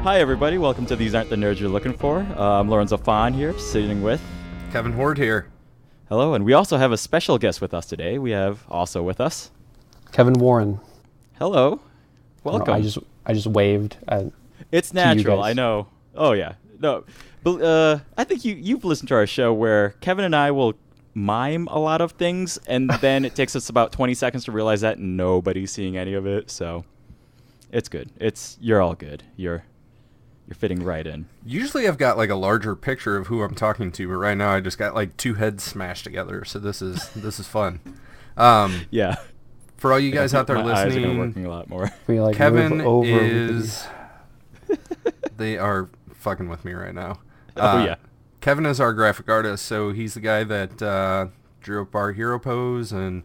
Hi, everybody. Welcome to These Aren't the Nerds You're Looking For. I'm Lorenzo here, sitting with... Kevin Horde here. Hello, and we also have a special guest with us today. We have also with us... Kevin Warren. Hello. Welcome. I just waved. It's natural, I know. Oh, yeah. No, but I think you've listened to our show where Kevin and I will mime a lot of things, and then it takes us about 20 seconds to realize that nobody's seeing any of it, so it's good. You're all good. You're fitting right in. Usually I've got like a larger picture of who I'm talking to, but right now I just got like two heads smashed together, so this is fun. Yeah. For all you guys out there My eyes are listening, working a lot more. Kevin is... They are fucking with me right now. Oh, yeah. Kevin is our graphic artist, so he's the guy that drew up our hero pose and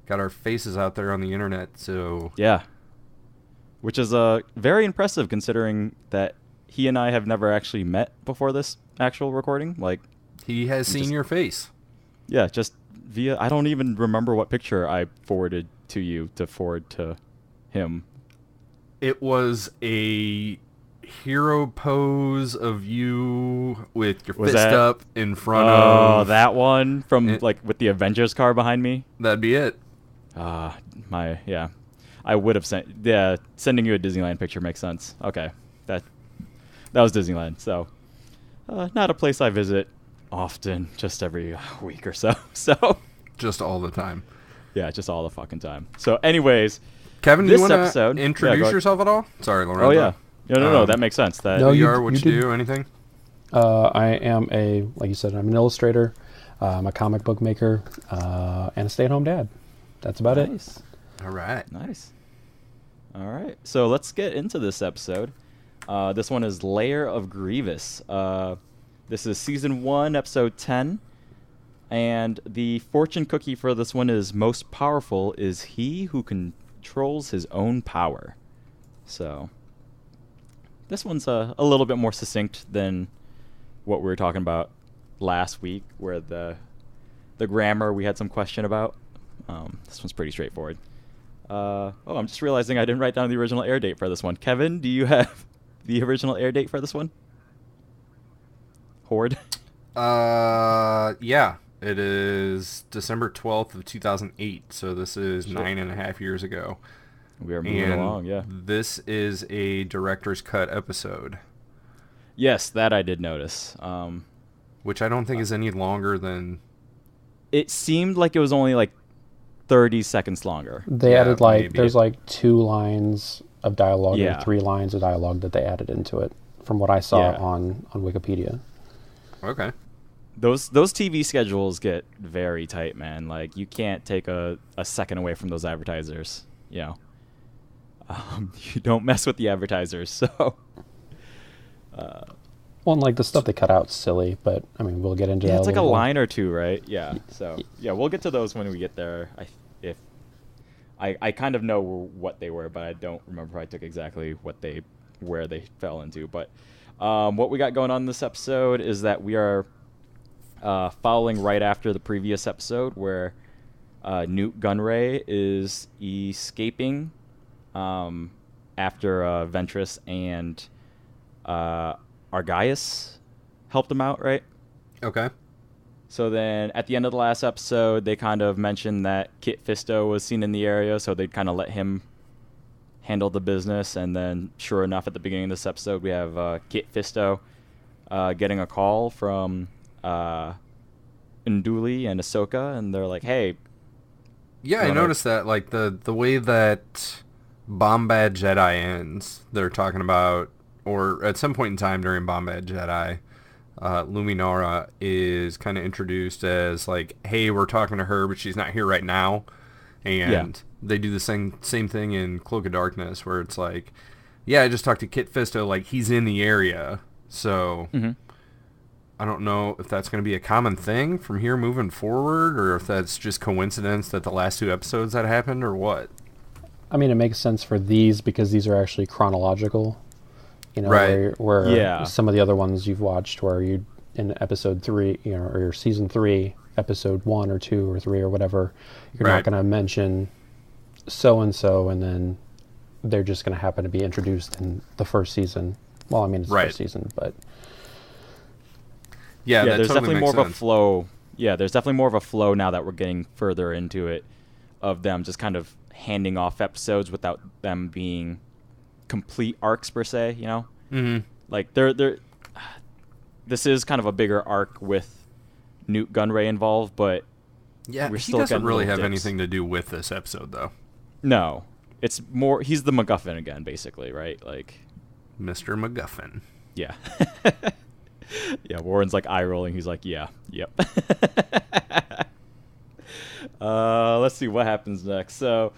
got our faces out there on the internet. So yeah. Which is very impressive considering that he and I have never actually met before this actual recording. Like, he has seen your face. Yeah, just via... I don't even remember what picture I forwarded to you to forward to him. It was a hero pose of you with your fist up in front of... Oh, that one from, with the Avengers car behind me? That'd be it. Yeah. I would have sent... Yeah, sending you a Disneyland picture makes sense. Okay. That was Disneyland, so... not a place I visit often, just every week or so. So... Just all the time. Yeah, just all the fucking time. So, anyways... Kevin, do you want to introduce yourself at all? Sorry, Lorenzo. Oh, yeah. No, that makes sense. Who you are, what you do, anything? I am like you said, I'm an illustrator, I'm a comic book maker, and a stay-at-home dad. That's about it. All right. Nice. All right. So let's get into this episode. This one is Lair of Grievous. This is Season 1, Episode 10. And the fortune cookie for this one is most powerful is he who controls his own power. So this one's a little bit more succinct than what we were talking about last week, where the grammar we had some question about. This one's pretty straightforward. I'm just realizing I didn't write down the original air date for this one. Kevin, do you have the original air date for this one? Horde? Yeah. It is December 12th of 2008, so this is 9.5 years ago. We are moving along, yeah. This is a director's cut episode. Yes, that I did notice. Which I don't think is any longer than... It seemed like it was only 30 seconds longer. They added there's 2 lines of dialogue or 3 lines of dialogue that they added into it, from what I saw on Wikipedia. Okay. Those TV schedules get very tight, man. Like, you can't take a second away from those advertisers, you know. You don't mess with the advertisers, so... Well, and the stuff they cut out's silly, but, I mean, we'll get into that. Yeah, it's a line or two, right? Yeah, so, yeah, we'll get to those when we get there. I kind of know what they were, but I don't remember if I took exactly where they fell into. But what we got going on in this episode is that we are... following right after the previous episode where Newt Gunray is escaping after Ventress and Argaius helped him out, right? Okay. So then at the end of the last episode, they kind of mentioned that Kit Fisto was seen in the area, so they'd kind of let him handle the business. And then sure enough, at the beginning of this episode, we have Kit Fisto getting a call from... Nduli and Ahsoka, and they're like, hey... Yeah, I noticed that, the way that Bombad Jedi ends, they're talking about, or at some point in time during Bombad Jedi, Luminara is kind of introduced as, hey, we're talking to her, but she's not here right now, and they do the same thing in Cloak of Darkness, where it's I just talked to Kit Fisto, he's in the area, so... Mm-hmm. I don't know if that's going to be a common thing from here moving forward, or if that's just coincidence that the last 2 episodes that happened, or what. I mean, it makes sense for these because these are actually chronological. You know, right. where some of the other ones you've watched where you in episode 3, or your season 3, episode 1 or 2 or 3 or whatever, you're not going to mention so and so, and then they're just going to happen to be introduced in the first season Well, I mean, it's the Right. first season, but Yeah, that there's totally definitely makes more of a sense. flow. Yeah, there's definitely more of a flow now that we're getting further into it, of them just kind of handing off episodes without them being complete arcs per se. You know, Mm-hmm. like they're this is kind of a bigger arc with Newt Gunray involved, but Yeah, we're he still doesn't getting really little have dips. anything to do with this episode, though. No, it's more he's the MacGuffin again, basically, right? Like, Mr. MacGuffin. yeah. Yeah, Warren's like eye rolling. He's like, yeah, yep. Let's see what happens next. So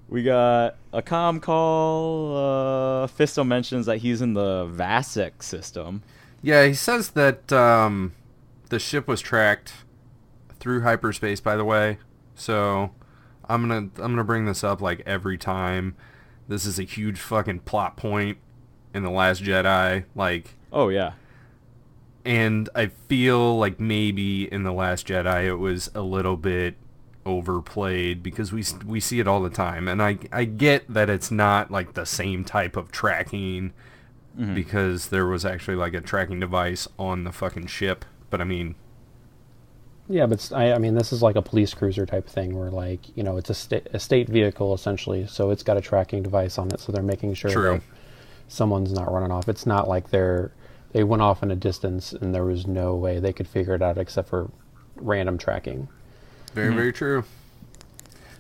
we got a comm call. Fisto mentions that he's in the Vasek system. Yeah, he says that the ship was tracked through hyperspace, by the way. So I'm gonna bring this up like every time. This is a huge fucking plot point in The Last Jedi. Like, Oh yeah, and I feel like maybe in The Last Jedi it was a little bit overplayed because we see it all the time, and I get that it's not like the same type of tracking because there was actually like a tracking device on the fucking ship, but I mean, yeah, but I mean, this is like a police cruiser type thing where, like, you know, it's a state vehicle essentially, so it's got a tracking device on it, so they're making sure True. that someone's not running off. It's not like they went off in a distance and there was no way they could figure it out except for random tracking. very very true.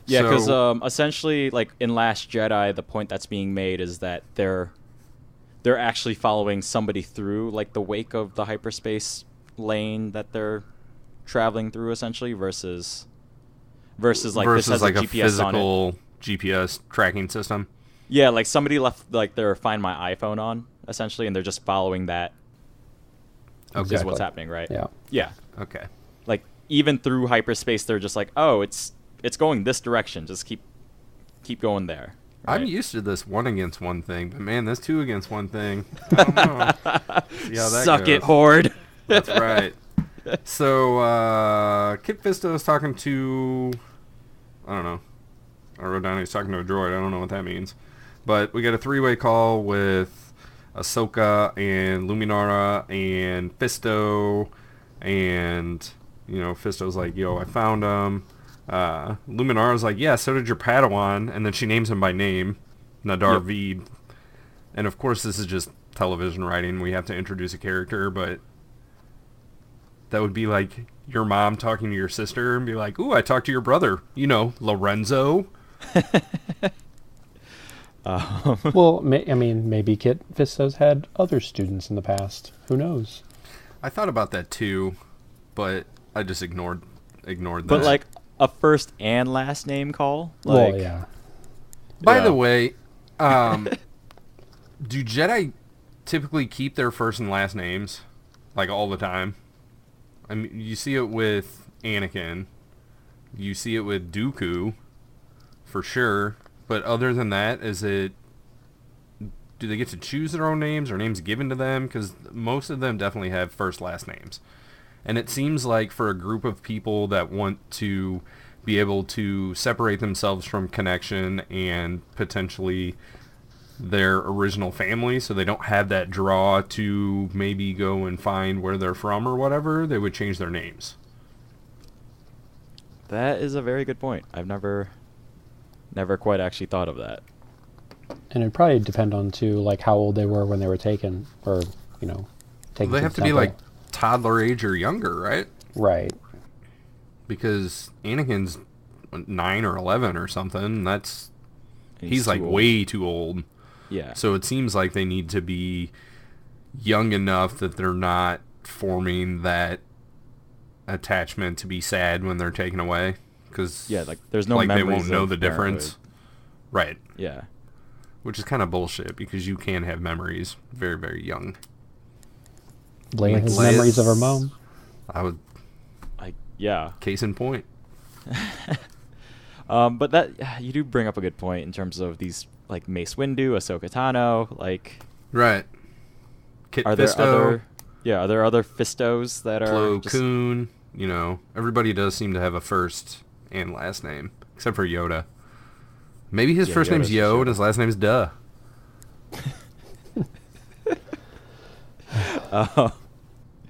yeah. So- Because essentially, like in Last Jedi, the point that's being made is that they're actually following somebody through like the wake of the hyperspace lane that they're traveling through, essentially, versus like this has like a a GPS on it. physical GPS tracking system. Yeah, like somebody left like their Find My iPhone on, essentially, and they're just following that. Is Exactly. what's happening, right? Yeah. Yeah. Okay. Like even through hyperspace, they're just like, oh, it's going this direction. Just keep going there. I'm right? used to this 1 against 1 thing, but man, this 2 against 1 thing, I don't know. See how that Suck goes. it, Horde. That's right. So, Kit Fisto is talking to, I don't know. I wrote down he's talking to a droid. I don't know what that means. But we got a 3-way call with Ahsoka and Luminara and Fisto. And, you know, Fisto's like, yo, I found him. Luminara's like, yeah, so did your Padawan. And then she names him by name, Nadar Yep. Veed. And of course, this is just television writing. We have to introduce a character, but that would be like your mom talking to your sister and be like, ooh, I talked to your brother, you know, Lorenzo. Well, I mean, maybe Kit Fisto's had other students in the past. Who knows? I thought about that too, but I just ignored that. But like a first and last name call. Like, Well, yeah. By yeah. the way, do Jedi typically keep their first and last names like all the time? I mean, you see it with Anakin, you see it with Dooku, for sure. But other than that, do they get to choose their own names or names given to them? Because most of them definitely have first last names. And it seems like for a group of people that want to be able to separate themselves from connection and potentially their original family, so they don't have that draw to maybe go and find where they're from or whatever, they would change their names. That is a very good point. I've never quite actually thought of that. And it'd probably depend on, too, like, how old they were when they were taken, or, you know, taken They to have the to be temple. like toddler age or younger, right? Right. Because Anakin's 9 or 11 or something. He's like too old. way too old. Yeah. So it seems like they need to be young enough that they're not forming that attachment to be sad when they're taken away. Because Yeah, like there's no they memories won't know of the difference. parenthood. Right. Yeah. Which is kind of bullshit because you can have memories very, very young. Leia has Leia's- memories of her mom. I would, Yeah. case in point. But that you do bring up a good point in terms of these like Mace Windu, Ahsoka Tano, like Right. Kit are there Fisto, other Fistos that are Plo just, Koon, you know, everybody does seem to have a first and last name, except for Yoda. Maybe his Yeah, first name's Yoda's just Yo, Yoda. and his last name's Duh. Uh,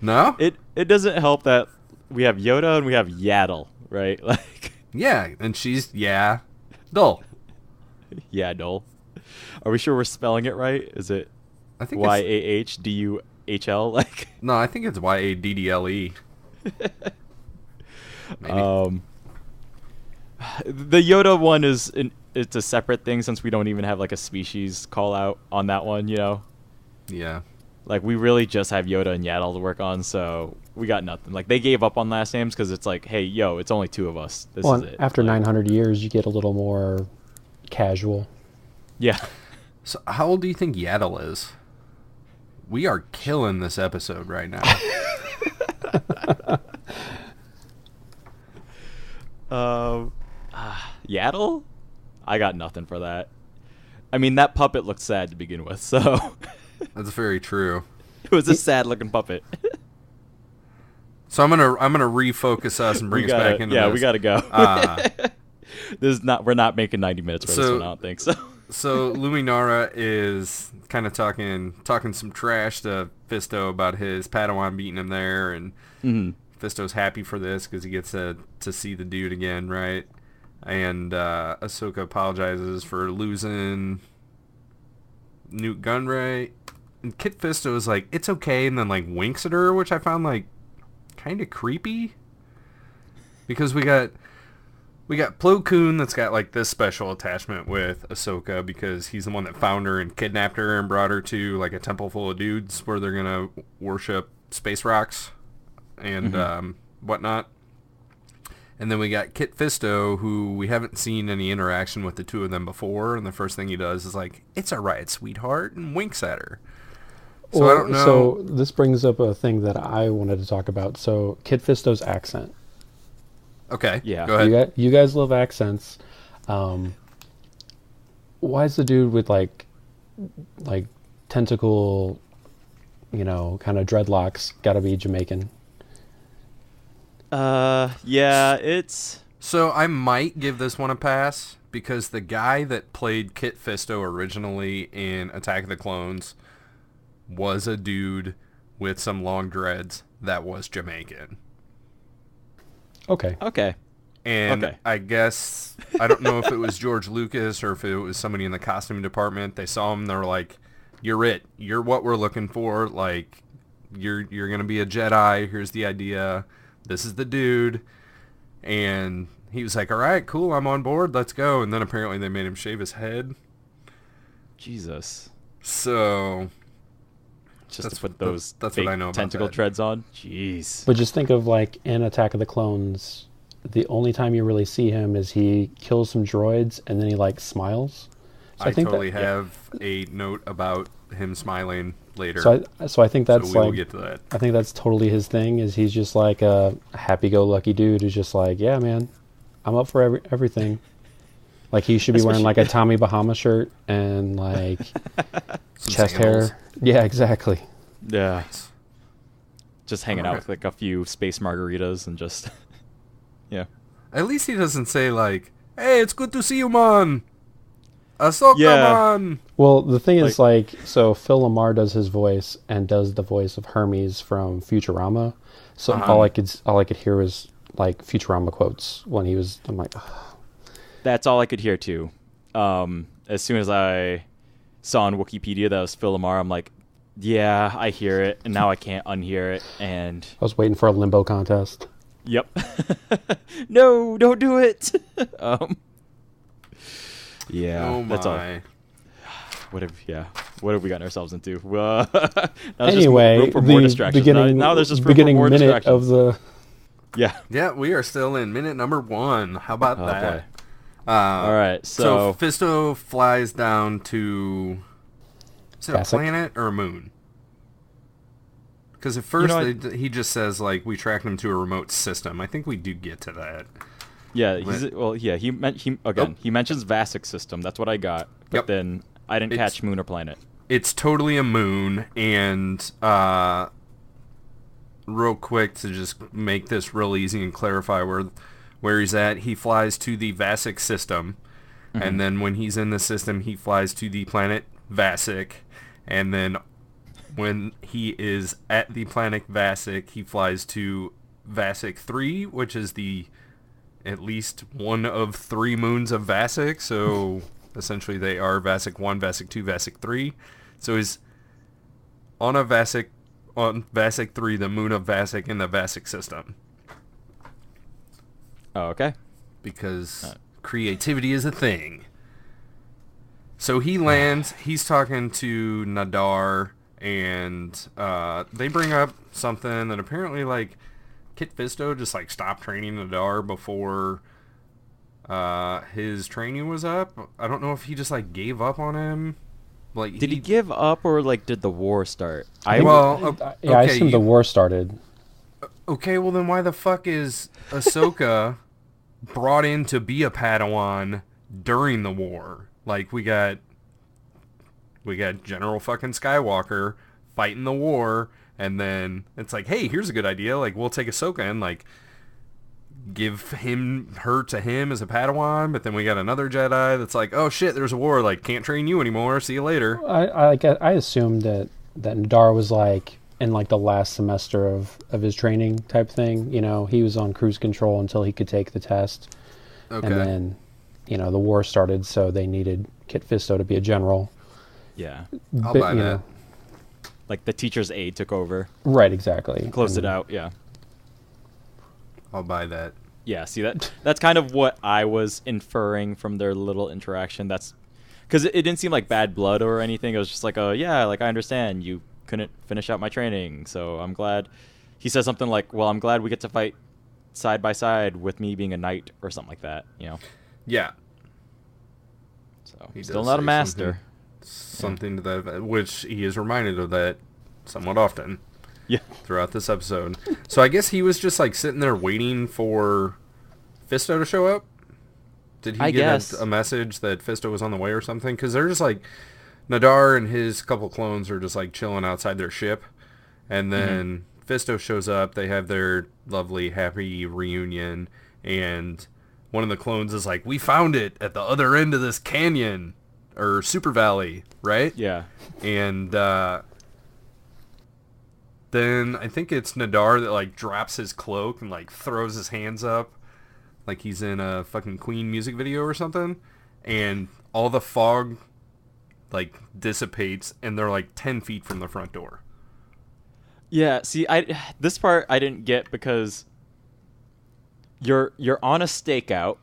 No? it doesn't help that we have Yoda and we have Yaddle, right? Like, Yeah, and she's, dull. Yaddle. Are we sure we're spelling it right? Is it I think Yahdduhl? Like, No, I think it's Yaddle. Maybe. The Yoda one it's a separate thing since we don't even have like a species call out on that one, you know? Yeah. Like, we really just have Yoda and Yaddle to work on, so we got nothing. Like, they gave up on last names because it's like, hey, yo, it's only 2 of us. This is it. After like, 900 years, you get a little more casual. Yeah. So how old do you think Yaddle is? We are killing this episode right now. Yaddle? I got nothing for that. I mean, that puppet looked sad to begin with, so... That's very true. It was a sad-looking puppet. So I'm gonna refocus us and bring us back into this. Yeah, we gotta go. We're not making 90 minutes for this one, I don't think so. So Luminara is kind of talking some trash to Fisto about his Padawan beating him there, and Fisto's happy for this because he gets to see the dude again, right? And Ahsoka apologizes for losing Newt Gunray, and Kit Fisto is like, it's okay, and then like winks at her, which I found like kind of creepy, because we got Plo Koon that's got like this special attachment with Ahsoka because he's the one that found her and kidnapped her and brought her to like a temple full of dudes where they're gonna worship space rocks and whatnot. And then we got Kit Fisto, who we haven't seen any interaction with the two of them before, and the first thing he does is like, it's alright, sweetheart, and winks at her. So well, I don't know. So this brings up a thing that I wanted to talk about. So Kit Fisto's accent. Okay, yeah. Go ahead. You guys love accents. Why is the dude with like tentacle, kind of dreadlocks got to be Jamaican? Yeah, it's... So I might give this one a pass because the guy that played Kit Fisto originally in Attack of the Clones was a dude with some long dreads that was Jamaican. Okay. And I guess, I don't know if it was George Lucas or if it was somebody in the costume department. They saw him, they were like, you're it. You're what we're looking for. Like, you're going to be a Jedi. Here's the idea. This is the dude. And he was like, all right, cool, I'm on board. Let's go. And then apparently they made him shave his head. Jesus. So... Just to put those that's fake what I know about tentacle that. treads on. Jeez. But just think of like in Attack of the Clones, the only time you really see him is he kills some droids and then he like smiles. So I think totally have a note about him smiling later. So I think that's so we'll like, get to that. I think that's totally his thing. Is he's just like a happy-go-lucky dude who's just like, yeah, man, I'm up for everything. Like he should be wearing like a Tommy Bahama shirt and like chest sandals. hair. Yeah, exactly. Yeah. Just hanging out with like a few space margaritas and just... yeah. At least he doesn't say like, hey, it's good to see you, man. Ahsoka, man. Well, the thing is like, so Phil Lamar does his voice and does the voice of Hermes from Futurama. So all I could hear was like Futurama quotes when he was, I'm like, ugh. That's all I could hear too. As soon as I saw on Wikipedia that was Phil Lamar, I'm like, yeah, I hear it, and now I can't unhear it, and... I was waiting for a limbo contest. Yep. No, don't do it! Yeah, oh that's all. my. What have we gotten ourselves into? Anyway, for more distractions. Now there's just room for more minute distractions. of the... Yeah, we are still in minute number 1. How about that? Boy. All right, so Fisto flies down to... Is it a Vassek? planet or a moon? Because at first he just says, like, we tracked him to a remote system. I think we do get to that. Yeah, he mentions Vassek system. That's what I got. But then I didn't catch moon or planet. It's totally a moon, and real quick to just make this real easy and clarify where he's at, he flies to the Vassek system, and then when he's in the system, he flies to the planet Vassek, and then when he is at the planet Vasic, he flies to Vasic 3, which is at least one of 3 moons of Vasic. So essentially they are Vasic 1, Vasic 2, Vasic 3. So he's on Vasic 3, the moon of Vasic in the Vasic system. Oh, okay. Because creativity is a thing. So he lands, he's talking to Nadar, and they bring up something that apparently, like, Kit Fisto just, like, stopped training Nadar before his training was up. I don't know if he just, like, gave up on him. Like, did he give up, or, like, did the war start? I assume the war started. Okay, well, then why the fuck is Ahsoka brought in to be a Padawan during the war? Like, we got General fucking Skywalker fighting the war, and then it's like, hey, here's a good idea. Like, we'll take Ahsoka and, like, give her to him as a Padawan, but then we got another Jedi that's like, oh shit, there's a war. Like, can't train you anymore. See you later. I assumed that Nadar was, like, in, like, the last semester of his training type thing. You know, he was on cruise control until he could take the test. Okay. And then, you know, the war started, so they needed Kit Fisto to be a general. Yeah. I'll buy that. Know. Like, the teacher's aide took over. Right, exactly. Closed it out, yeah. I'll buy that. Yeah, see, that's kind of what I was inferring from their little interaction. That's because it didn't seem like bad blood or anything. It was just like, yeah, like, I understand you couldn't finish out my training, so I'm glad. He said something like, well, I'm glad we get to fight side by side with me being a knight or something like that, you know? Yeah. So, still not a master. Something to that effect, which he is reminded of that somewhat often. Yeah. Throughout this episode. So I guess he was just, like, sitting there waiting for Fisto to show up? Did he get a message that Fisto was on the way or something? Because they're just, like, Nadar and his couple clones are just, like, chilling outside their ship. And then Fisto shows up. They have their lovely, happy reunion. And one of the clones is like, we found it at the other end of this canyon. Or Super Valley, right? Yeah. And then I think it's Nadar that, like, drops his cloak and, like, throws his hands up like he's in a fucking Queen music video or something. And all the fog, like, dissipates, and they're, like, 10 feet from the front door. Yeah, see, this part I didn't get because you're on a stakeout,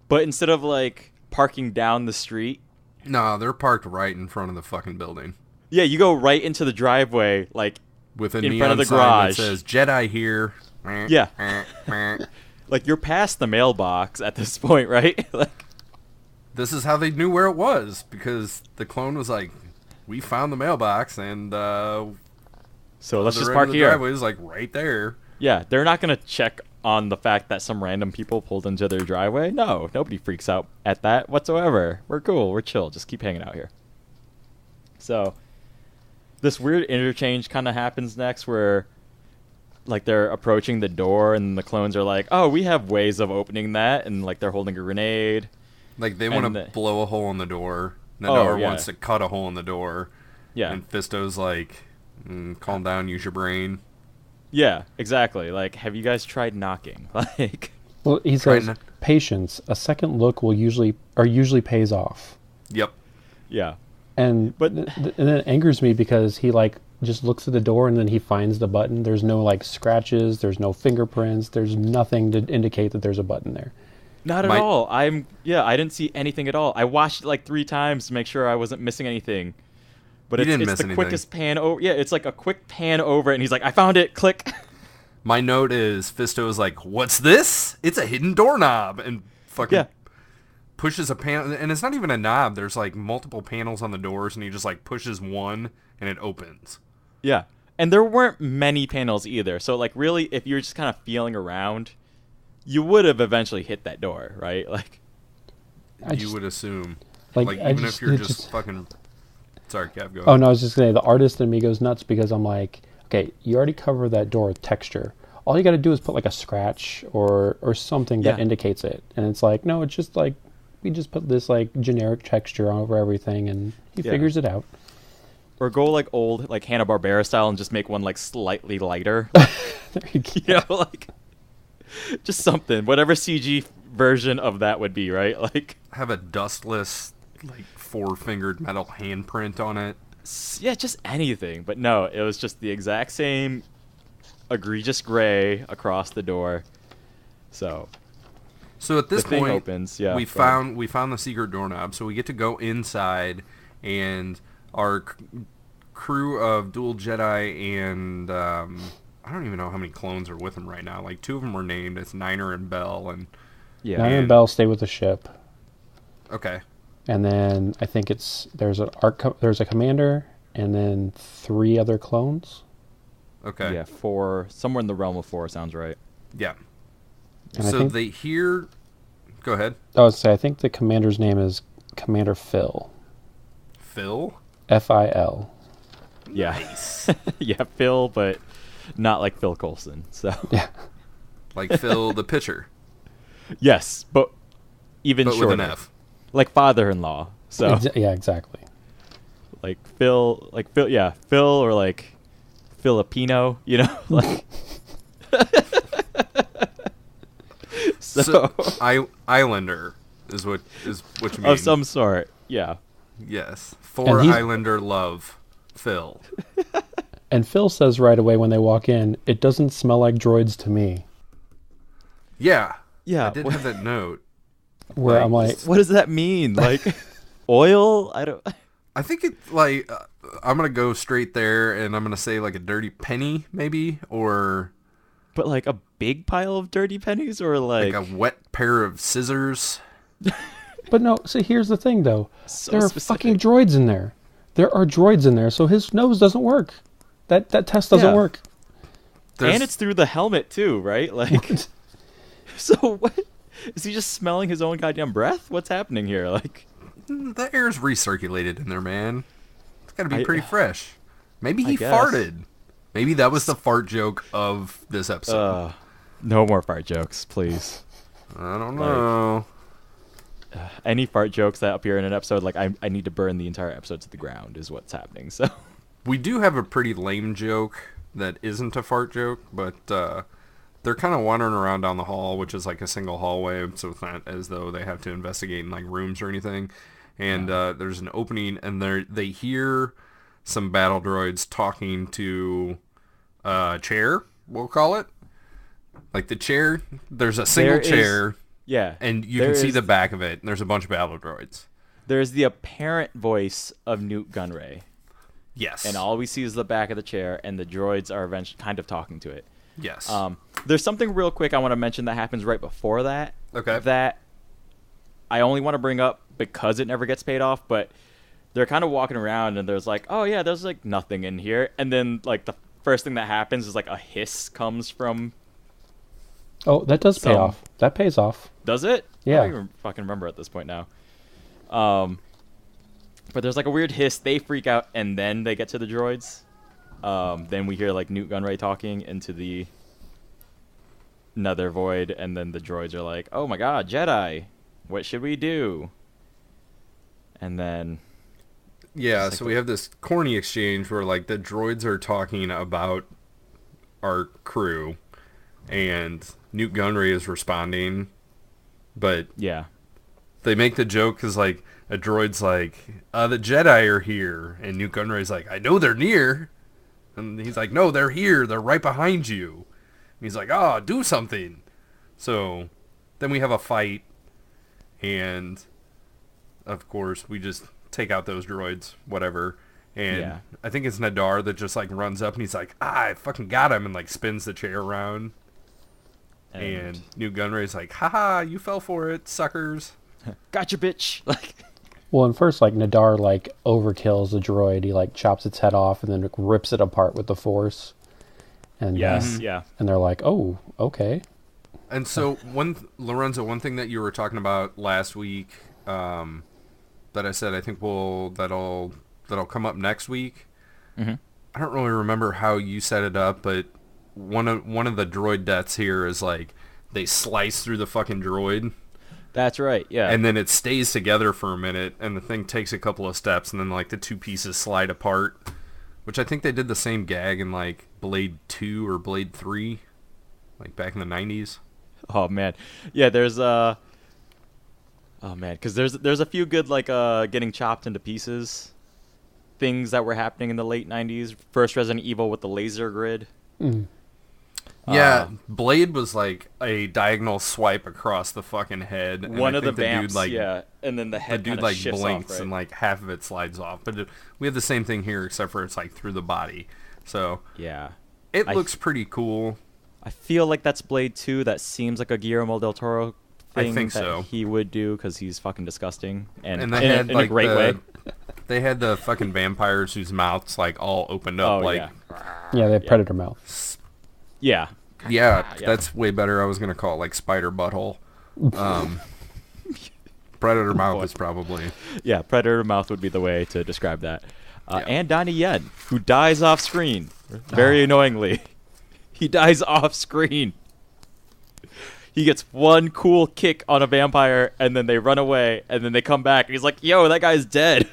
but instead of, like, parking down the street. No, they're parked right in front of the fucking building. Yeah, you go right into the driveway, like, with a in neon front of the sign garage. That says Jedi here. Yeah. Like, you're past the mailbox at this point, right? Like, this is how they knew where it was, because the clone was like, we found the mailbox, and so let's just park here. The driveway is, like, right there. Yeah, they're not going to check on the fact that some random people pulled into their driveway. No, nobody freaks out at that whatsoever. We're cool. We're chill. Just keep hanging out here. So this weird interchange kind of happens next where, like, they're approaching the door and the clones are like, oh, we have ways of opening that. And, like, they're holding a grenade. Like, they want to blow a hole in the door. Nadar wants to cut a hole in the door. Yeah. And Fisto's like, calm down, use your brain. Yeah, exactly. Like, have you guys tried knocking? Like, well, he says, patience. A second look usually pays off. Yep. Yeah. And then it angers me because he, like, just looks at the door and then he finds the button. There's no, like, scratches. There's no fingerprints. There's nothing to indicate that there's a button there. Not at all. I didn't see anything at all. I watched it like 3 times to make sure I wasn't missing anything. But it's the quickest pan over. Yeah, it's like a quick pan over, and he's like, I found it. Click. My note is, Fisto is like, what's this? It's a hidden doorknob. And fucking pushes a panel. And it's not even a knob. There's, like, multiple panels on the doors, and he just, like, pushes one, and it opens. Yeah. And there weren't many panels either. So, like, really, if you're just kind of feeling around, you would have eventually hit that door, right? Like, you would assume. Like even if you're just fucking... Sorry, Kev, go ahead. Oh, no, I was just going to say, the artist in me goes nuts because I'm like, okay, you already covered that door with texture. All you got to do is put, like, a scratch or something that indicates it. And it's like, no, it's just like, we just put this, like, generic texture over everything, and he figures it out. Or go like old, like Hanna-Barbera style and just make one like slightly lighter. There you go. You know, like just something, whatever CG version of that would be, right? Like Have a dustless, like 4-fingered metal handprint on it. yeah, just anything. But no, it was just the exact same egregious gray across the door. So at this the thing point, opens, yeah, we found the secret doorknob, so we get to go inside, and our crew of dual Jedi and I don't even know how many clones are with them right now. Like 2 of them were named. It's Niner and Bell, and yeah. Niner and Bell stay with the ship. Okay. And then I think there's a commander and then 3 other clones. Okay. Yeah, 4, somewhere in the realm of 4 sounds right. Yeah. And So they hear. Go ahead. I think the commander's name is Commander Phil. Phil? Phil. Yeah. Nice. Yeah, Phil, but not like Phil Coulson. So Yeah. Like Phil the pitcher. yes, but even But shorter. with an F. Like father-in-law. So Yeah, exactly. like Phil, yeah, Phil or like Filipino, you know, like. so Islander is what you mean. of some sort, yeah. Yes. For Islander love, Phil. And Phil says right away when they walk in, "It doesn't smell like droids to me." Yeah. Yeah. I did have that note. Where I'm like, what does that mean? Like oil? I don't. I think it's like I'm gonna go straight there, and I'm gonna say like a dirty penny, maybe, or But like a big pile of dirty pennies, or like a wet pair of scissors. but no. See, here's the thing, though. So There are specific. fucking droids in there. There are droids in there, so his nose doesn't work. That test doesn't Yeah. work. And it's through the helmet too, right? Like, so what? Is he just smelling his own goddamn breath? What's happening here? Like, The air's recirculated in there, man. It's gotta be I- pretty fresh. Maybe I he guess. farted. Maybe that was the fart joke of this episode. no more fart jokes, please. I don't know. Any fart jokes that appear in an episode, like I need to burn the entire episode to the ground, is what's happening. So We do have a pretty lame joke that isn't a fart joke, but they're kind of wandering around down the hall, which is like a single hallway, so it's not as though they have to investigate in like rooms or anything. And there's an opening, and they hear some battle droids talking to a chair, we'll call it. Like the chair, there's a single chair, yeah, and you can see the back of it, and there's a bunch of battle droids. There's the apparent voice of Newt Gunray. Yes. And all we see is the back of the chair, and the droids are eventually kind of talking to it. Yes. There's something real quick I want to mention that happens right before that. Okay. That I only want to bring up because it never gets paid off, but they're kind of walking around, and there's like, oh yeah, there's like nothing in here. And then like the first thing that happens is like a hiss comes from... Oh, that does pay off. That pays off. Does it? Yeah. I don't even fucking remember at this point now. But there's like a weird hiss. They freak out, and then they get to the droids. Then we hear like Newt Gunray talking into the nether void, and then the droids are like, "Oh my God, Jedi! What should we do?" And then yeah, so we have this corny exchange where like the droids are talking about our crew, and Newt Gunray is responding, but yeah, they make the joke because like a droid's like, the Jedi are here, and Newt Gunray's like, I know they're near, and he's like, no, they're here, they're right behind you. And he's like, do something. So then we have a fight, and of course we just take out those droids, whatever. And I think it's Nadar that just like runs up and he's like, I fucking got him, and like spins the chair around. And Newt Gunray's like, haha, you fell for it, suckers. gotcha, bitch. Like, Well, and first, like, Nadar, like, overkills the droid. He, like, chops its head off and then like, rips it apart with the Force. And, yeah. And they're like, oh, okay. And so, Lorenzo, one thing that you were talking about last week, that I said I think that'll come up next week. Mm-hmm. I don't really remember how you set it up, but one of the droid deaths here is like they slice through the fucking droid. That's right, yeah. And then it stays together for a minute, and the thing takes a couple of steps, and then like the two pieces slide apart. Which I think they did the same gag in like Blade 2 or Blade 3, like back in the 90s. Oh man, yeah. There's oh man, because there's a few good like getting chopped into pieces things that were happening in the late 90s. First Resident Evil with the laser grid. Yeah, Blade was like a diagonal swipe across the fucking head. And One I of the think vamps, dude, like, yeah, and then the head dude kinda like shifts blinks off, right? and like half of it slides off. But we have the same thing here, except for it's like through the body. So yeah, it looks pretty cool. I feel like that's Blade 2. That seems like a Guillermo del Toro thing I think that so. He would do because he's fucking disgusting and they had in like a great way. They had the fucking vampires whose mouths like all opened up, Oh, like Yeah, they have predator mouth. Yeah. yeah, that's way better. I was gonna call it like spider butthole. Predator mouth is probably Yeah, predator mouth would be the way to describe that. Yeah. And Donnie Yen, who dies off screen, very annoyingly. He dies off screen. He gets one cool kick on a vampire, and then they run away, and then they come back, and he's like, yo, that guy's dead.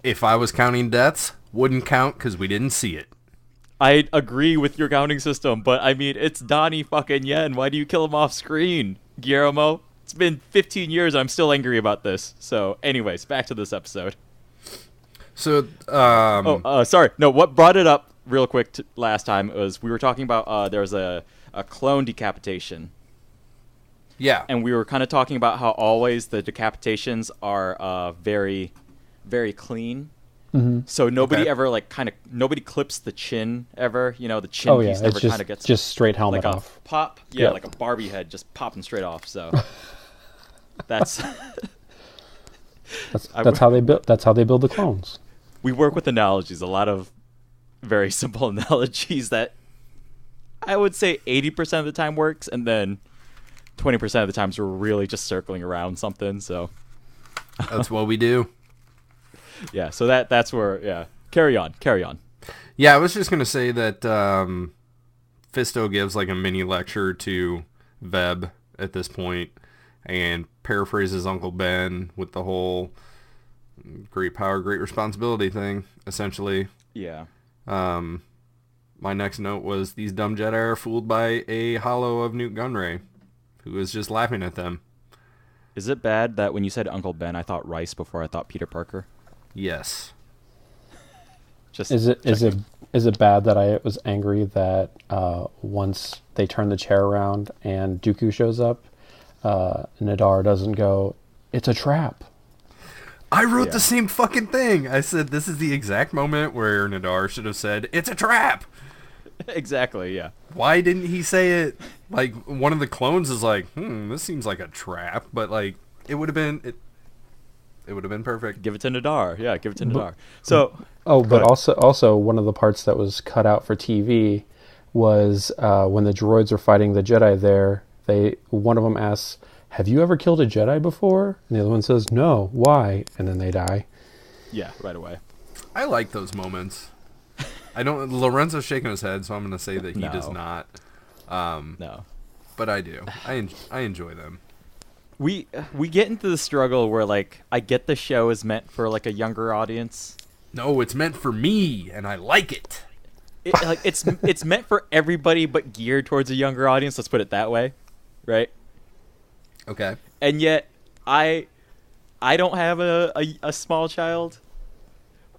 If I was counting deaths, wouldn't count because we didn't see it. I agree with your counting system, but I mean, it's Donnie fucking Yen. Why do you kill him off screen, Guillermo? It's been 15 years, I'm still angry about this. So, anyways, back to this episode. So, sorry. No, what brought it up real quick last time was we were talking about there was a clone decapitation. yeah, And we were kind of talking about how always the decapitations are very, very clean. Mm-hmm. So nobody Okay. ever nobody clips the chin ever. You know, the chin piece it's never just, kind of gets just straight helmet like off. a pop. Yeah, Yep. like a Barbie head just popping straight off. So that's That's how they build. That's how they build the clones. we work with analogies. A lot of very simple analogies that I would say 80% of the time works, and then 20% of the times we're really just circling around something. So that's what we do. yeah, so that's where carry on. Yeah, I was just gonna say that Fisto gives like a mini lecture to Veb at this point, and paraphrases Uncle Ben with the whole great power, great responsibility thing, essentially. Yeah. My next note was these dumb Jedi are fooled by a hollow of Newt Gunray, who is just laughing at them. Is it bad that when you said Uncle Ben, I thought Rice before I thought Peter Parker? Yes. Just Is it bad that I was angry that once they turn the chair around and Dooku shows up, Nadar doesn't go, "It's a trap." I wrote the same fucking thing. I said this is the exact moment where Nadar should have said, "It's a trap." exactly, yeah. Why didn't he say it? Like, one of the clones is like, this seems like a trap, but like it would have been it would have been perfect. Give it to Nadar. Yeah, give it to Nadar. So Oh, but also one of the parts that was cut out for TV was when the droids are fighting the Jedi there. One of them asks, "Have you ever killed a Jedi before?" And the other one says, "No. Why?" And then they die. yeah, right away. I like those moments. I don't. Lorenzo's shaking his head, so I'm going to say that he does No. not. No. But I do. I enjoy them. We get into the struggle where like I get the show is meant for like a younger audience. No, it's meant for me, and I like it. It's meant for everybody but geared towards a younger audience, let's put it that way. Right? Okay. And yet I don't have a small child,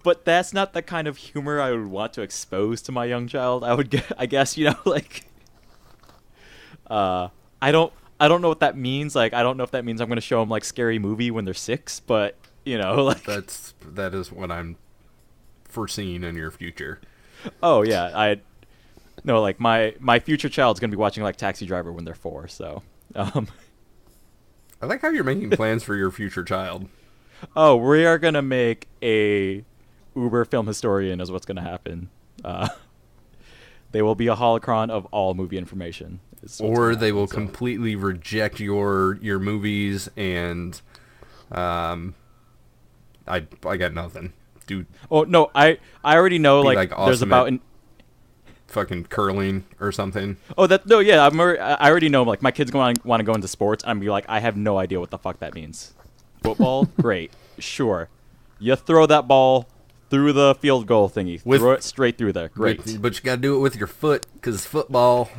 but that's not the kind of humor I would want to expose to my young child. I guess, you know, like I don't know what that means. Like I don't know if that means I'm going to show them like Scary Movie when they're 6, but you know, like that is what I'm foreseeing in your future. Oh yeah, like my future child's going to be watching like Taxi Driver when they're 4, so I like how you're making plans for your future child. Oh, we are going to make a Uber film historian is what's going to happen. They will be a holocron of all movie information. Or they will completely reject your movies and I got nothing. Dude. Oh, no, I already know like there's ultimate about fucking curling or something. Oh, I already know. Like, my kids want to go into sports. I'm be like, I have no idea what the fuck that means. Football, great, sure. You throw that ball through the field goal thingy. Throw it straight through there. Great. But you got to do it with your foot because football.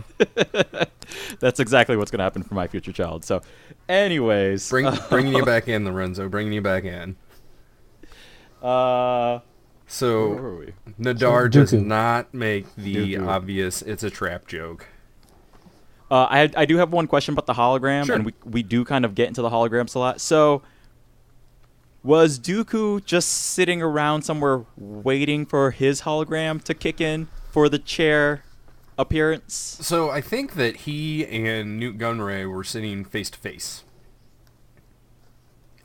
That's exactly what's going to happen for my future child. So, anyways. Bringing you back in, Lorenzo. Bringing you back in. So, where were we? Nadar does not make the obvious it's a trap joke. I do have one question about the hologram, sure. and we do kind of get into the holograms a lot. So, was Dooku just sitting around somewhere waiting for his hologram to kick in for the chair appearance? So I think that he and Newt Gunray were sitting face to face.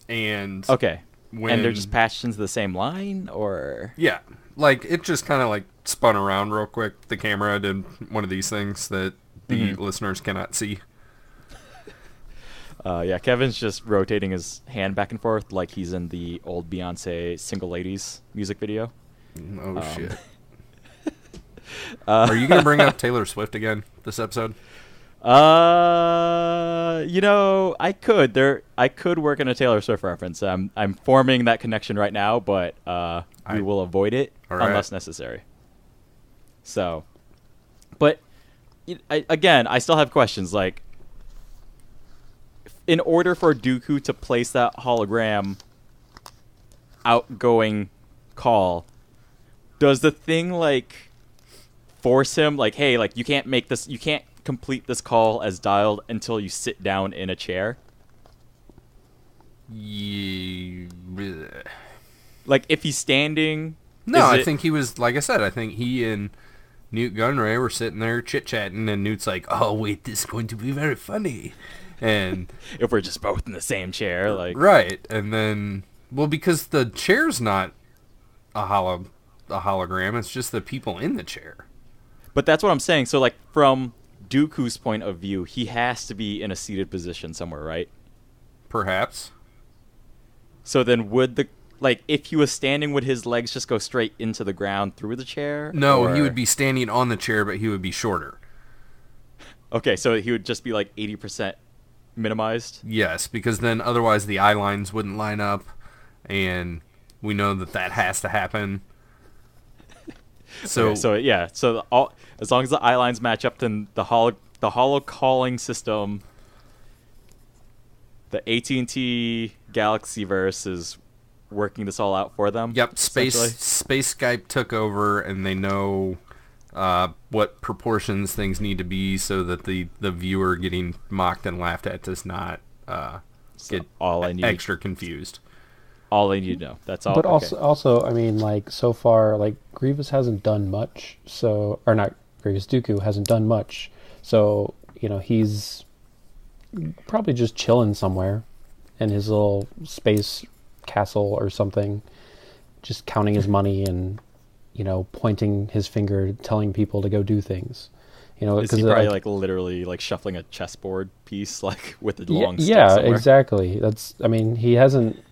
And okay. And they're just patched into the same line, or? Yeah. Like, it just kind of, like, spun around real quick. The camera did one of these things that the listeners cannot see. Yeah, Kevin's just rotating his hand back and forth like he's in the old Beyonce Single Ladies music video. Oh, shit. Are you going to bring up Taylor Swift again this episode? I could. I could work in a Taylor Swift reference. I'm forming that connection right now, but we will avoid it unless necessary. So, but I still have questions. Like, in order for Dooku to place that hologram outgoing call, does the thing like force him like, hey, like you can't complete this call as dialed until you sit down in a chair? Yeah. Like if he's standing. No, I think he was, like I said, I think he and Newt Gunray were sitting there chit-chatting, and Newt's like, oh, wait, this is going to be very funny. And if we're just both in the same chair, like. Right. And then, well, because the chair's not a hologram, it's just the people in the chair. But that's what I'm saying. So, like, from Dooku's point of view, he has to be in a seated position somewhere, right? Perhaps. So then would if he was standing, would his legs just go straight into the ground through the chair? No, he would be standing on the chair, but he would be shorter. Okay, so he would just be like 80% minimized? Yes, because then otherwise the eye lines wouldn't line up, and we know that has to happen. So, okay, so as long as the eye lines match up, then the holo calling system, the AT&T Galaxyverse is working this all out for them. Yep, space Skype took over, and they know what proportions things need to be so that the viewer getting mocked and laughed at does not get extra confused. All I need to know. That's all. But also, I mean, like, so far, like, Grievous hasn't done much, or not Grievous, Dooku hasn't done much, so, he's probably just chilling somewhere in his little space castle or something, just counting his money and, pointing his finger, telling people to go do things. Is he probably like literally like shuffling a chessboard piece, like with a long stick yeah, somewhere? Exactly. He hasn't,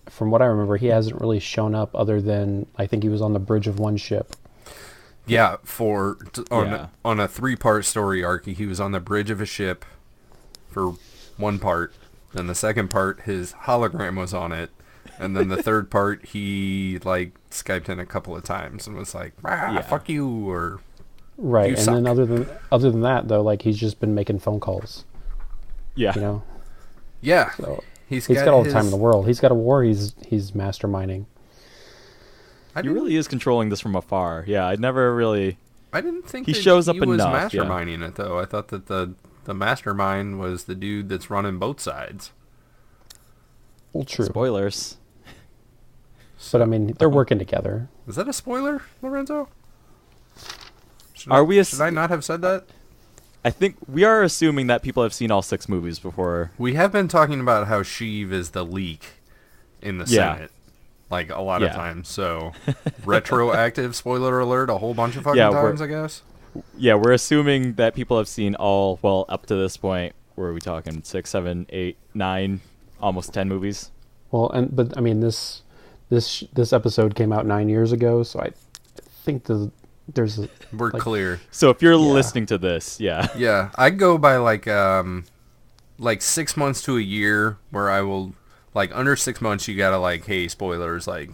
from what I remember, he hasn't really shown up other than I think he was on the bridge of one ship. Yeah, on a 3-part story arc, he was on the bridge of a ship for one part. Then the second part, his hologram was on it. And then the third part, he like Skyped in a couple of times and was like, fuck you, or right. You and suck. Then other than that, though, like he's just been making phone calls. Yeah. Yeah. So he's got all the time in the world. He's got a war. He's masterminding. He really is controlling this from afar. Yeah, I didn't think he shows up was enough. Masterminding it though. I thought that the mastermind was the dude that's running both sides. Well, true. Spoilers. But I mean, they're working together. Is that a spoiler, Lorenzo? Should I not have said that? I think we are assuming that people have seen all 6 movies before. We have been talking about how Sheev is the leak in the Senate, like a lot of times. So, retroactive spoiler alert a whole bunch of fucking times, I guess. Yeah, we're assuming that people have seen all, well, up to this point, where are we talking? 6, 7, 8, 9, almost 10 movies? Well, but I mean, this episode came out 9 years ago, so I think the there's We're clear. So if you're listening to this, yeah. Yeah, I go by like 6 months to a year, where I will, like, under 6 months you gotta, like, hey, spoilers, like,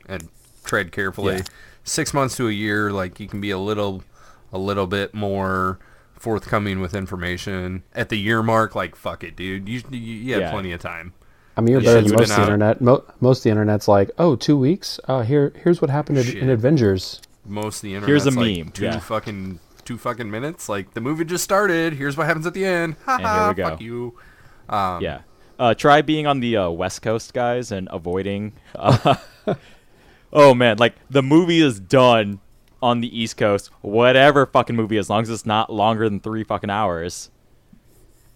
and tread carefully. Yeah. 6 months to a year, like, you can be a little bit more forthcoming with information. At the year mark, like, fuck it, dude, you have plenty of time. I mean, you're better than most of the internet. Most of the internet's like, oh, 2 weeks? Here's what happened in Avengers. Most of the internet's here's a like meme. two fucking minutes. Like, the movie just started. Here's what happens at the end. And here we go. Fuck you. Try being on the West Coast, guys, and avoiding. Oh man, like the movie is done on the East Coast. Whatever fucking movie, as long as it's not longer than 3 fucking hours.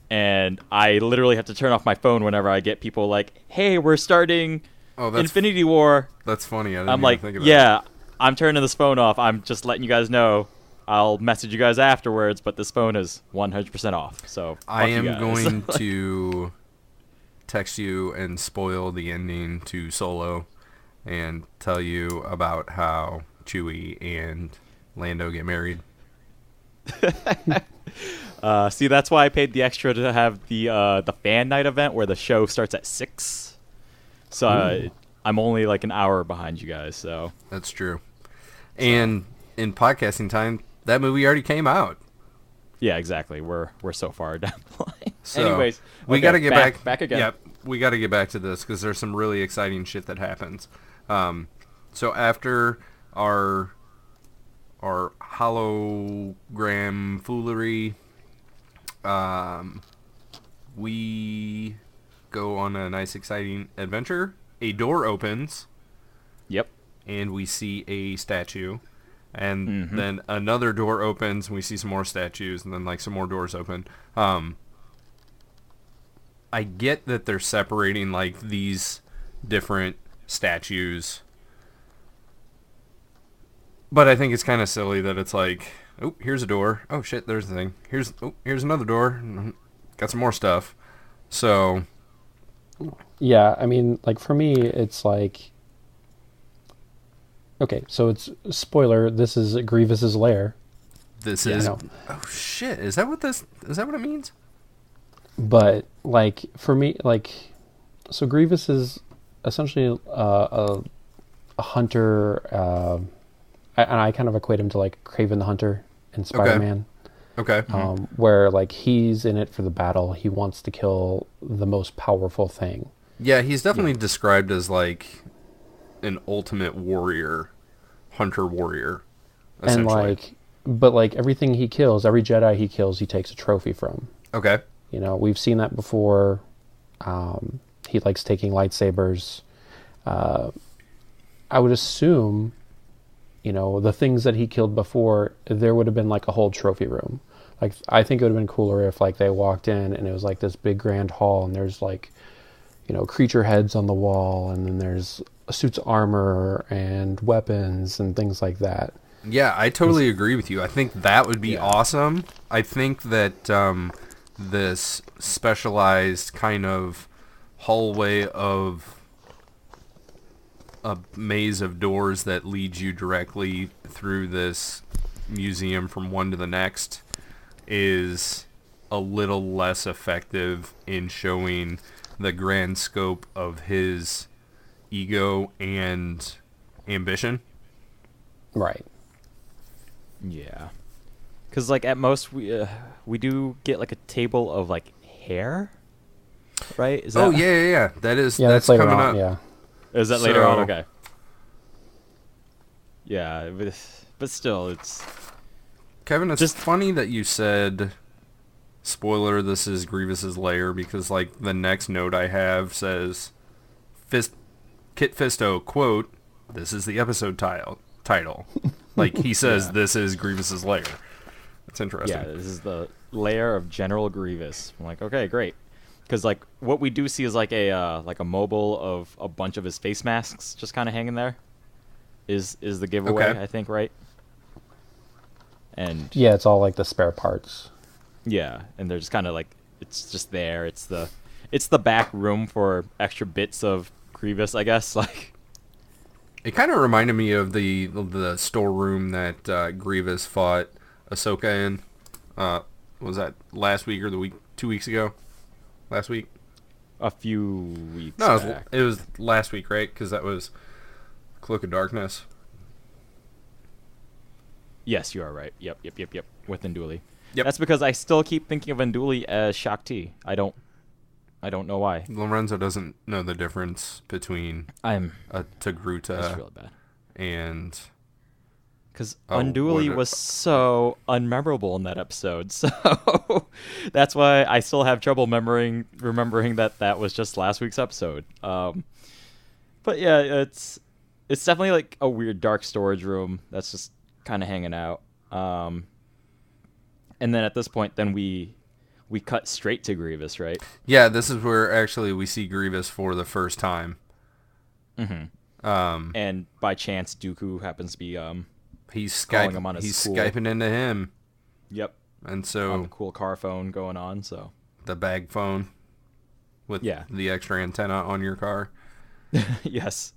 And I literally have to turn off my phone whenever I get people like, "Hey, we're starting Infinity War." That's funny. I'm like, think of that. I'm turning this phone off. I'm just letting you guys know. I'll message you guys afterwards, but this phone is 100% off. So I am going to text you and spoil the ending to Solo and tell you about how Chewie and Lando get married. See, that's why I paid the extra to have the fan night event where the show starts at 6. So I'm only like an hour behind you guys. So that's true. And in podcasting time, that movie already came out. Yeah, exactly. We're so far down the line. So anyways, we got to get back again. Yeah, we got to get back to this because there's some really exciting shit that happens. So after our hologram foolery, we go on a nice exciting adventure. A door opens. Yep. And we see a statue. And then another door opens, and we see some more statues, and then like some more doors open. I get that they're separating like these different statues, but I think it's kind of silly that it's like, oh, here's a door. Oh shit, there's the thing. Here's another door. Got some more stuff. So yeah, I mean, like for me, it's like, okay, so it's spoiler. This is Grievous's lair. This is oh shit. Is that what it means? But like for me, like, so Grievous is essentially a hunter, and I kind of equate him to like Kraven the Hunter in Spider-Man. Okay. Where like he's in it for the battle. He wants to kill the most powerful thing. Yeah, he's definitely described as like an ultimate warrior, hunter warrior, and like, but like everything he kills, every Jedi he kills, he takes a trophy from. Okay. You know, we've seen that before. He likes taking lightsabers. I would assume, you know, the things that he killed before, there would have been like a whole trophy room. Like, I think it would have been cooler if like they walked in and it was like this big grand hall and there's like, you know, creature heads on the wall, and then there's suits of armor and weapons and things like that. Yeah, I totally agree with you. I think that would be awesome. I think that this specialized kind of hallway of a maze of doors that leads you directly through this museum from one to the next is a little less effective in showing the grand scope of his ego and ambition. Right. Yeah. Because, like, at most, we do get, like, a table of, like, hair, right? Is that yeah. That's later coming on, up. yeah. Is that later on? Okay. Yeah, but still, it's... Kevin, it's just funny that you said, spoiler, this is Grievous's lair, because, like, the next note I have says, Kit Fisto, quote, this is the episode title. Like, he says, this is Grievous's lair. That's interesting. Yeah, this is the lair of General Grievous. I'm like, okay, great. Because, like, what we do see is, like, a mobile of a bunch of his face masks just kind of hanging there. Is the giveaway, I think, right? And yeah, it's all, like, the spare parts. Yeah, and they're just kind of, like, it's just there. It's the back room for extra bits of Grievous, I guess. Like, It kind of reminded me of the storeroom that Grievous fought Ahsoka in. Was that last week or 2 weeks ago? Last week? A few weeks No, back. it was last week, right? Because that was Cloak of Darkness. Yes, you are right. Yep. With Nduli. Yep. That's because I still keep thinking of Nduli as Shakti. I don't know why. Lorenzo doesn't know the difference between a Togruta That's really bad. and... Because Nduli was so unmemorable in that episode, so that's why I still have trouble remembering that was just last week's episode. But yeah, it's definitely like a weird dark storage room that's just kind of hanging out. And then at this point, then we cut straight to Grievous, right? Yeah, this is where actually we see Grievous for the first time. Mm-hmm. And by chance, Dooku happens to be he's calling him on his Skyping into him. Yep. And so on the cool car phone going on, so the bag phone with the extra antenna on your car. Yes.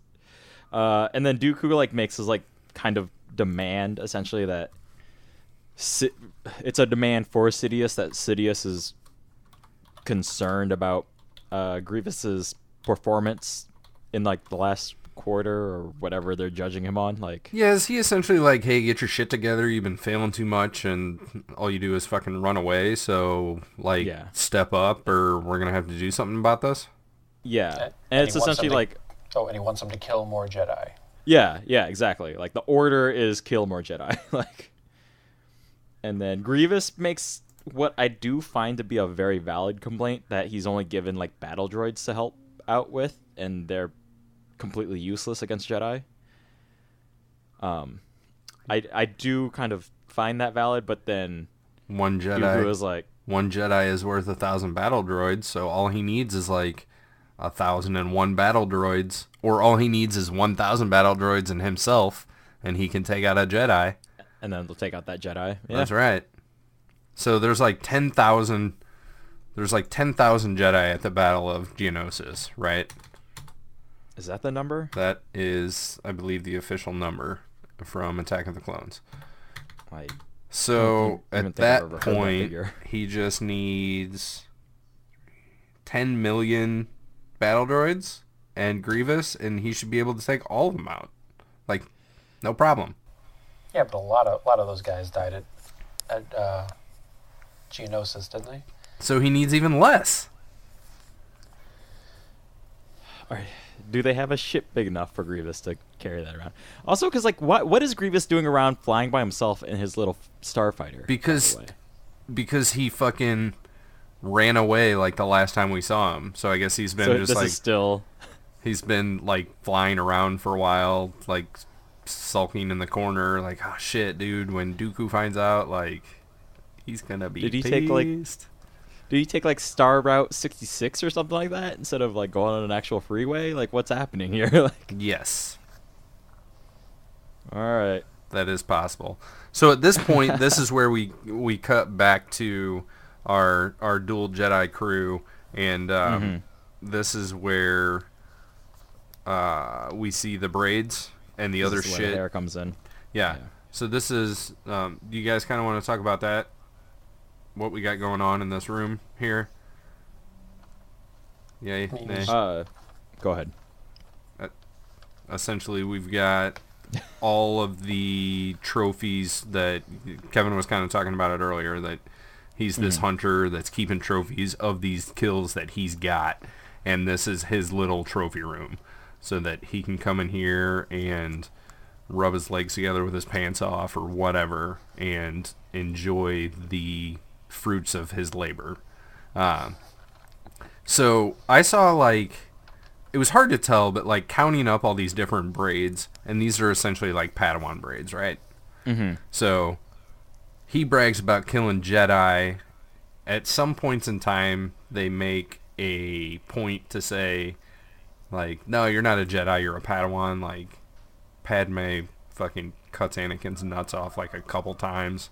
And then Dooku like makes his like kind of demand essentially that it's a demand for Sidious that Sidious is concerned about Grievous's performance in like the last quarter or whatever they're judging him on. Like, yeah, is he essentially like, hey, get your shit together, you've been failing too much and all you do is fucking run away, so like step up or we're gonna have to do something about this? Yeah. And it's essentially like and he wants him to kill more Jedi. Yeah, exactly. Like the order is kill more Jedi. Like, and then Grievous makes what I do find to be a very valid complaint that he's only given like battle droids to help out with, and they're completely useless against Jedi. I do kind of find that valid, but then one Jedi is like 1 Jedi is worth 1,000 battle droids, so all he needs is like 1,001 battle droids, or all he needs is 1,000 battle droids and himself, and he can take out a Jedi. And then they'll take out that Jedi. Yeah. That's right. So there's like 10,000. There's like 10,000 Jedi at the Battle of Geonosis, right? Is that the number? That is, I believe, the official number from Attack of the Clones. So at that point, he just needs 10 million battle droids and Grievous, and he should be able to take all of them out. Like, no problem. Yeah, but a lot of those guys died at Geonosis, didn't they? So he needs even less. All right. Do they have a ship big enough for Grievous to carry that around? Also, because like, what is Grievous doing around flying by himself in his little starfighter? Because he fucking ran away like the last time we saw him. So I guess he's been he's been like flying around for a while, like sulking in the corner, like, oh shit, dude. When Dooku finds out, like, he's gonna be pissed. Did he take like Star Route 66 or something like that instead of like going on an actual freeway? Like, what's happening here? Like, yes. All right. That is possible. So at this point, this is where we cut back to our dual Jedi crew, and this is where we see the braids and the other shit. Lair comes in. Yeah. So this is. Do you guys kind of want to talk about that? What we got going on in this room here? Yay. Nay. Go ahead. Essentially, we've got all of the trophies that Kevin was kind of talking about it earlier, that he's this hunter that's keeping trophies of these kills that he's got, and this is his little trophy room so that he can come in here and rub his legs together with his pants off or whatever and enjoy the fruits of his labor. So I saw, like, it was hard to tell, but like counting up all these different braids, and these are essentially like Padawan braids, right? So he brags about killing Jedi. At some points in time, they make a point to say, like, no, you're not a Jedi, you're a Padawan. Like, Padme fucking cuts Anakin's nuts off like a couple times.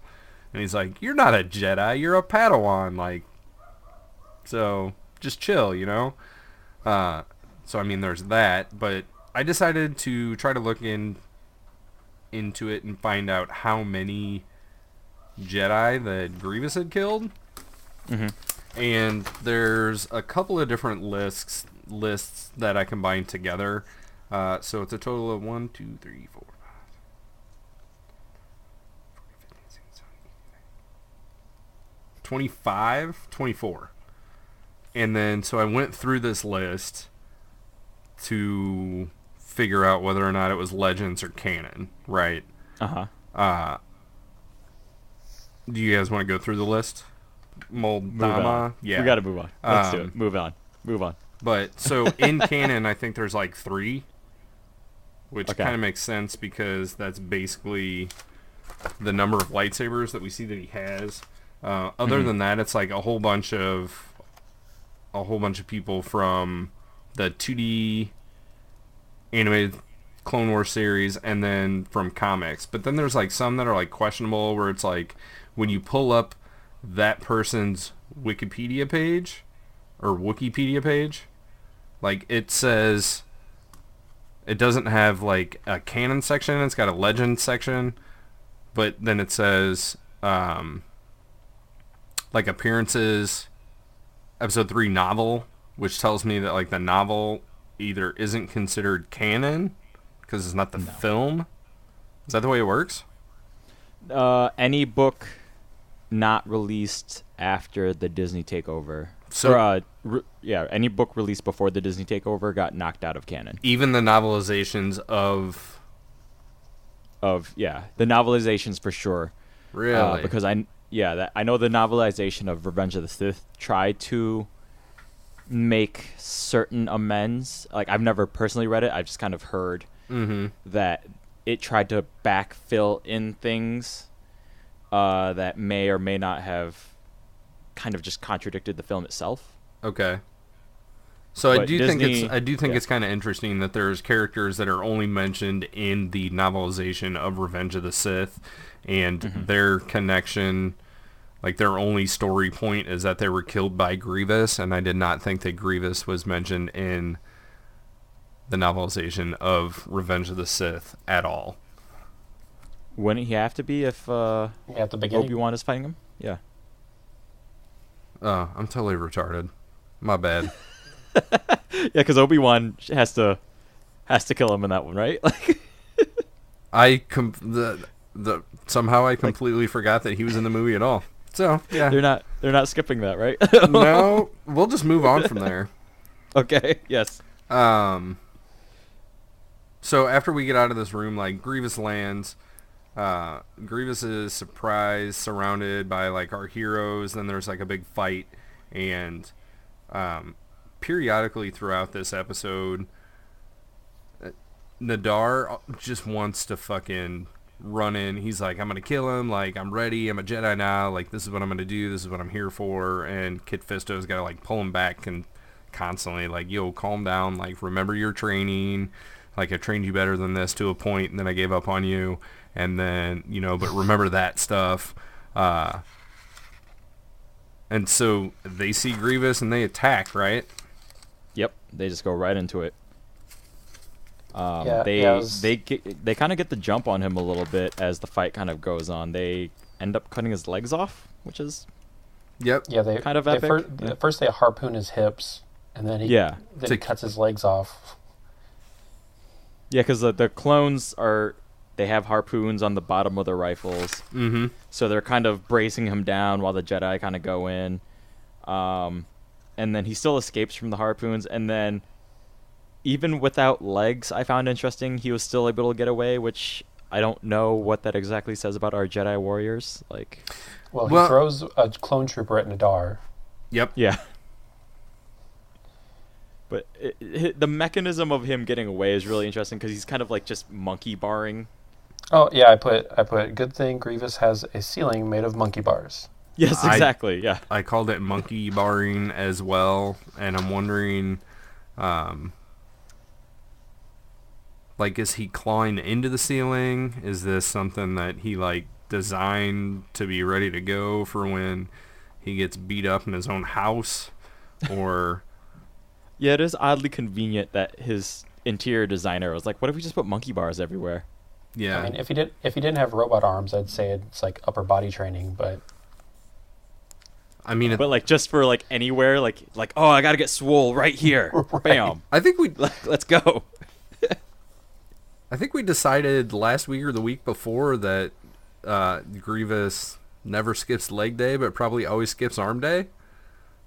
And he's like, you're not a Jedi, you're a Padawan. Like, so just chill, you know? So, I mean, there's that. But I decided to try to look into it and find out how many Jedi that Grievous had killed. Mm-hmm. And there's a couple of different lists that I combined together. So it's a total of 1, 2, 3, 4, 5, 25, 24. And then so I went through this list to figure out whether or not it was Legends or canon, right? Uh-huh. Do you guys want to go through the list? Move on. Yeah. We got to move on. Let's do it. Move on. But so in canon, I think there's like 3, which Okay. kind of makes sense because that's basically the number of lightsabers that we see that he has. Other than that, it's like a whole bunch of people from the 2D animated Clone Wars series and then from comics. But then there's like some that are like questionable where it's like when you pull up that person's Wikipedia page or Wikipedia page, like it says it doesn't have like a canon section, it's got a legend section, but then it says like appearances, episode 3 novel, which tells me that like the novel either isn't considered canon because it's not the film. Is that the way it works? Any book not released after the Disney takeover. So Any book released before the Disney takeover got knocked out of canon. even the novelizations of the novelizations for sure. really Because I know the novelization of Revenge of the Sith tried to make certain amends. Like I've never personally read it. I've just kind of heard that it tried to backfill in things that may or may not have kind of just contradicted the film itself. Okay. So But I do Disney- think it's kind of interesting that there's characters that are only mentioned in the novelization of Revenge of the Sith, and their connection, like their only story point, is that they were killed by Grievous, and I did not think that Grievous was mentioned in the novelization of Revenge of the Sith at all. Wouldn't he have to be if At the beginning. Obi-Wan is fighting him? Yeah. Oh, I'm totally retarded. My bad. Yeah, because Obi-Wan has to kill him in that one, right? Somehow I completely forgot that he was in the movie at all. So yeah, they're not skipping that, right? no, we'll just move on from there. Okay. Yes. So after we get out of this room, like Grievous lands. Grievous is surprised, surrounded by like our heroes. Then there's like a big fight, and periodically throughout this episode, Nadar just wants to fucking run in. He's like, I'm gonna kill him. Like, I'm ready. I'm a Jedi now. Like, this is what I'm gonna do. This is what I'm here for. And Kit Fisto's gotta like pull him back and constantly like, yo, calm down. Like, remember your training. Like, I trained you better than this to a point, and then I gave up on you. And then, but remember that stuff. And so they see Grievous and they attack, right? Yep. They just go right into it. Yeah, they kind of get the jump on him a little bit as the fight kind of goes on. They end up cutting his legs off, which is Yep. Yeah, they kind of epic. First they harpoon his hips, and then he cuts his legs off. Yeah, because the clones they have harpoons on the bottom of their rifles. Mm-hmm. So they're kind of bracing him down while the Jedi kind of go in. And then he still escapes from the harpoons. And then even without legs, I found interesting, he was still able to get away, which I don't know what that exactly says about our Jedi warriors. Well, he throws a clone trooper at Nadar. Yep. Yeah. But the mechanism of him getting away is really interesting because he's kind of like just monkey barring. Oh yeah, I put good thing Grievous has a ceiling made of monkey bars. Yes, exactly. Yeah. I called it monkey barring as well, and I'm wondering, like, is he clawing into the ceiling? Is this something that he like designed to be ready to go for when he gets beat up in his own house, or? Yeah, it is oddly convenient that interior designer was like, what if we just put monkey bars everywhere? Yeah. I mean, if he didn't have robot arms, I'd say it's like upper body training, but I mean, but like just for like anywhere, like oh, I gotta get swole right here, Right. bam. I think we Let's go. I think we decided last week or the week before that Grievous never skips leg day, but probably always skips arm day.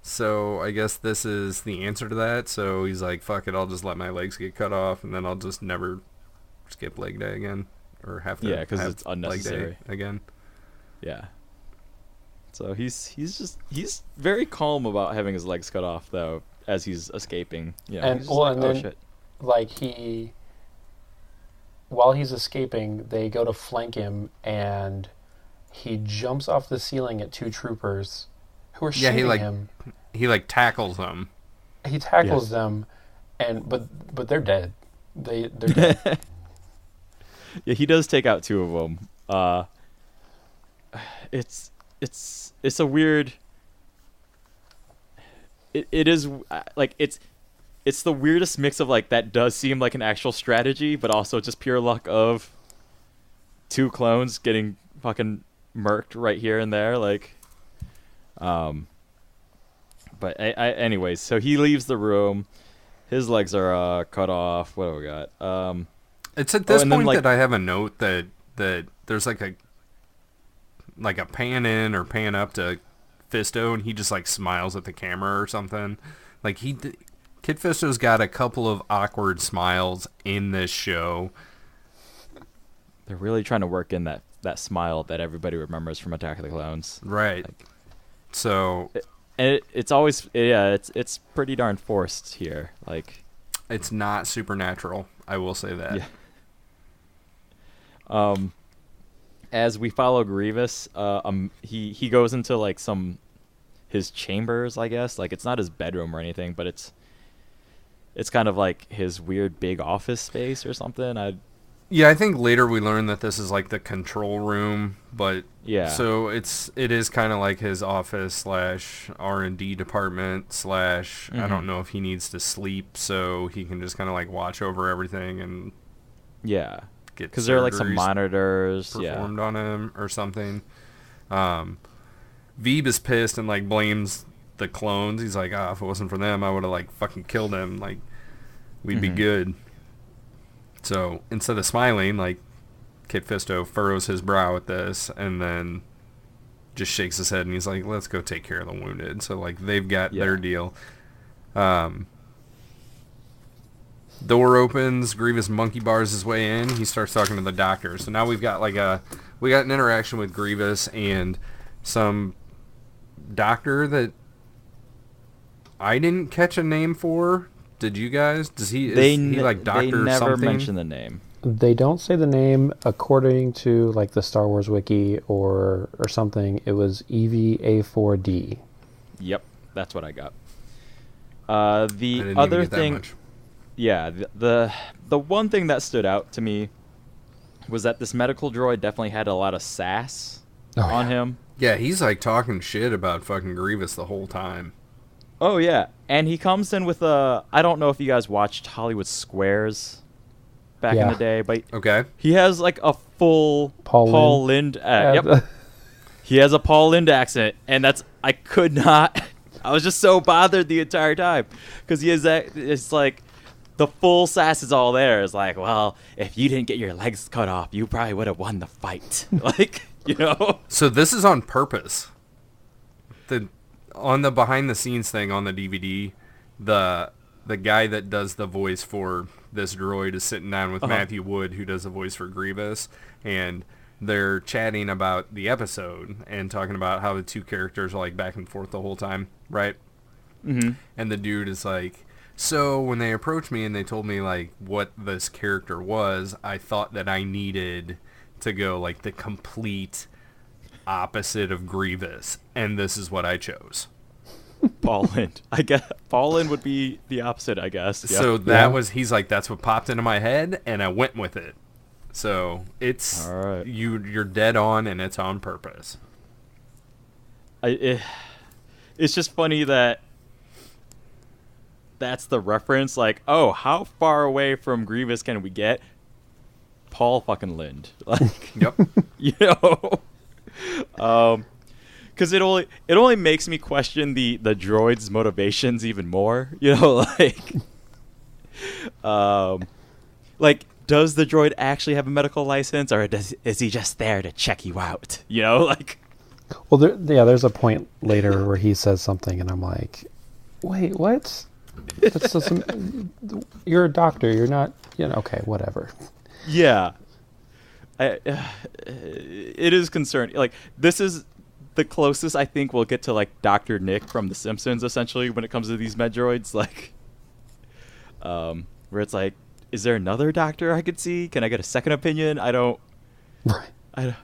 So I guess this is the answer to that. So he's like, fuck it, I'll just let my legs get cut off, and then I'll just never skip leg day again, or have to. Yeah, because have it's unnecessary leg day again. Yeah. So he's very calm about having his legs cut off though, as he's escaping. Yeah. and he's well, like, and oh then shit. like while he's escaping, they go to flank him, and he jumps off the ceiling at two troopers who are shooting him. He like tackles them. He tackles them, and but they're dead. They're dead. Yeah, he does take out two of them. It's a weird. It is like it's the weirdest mix of like that does seem like an actual strategy, but also just pure luck of two clones getting fucking murked right here and there, like. But anyways, so he leaves the room. His legs are cut off. What do we got? It's at this and then, point like- that I have a note that there's like a pan in or pan up to Fisto, and he just like smiles at the camera or something. Like Kid Fisto's got a couple of awkward smiles in this show. They're really trying to work in that smile that everybody remembers from Attack of the Clones. Right. Like- So And it's always it's pretty darn forced here. Like it's not supernatural, I will say that. yeah. As we follow Grievous, he goes into like his chambers, I guess. Like it's not his bedroom or anything, but it's kind of like his weird big office space or something. Yeah, I think later we learn that this is like the control room, but Yeah. So it is kind of like his office / R&D department / I don't know if he needs to sleep, so he can just kind of like watch over everything and Yeah. get Because there are like some surgeries monitors. performed on him or something. Veeb is pissed and like blames the clones. He's like, if it wasn't for them, I would have like fucking killed him. Like we'd be good. So instead of smiling, like Kit Fisto furrows his brow at this and then just shakes his head and he's like, let's go take care of the wounded. So like they've got their deal. Door opens, Grievous monkey bars his way in. He starts talking to the doctor. So now we've got an interaction with Grievous and some doctor that I didn't catch a name for. Did you guys? Is he like doctor They never something? mention the name. They don't say the name. According to like the Star Wars wiki or something, it was EVA4D. Yep, that's what I got. I The didn't other even get that thing, much. yeah, the one thing that stood out to me was that this medical droid definitely had a lot of sass on him. Yeah, he's like talking shit about fucking Grievous the whole time. Oh yeah, and he comes in with I don't know if you guys watched Hollywood Squares back in Yeah. the day, but Okay. he has like a full Paul Lynde. Yep, he has a Paul Lynde accent, and I could not. I was just so bothered the entire time because he has that. It's like the full sass is all there. It's like, well, if you didn't get your legs cut off, you probably would have won the fight. Like, you know. So this is on purpose. On the behind the scenes thing on the DVD, the guy that does the voice for this droid is sitting down with Matthew Wood, who does the voice for Grievous, and they're chatting about the episode and talking about how the two characters are like back and forth the whole time, right? Mm-hmm. And the dude is like, so when they approached me and they told me like what this character was, I thought that I needed to go like the complete opposite of Grievous, and this is what I chose. Paul Lynde. I guess Paul Lynde would be the opposite, I guess. Yeah. So that was, he's like, that's what popped into my head, and I went with it. So it's, all right. You're dead on, and it's on purpose. It's just funny that that's the reference. Like, oh, how far away from Grievous can we get? Paul fucking Lynde. Like, yep. You know, because it only makes me question the droid's motivations even more. You know, like, does the droid actually have a medical license, or is he just there to check you out? You know, like. Well, there's a point later where he says something, and I'm like, wait, what? That's just you're a doctor. You're not. You know. Okay, whatever. Yeah. It is concerning. Like, this is the closest I think we'll get to, like, Dr. Nick from The Simpsons, essentially, when it comes to these Medroids. Like, where it's like, is there another doctor I could see? Can I get a second opinion? I don't. Right.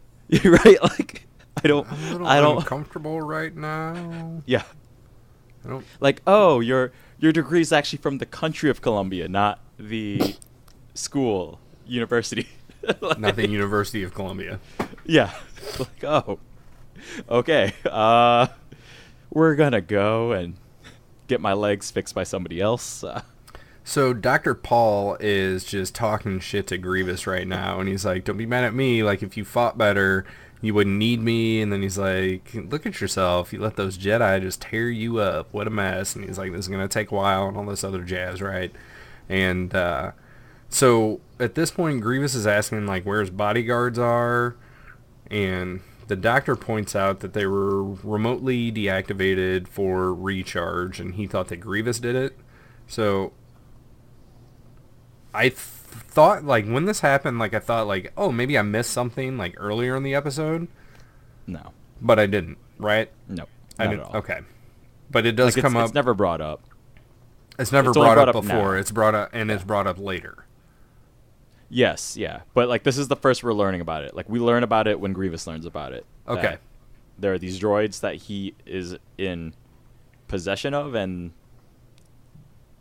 Right. Like, I don't. I'm a little uncomfortable right now. Yeah. I don't. Like, oh, your degree is actually from the country of Columbia, not the school, university. Like, not the University of Columbia. Yeah. Like, oh, okay. We're gonna go and get my legs fixed by somebody else. So Dr. Paul is just talking shit to Grievous right now, and he's like, don't be mad at me. Like, if you fought better, you wouldn't need me. And then he's like, look at yourself. You let those Jedi just tear you up. What a mess. And he's like, this is going to take a while and all this other jazz, right? And so at this point, Grievous is asking, like, where his bodyguards are. And the doctor points out that they were remotely deactivated for recharge, and he thought that Grievous did it. So I thought, like, when this happened, like, I thought, like, oh, maybe I missed something, like, earlier in the episode. No. But I didn't, right? No. I didn't. At all. Okay. But it does come up. It's never brought up. It's never brought up before. Now. It's brought up, and it's brought up later. Yes, yeah. But, like, this is the first we're learning about it. Like, we learn about it when Grievous learns about it. Okay. There are these droids that he is in possession of, and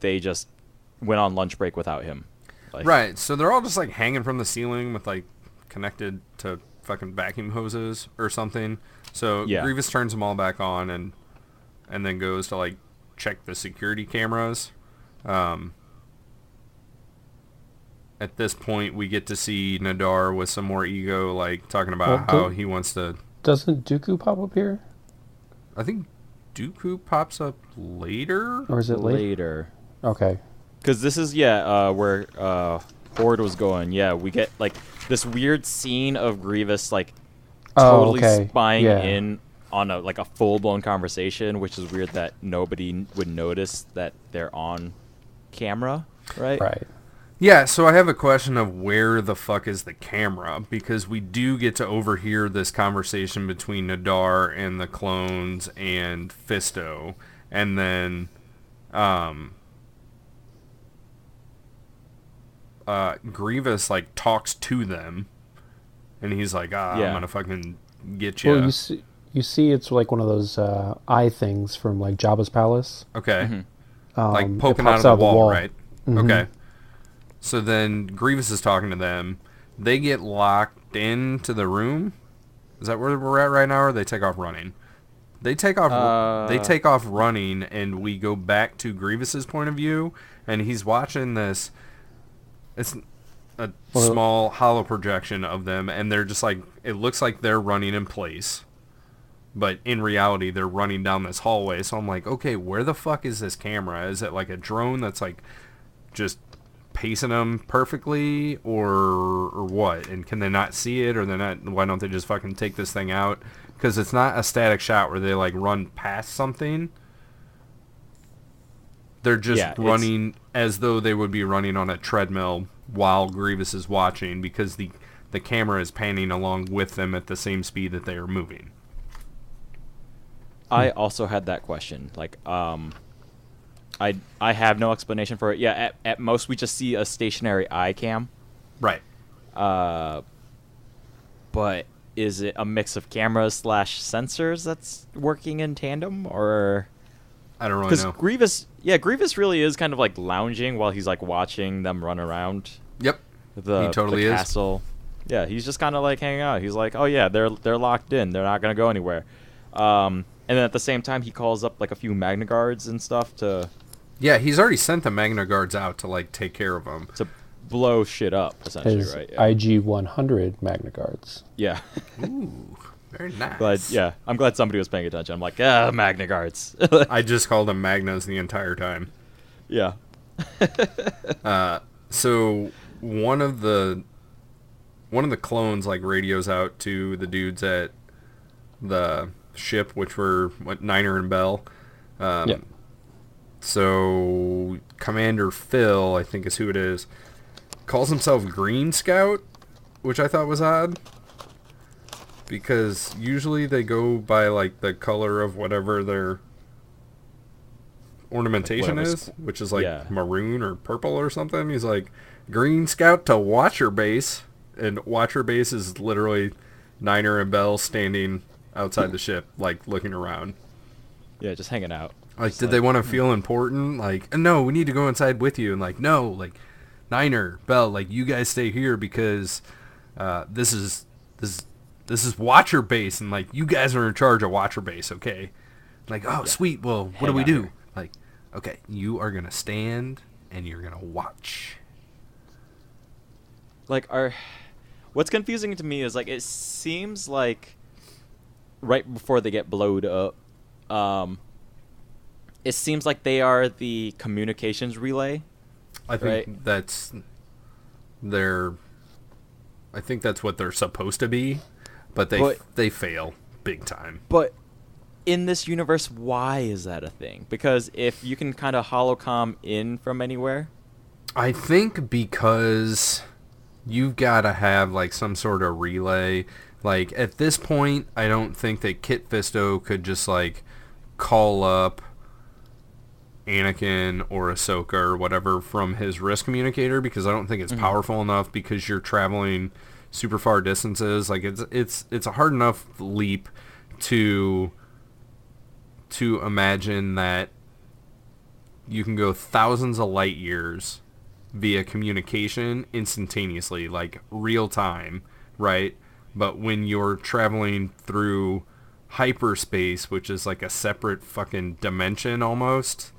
they just went on lunch break without him. Like, right. So they're all just, like, hanging from the ceiling with, like, connected to fucking vacuum hoses or something. So yeah. Grievous turns them all back on and then goes to, like, check the security cameras. At this point, we get to see Nadar with some more ego, like, talking about how he wants to... Doesn't Dooku pop up here? I think Dooku pops up later? Or is it later? Okay. Because this is, where Horde was going. Yeah, we get, like, this weird scene of Grievous, like, totally spying in on a full-blown conversation, which is weird that nobody would notice that they're on camera, right? Right. Yeah, so I have a question of where the fuck is the camera, because we do get to overhear this conversation between Nadar and the clones and Fisto, and then Grievous, like, talks to them, and he's like, I'm gonna fucking get you. Well, you see it's like one of those eye things from, like, Jabba's palace. Okay. Mm-hmm. Like poking out of the wall, right? Mm-hmm. Okay. So then Grievous is talking to them. They get locked into the room. Is that where we're at right now, or they take off running? They take off. They take off running, and we go back to Grievous's point of view, and he's watching this. It's a small hollow projection of them, and they're just like, it looks like they're running in place, but in reality, they're running down this hallway. So I'm like, okay, where the fuck is this camera? Is it like a drone that's like just pacing them perfectly, or what? And can they not see it, or they're not? Why don't they just fucking take this thing out? Because it's not a static shot where they, like, run past something. They're just running as though they would be running on a treadmill while Grievous is watching, because the camera is panning along with them at the same speed that they are moving. I also had that question. Like, I have no explanation for it. Yeah, at most we just see a stationary eye cam. Right. But is it a mix of cameras / sensors that's working in tandem, or? I don't really know. Grievous really is kind of like lounging while he's like watching them run around. Yep. He totally the castle. Yeah, he's just kind of like hanging out. He's like, oh yeah, they're locked in. They're not gonna go anywhere. And then at the same time, he calls up like a few Magna Guards and stuff to Yeah, he's already sent the Magna Guards out to like take care of them. To blow shit up, essentially, His right? Yeah. IG 100 Magna Guards. Yeah. Ooh, very nice. I'm glad somebody was paying attention. I'm like, Magna Guards. I just called them Magnas the entire time. Yeah. So one of the clones like radios out to the dudes at the ship, which were Niner and Bell. Yeah. So Commander Phil, I think is who it is, calls himself Green Scout, which I thought was odd. Because usually they go by like the color of whatever their ornamentation is, which is like maroon or purple or something. He's like, Green Scout to Watcher Base. And Watcher Base is literally Niner and Bell standing outside the ship, like looking around. Yeah, just hanging out. Like, did they want to feel important? Like, no, we need to go inside with you. And like, no, like, Niner, Bell, like, you guys stay here because this is Watcher Base, and like, you guys are in charge of Watcher Base, okay? Like, oh, sweet. Well, what do we do? Like, okay, you are gonna stand and you're gonna watch. Like, what's confusing to me is like, it seems like right before they get blowed up, it seems like they are the communications relay. I think that's what they're supposed to be, but they fail big time. But in this universe, why is that a thing? Because if you can kind of holocom in from anywhere, I think because you've got to have like some sort of relay. Like at this point, I don't think that Kit Fisto could just like call up Anakin or Ahsoka or whatever from his wrist communicator, because I don't think it's powerful enough, because you're traveling super far distances. Like it's a hard enough leap to imagine that you can go thousands of light years via communication instantaneously, like real time, right? But when you're traveling through hyperspace, which is like a separate fucking dimension almost,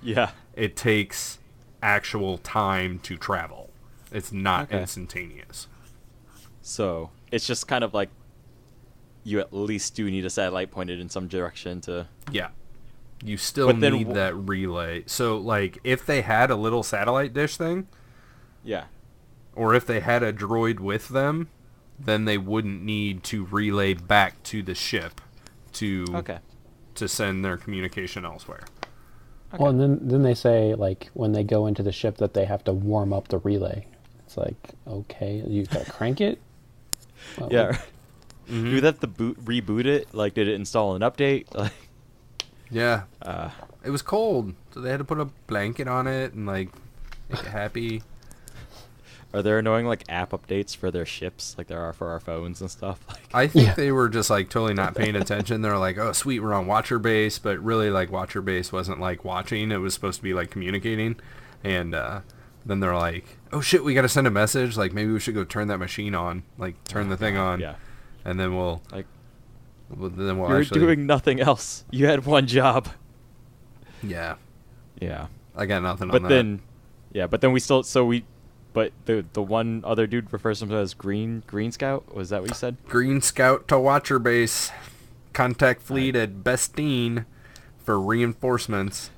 it takes actual time to travel. It's not instantaneous. So it's just kind of like you at least do need a satellite pointed in some direction to... Yeah. You still need that relay. So, like, if they had a little satellite dish thing... Yeah. Or if they had a droid with them, then they wouldn't need to relay back to the ship to send their communication elsewhere. Okay. Well, and then they say, like, when they go into the ship that they have to warm up the relay. It's like, okay, you gotta crank it? Well, yeah. Do they have to reboot it? Like, did it install an update? Like, yeah. It was cold, so they had to put a blanket on it and, like, make it happy. Are there annoying, like, app updates for their ships, like there are for our phones and stuff? Like, I think they were just, like, totally not paying attention. They're like, oh, sweet, we're on Watcher Base, but really, like, Watcher Base wasn't, like, watching. It was supposed to be, like, communicating. And then they're like, oh, shit, we got to send a message. Like, maybe we should go turn that machine on. Like, turn the thing on. Yeah. And then we'll... Like, you're doing nothing else. You had one job. Yeah. Yeah. I got nothing on that. But then we still... But the one other dude refers to him as Green Scout? Was that what you said? Green Scout to Watcher Base. Contact fleet at Bestine for reinforcements.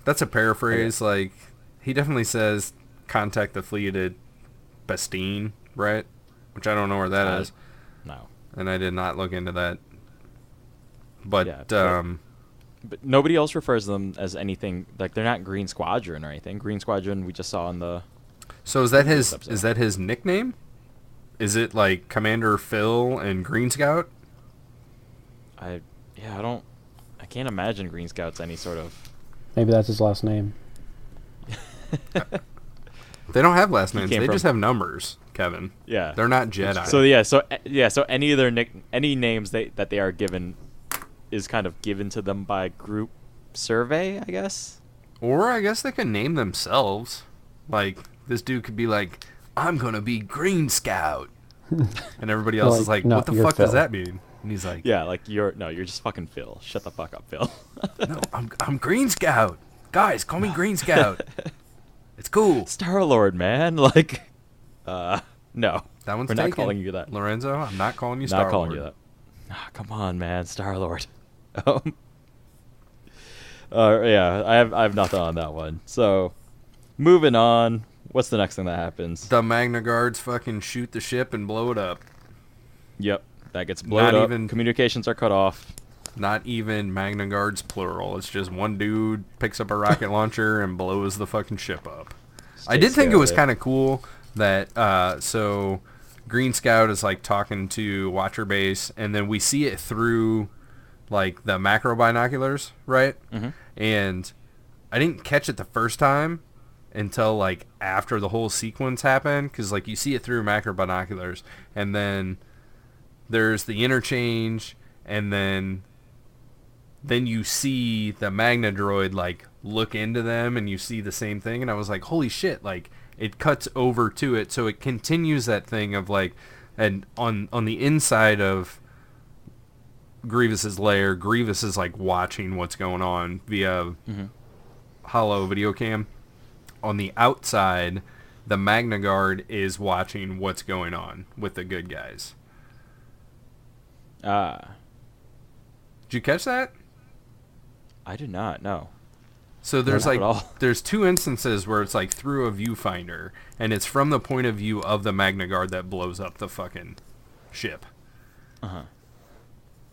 That's a paraphrase. Okay. Like, he definitely says contact the fleet at Bestine, right? Which I don't know where that is. No. And I did not look into that. But, but nobody else refers to them as anything. Like, they're not Green Squadron or anything. Green Squadron we just saw in the... So is that his nickname? Is it like Commander Phil and Green Scout? I can't imagine Green Scout's any sort of... Maybe that's his last name. They don't have last names. They just have numbers, Kevin. Yeah. They're not Jedi. So any of their any names that they are given is kind of given to them by group survey, I guess. Or I guess they can name themselves. Like, this dude could be like, I'm going to be Green Scout. And everybody else is like, what the fuck does that mean? And he's like, yeah, like, you're just fucking Phil. Shut the fuck up, Phil. No, I'm Green Scout. Guys, call me Green Scout. It's cool. Star-Lord, man. Like, no. That one's We're taken. not calling you that. Lorenzo, I'm not calling you Star-Lord. Not calling you that. Oh, come on, man. Star-Lord. Yeah, I have nothing on that one. So, moving on. What's the next thing that happens? The Magna Guards fucking shoot the ship and blow it up. Yep, that gets blown up. Communications are cut off. Not even Magna Guards plural. It's just one dude picks up a rocket launcher and blows the fucking ship up. I did think it was kind of cool that so Green Scout is like talking to Watcher Base, and then we see it through like the macro binoculars, right? Mm-hmm. And I didn't catch it the first time until like after the whole sequence happened, because like you see it through macro binoculars, and then there's the interchange, and then you see the Magna droid like look into them, and you see the same thing, and I was like, holy shit, like it cuts over to it, so it continues that thing of like, and on the inside of Grievous's lair, Grievous is like watching what's going on via hollow video cam. On the outside, the Magna Guard is watching what's going on with the good guys. Did you catch that? I did not, no. So there's there's two instances where it's like through a viewfinder, and it's from the point of view of the Magna Guard that blows up the fucking ship.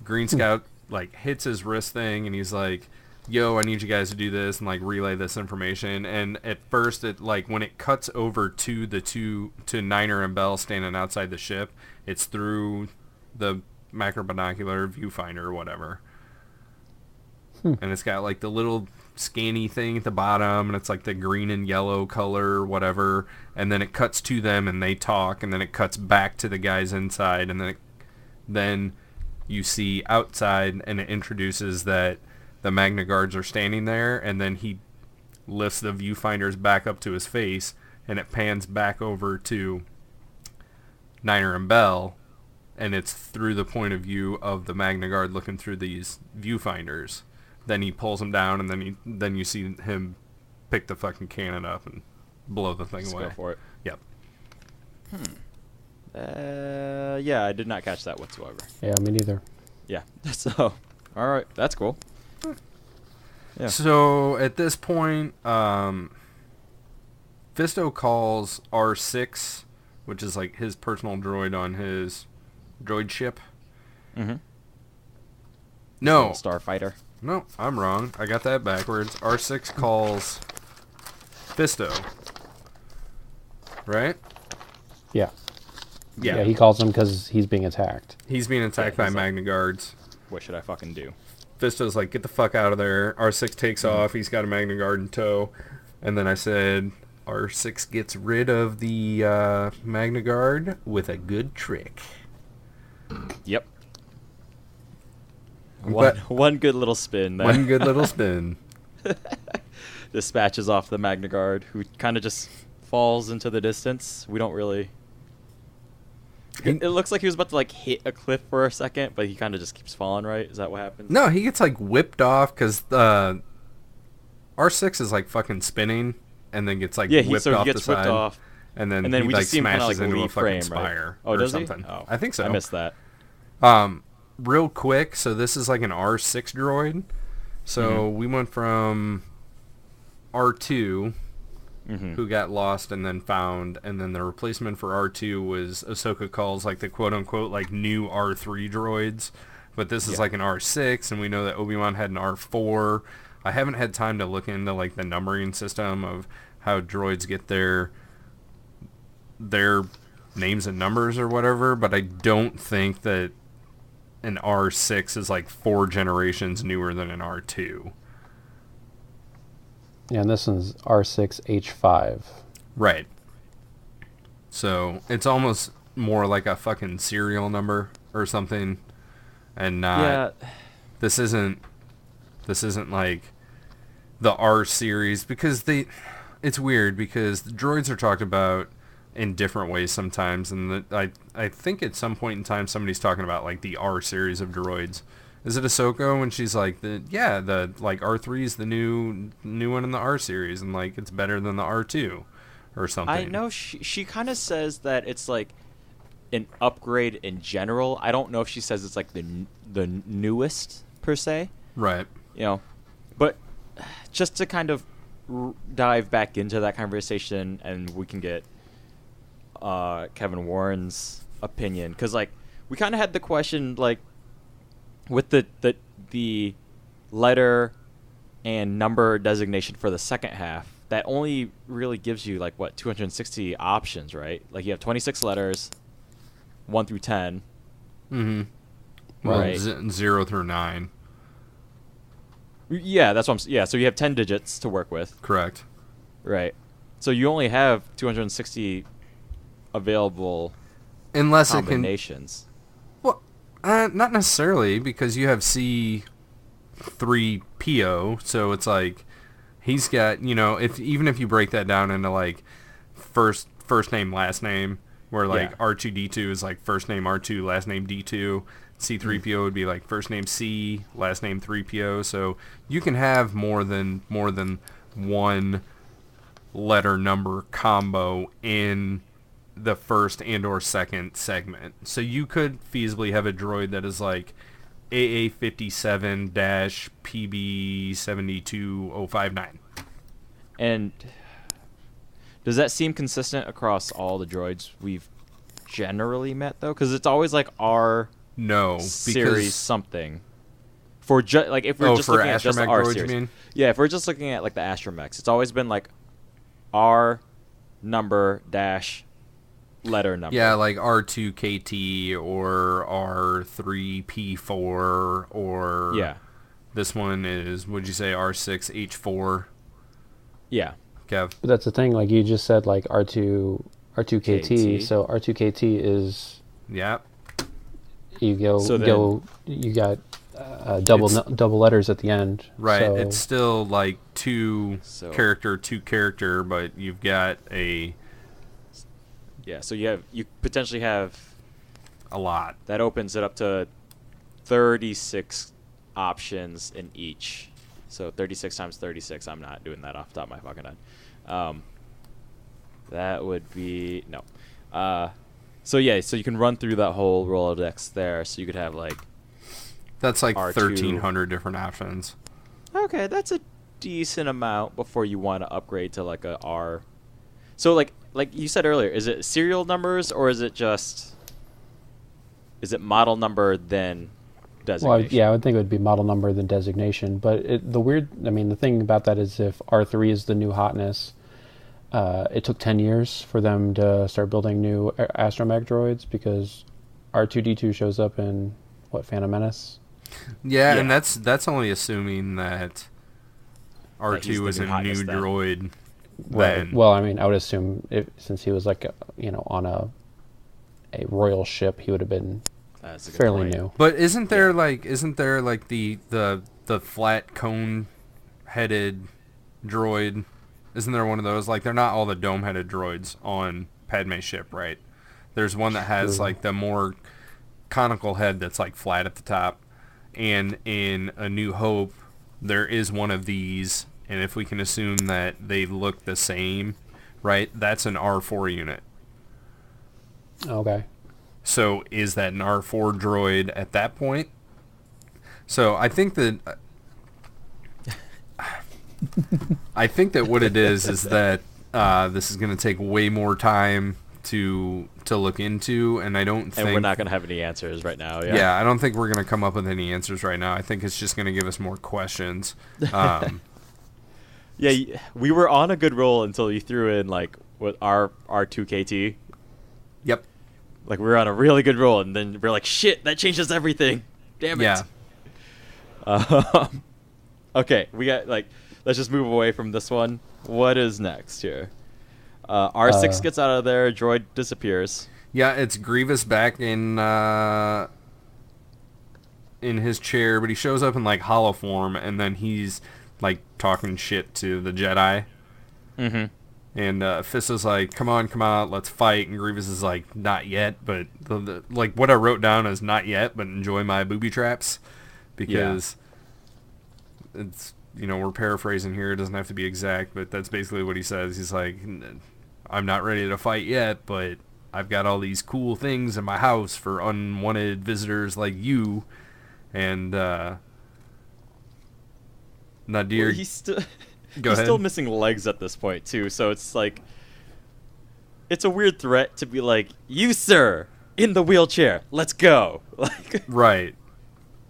Green Scout like hits his wrist thing, and he's like, yo, I need you guys to do this and like relay this information. And at first, it like when it cuts over to to Niner and Bell standing outside the ship, it's through the macro binocular viewfinder or whatever. And it's got like the little scanny thing at the bottom, and it's like the green and yellow color or whatever, and then it cuts to them and they talk, and then it cuts back to the guys inside, and then you see outside, and it introduces that the Magna Guards are standing there, and then he lifts the viewfinders back up to his face, and it pans back over to Niner and Bell, and it's through the point of view of the Magna Guard looking through these viewfinders. Then he pulls them down, and then you see him pick the fucking cannon up and blow the thing away. Go for it. Yep. Yeah, I did not catch that whatsoever. Yeah, me neither. Yeah. So, all right, that's cool. Yeah. So at this point, Fisto calls R6, which is like his personal droid on his droid ship. Mm-hmm. No. Starfighter. No, I'm wrong. I got that backwards. R6 calls Fisto. Right? Yeah. Yeah, he calls him because he's being attacked. He's being attacked by Magna Guards. What should I fucking do? Fisto's like, get the fuck out of there. R6 takes off. He's got a Magna Guard in tow. And then I said, R6 gets rid of the Magna Guard with a good trick. Yep. One good little spin there. One good little spin. Dispatches off the Magna Guard, who kind of just falls into the distance. We don't really... It looks like he was about to like hit a cliff for a second, but he kind of just keeps falling, right? Is that what happens? No, he gets like whipped off because R6 is like fucking spinning and then gets like whipped off the side. Off, and then he we like just see him smashes kind of like into a a fucking frame, spire right? or something. Oh, I think so. I missed that. Real quick, so this is like an R6 droid. So we went from R2, who got lost and then found, and then the replacement for R2 was Ahsoka calls like the quote-unquote like new R3 droids. But this is like an R6, and we know that Obi-Wan had an R4. I haven't had time to look into like the numbering system of how droids get their names and numbers or whatever, but I don't think that an R6 is like 4 generations newer than an R2. Yeah, and this one's R6H5. Right. So it's almost more like a fucking serial number or something, and not. Yeah. This isn't like the R series, because it's weird because the droids are talked about in different ways sometimes, and I think at some point in time somebody's talking about like the R series of droids, Is it Ahsoka when she's like the R3 is the new one in the R series and like it's better than the R2 or something? I know she kind of says that it's like an upgrade in general. I don't know if she says it's like the newest per se. Right. But just to kind of dive back into that conversation, and we can get Kevin Warren's opinion, because like we kind of had the question like with the letter and number designation for the second half, that only really gives you like 260 options, right? Like you have 26 letters, 1 through 10. Mm-hmm. Well, right. 0 through 9. Yeah, that's what so you have 10 digits to work with. Correct. Right. So you only have 260 available unless combinations. Well, not necessarily, because you have C3PO, so it's like he's got, even if you break that down into like first name, last name, where like R2D2 is like first name R2, last name D2. C3PO would be like first name C, last name 3PO. So you can have more than one letter number combo in the first and or second segment. So you could feasibly have a droid that is like AA57-PB72059. And does that seem consistent across all the droids we've generally met, though? Because it's always like R series something. For like if we're just looking at just the R series. You mean? Yeah, if we're just looking at like the Astromechs, it's always been like R number dash letter number. Yeah, like R2KT or R3P4 or this one is, would you say R6H4? Yeah. Kev? But that's the thing, like you just said, like R2KT, so R2KT is... Yeah. You you got double letters at the end. Right, so. It's still like two character, but you've got a... Yeah, so you potentially have... a lot. That opens it up to 36 options in each. So 36 times 36, I'm not doing that off the top of my fucking head. That would be... No. So you can run through that whole Rolodex there. So you could have like... That's like R2. 1,300 different options. Okay, that's a decent amount before you want to upgrade to like a R. So like you said earlier, is it serial numbers or is it model number then designation? Well, I would think it would be model number then designation. But the thing about that is if R3 is the new hotness, it took 10 years for them to start building new astromech droids because R2D2 shows up in, Phantom Menace? Yeah, and that's only assuming that R2 is a new droid. Right. Well, I would assume since he was like on a royal ship, he would have been fairly new. But isn't there the flat cone headed droid? Isn't there one of those? Like, they're not all the dome headed droids on Padme's ship, right? There's one that has like the more conical head that's like flat at the top. And in A New Hope, there is one of these, and if we can assume that they look the same, right, that's an R4 unit. Okay. So is that an R4 droid at that point? So I think that what it is that this is going to take way more time to look into, and I don't think... And we're not going to have any answers right now, Yeah, I don't think we're going to come up with any answers right now. I think it's just going to give us more questions. Yeah, we were on a good roll until you threw in, like, with R2KT. Yep. Like, we were on a really good roll, and then we're like, shit, that changes everything. Damn it. Yeah. Okay, we got, like, let's just move away from this one. What is next here? R6 gets out of there, droid disappears. Yeah, it's Grievous back in his chair, but he shows up in like hollow form, and then he's like talking shit to the Jedi. Mm-hmm. And Fissa's like, come on, let's fight. And Grievous is like, not yet, but like what I wrote down is not yet, but enjoy my booby traps. because it's, we're paraphrasing here. It doesn't have to be exact, but that's basically what he says. He's like, I'm not ready to fight yet, but I've got all these cool things in my house for unwanted visitors like you. And Nadir, well, he's still missing legs at this point too, so it's like, it's a weird threat to be like, you sir, in the wheelchair, let's go. Like, right.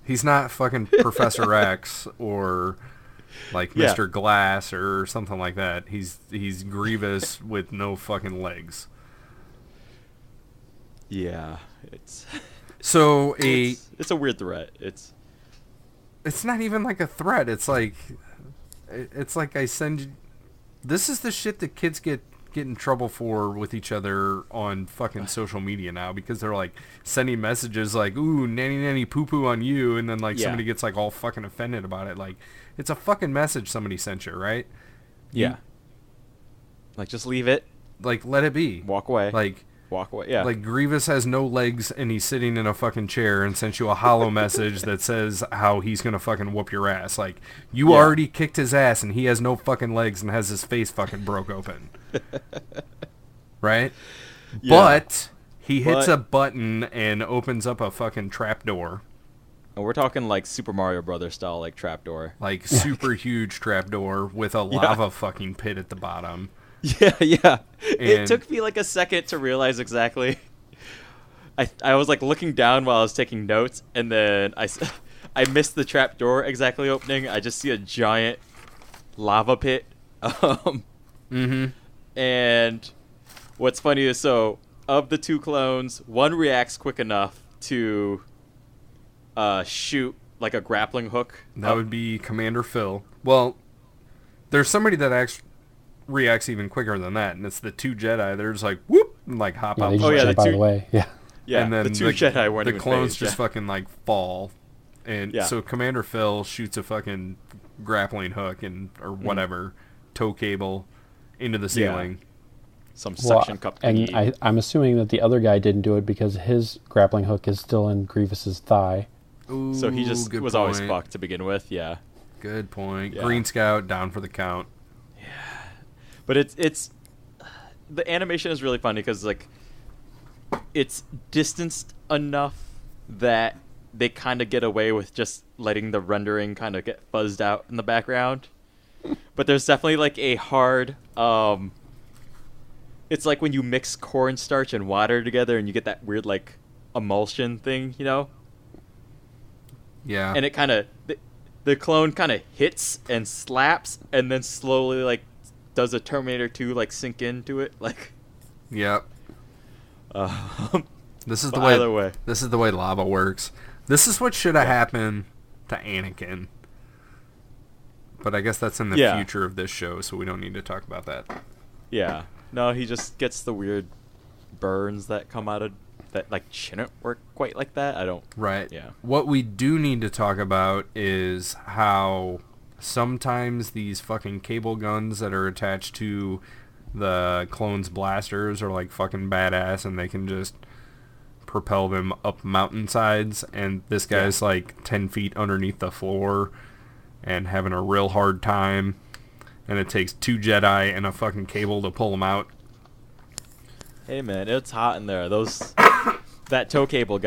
He's not fucking Professor X or like Mr. Glass or something like that. He's Grievous with no fucking legs. Yeah, it's so it's a weird threat. It's not even like a threat. It's like I send you. This is the shit that kids get in trouble for with each other on fucking social media now, because they're like sending messages like, ooh, nanny poo poo on you, and then like somebody gets like all fucking offended about it. Like, it's a fucking message somebody sent you, right? Yeah. Like, just leave it. Like, let it be. Walk away. Like, walk away. Yeah. Like, Grievous has no legs and he's sitting in a fucking chair and sent you a hollow message that says how he's gonna fucking whoop your ass. Like, you already kicked his ass and he has no fucking legs and has his face fucking broke open. Right? Yeah. But he hits a button and opens up a fucking trapdoor. And we're talking like Super Mario Brothers style, like trapdoor. Like super huge trapdoor with a lava fucking pit at the bottom. Yeah. It took me like a second to realize exactly. I was like looking down while I was taking notes, and then I missed the trapdoor exactly opening. I just see a giant lava pit. And what's funny is, so of the two clones, one reacts quick enough to shoot like a grappling hook. That would be Commander Phil. Well, there's somebody that reacts even quicker than that, and it's the two Jedi. They're just like, whoop, and like hop up. Oh yeah, the two, way. Yeah. And then the two Jedi weren't the even clones phased, just fucking like fall, and so Commander Phil shoots a fucking grappling hook or whatever tow cable into the ceiling. Some suction cup thingy. And I'm assuming that the other guy didn't do it because his grappling hook is still in Grievous's thigh. Ooh, so he just was always fucked to begin with. Yeah. Good point. Yeah. Green Scout down for the count. Yeah. But it's the animation is really funny because like it's distanced enough that they kind of get away with just letting the rendering kind of get fuzzed out in the background. But there's definitely like a hard it's like when you mix cornstarch and water together and you get that weird like emulsion thing, Yeah. And it kind of the clone kind of hits and slaps and then slowly like does a Terminator 2 like sink into it like. Yep. This is the way. This is the way lava works. This is what should have happened to Anakin. But I guess that's in the future of this show, so we don't need to talk about that. Yeah. No, he just gets the weird burns that come out of that, like, shouldn't work quite like that. I don't... Right. Yeah. What we do need to talk about is how sometimes these fucking cable guns that are attached to the clones' blasters are, like, fucking badass, and they can just propel them up mountainsides, and this guy's, like, 10 feet underneath the floor and having a real hard time, and it takes two Jedi and a fucking cable to pull them out. Hey man, it's hot in there. That tow cable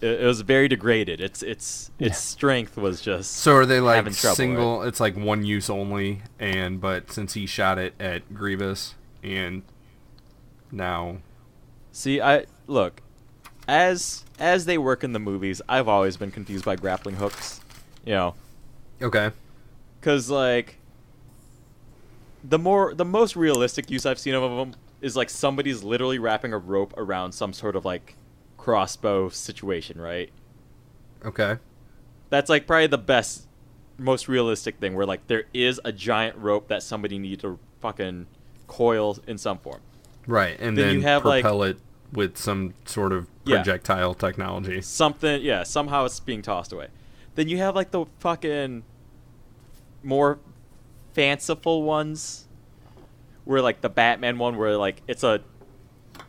it was very degraded. Its strength was just so are they like single? Right? It's like one use only, but since he shot it at Grievous, and now, see, look, as they work in the movies, I've always been confused by grappling hooks. Okay. Because like the most realistic use I've seen of them is like somebody's literally wrapping a rope around some sort of like crossbow situation, right? Okay. That's like probably the best, most realistic thing where like there is a giant rope that somebody needs to fucking coil in some form. Right, and then you have propel it with some sort of projectile technology. Something, somehow it's being tossed away. Then you have like the fucking more fanciful ones where like the Batman one where like it's a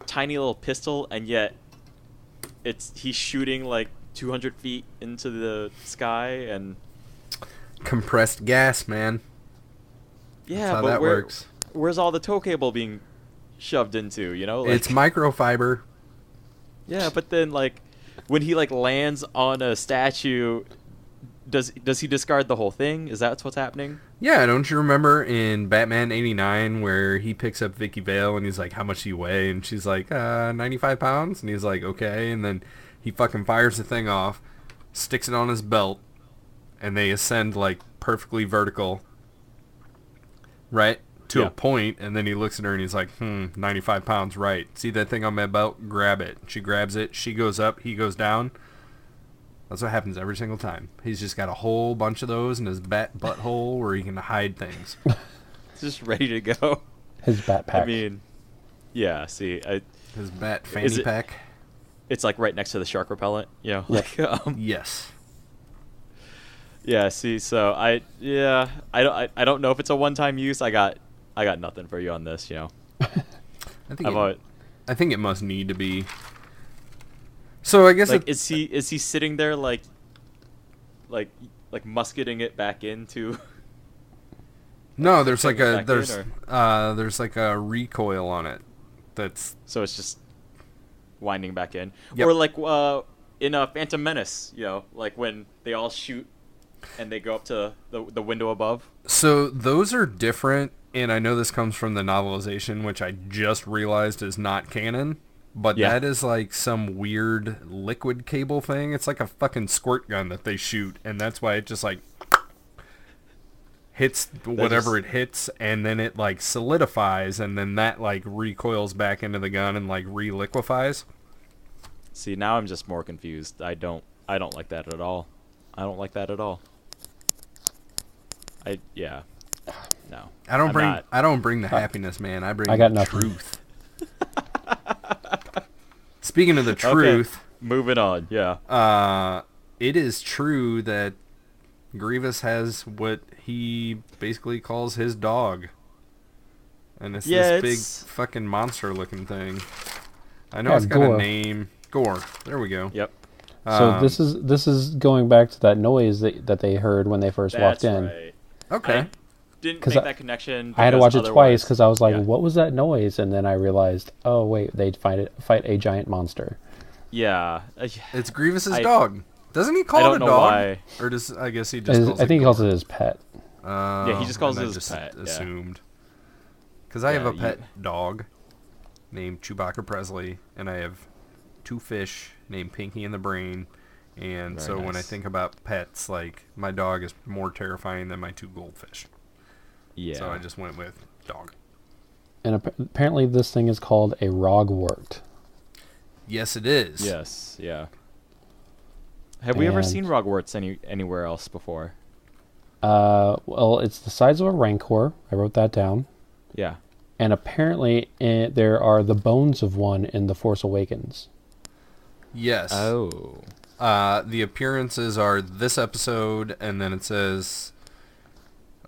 tiny little pistol and yet he's shooting like 200 feet into the sky and compressed gas, man. Yeah, that's how but that works. Where's all the tow cable being shoved into? You know, it's microfiber. Yeah, but then like when he like lands on a statue, does he discard the whole thing? Is that what's happening? Yeah, don't you remember in Batman '89 where he picks up Vicky Vale and he's like, "How much do you weigh?" And she's like, 95 pounds. And he's like, "Okay." And then he fucking fires the thing off, sticks it on his belt, and they ascend like perfectly vertical, right? To a point, and then he looks at her and he's like, 95 pounds, right. See that thing on my belt? Grab it. She grabs it. She goes up. He goes down. That's what happens every single time. He's just got a whole bunch of those in his butthole where he can hide things. Just ready to go. His bat pack. I mean, yeah, see. His bat fanny pack. It's like right next to the shark repellent, you know? Like, yes. Yeah, see, so I don't know if it's a one-time use. I got nothing for you on this, you know. I think it must need to be. So I guess like is he sitting there like musketing it back into? No, there's like there's like a recoil on it. So it's just winding back in. Yep. Or like in a Phantom Menace, you know, like when they all shoot and they go up to the window above. So those are different, and I know this comes from the novelization, which I just realized is not canon. But that is like some weird liquid cable thing. It's like a fucking squirt gun that they shoot, and that's why it just like hits whatever it hits, and then it like solidifies, and then that like recoils back into the gun and like re-liquefies. See, now I'm just more confused. I don't like that at all. I don't like that at all. No. I don't bring the happiness, man. I bring the nothing. Truth. Speaking of the truth, moving on. Yeah. It is true that Grievous has what he basically calls his dog, and it's this big fucking monster-looking thing. I know it's got a name. Gore. There we go. Yep. So this is going back to that noise that they heard when they first walked in. Right. Okay. I didn't make that connection. I had to watch it twice because I was like, "What was that noise?" And then I realized, "Oh wait, they fight a giant monster." Yeah. It's Grievous's dog. Doesn't he call it a dog? Why. Or does I guess he just calls I think he calls it his pet. Yeah, he just calls it his pet. Assumed. Because I have a pet dog named Chewbacca Presley, and I have 2 fish named Pinky and the Brain. And so when I think about pets, like, my dog is more terrifying than my 2 goldfish. Yeah. So I just went with dog. And apparently this thing is called a rogwort. Yes, it is. Yes, yeah. Have we ever seen rogworts anywhere else before? Well, it's the size of a rancor. I wrote that down. Yeah. And apparently there are the bones of one in The Force Awakens. Yes. Oh. The appearances are this episode, and then it says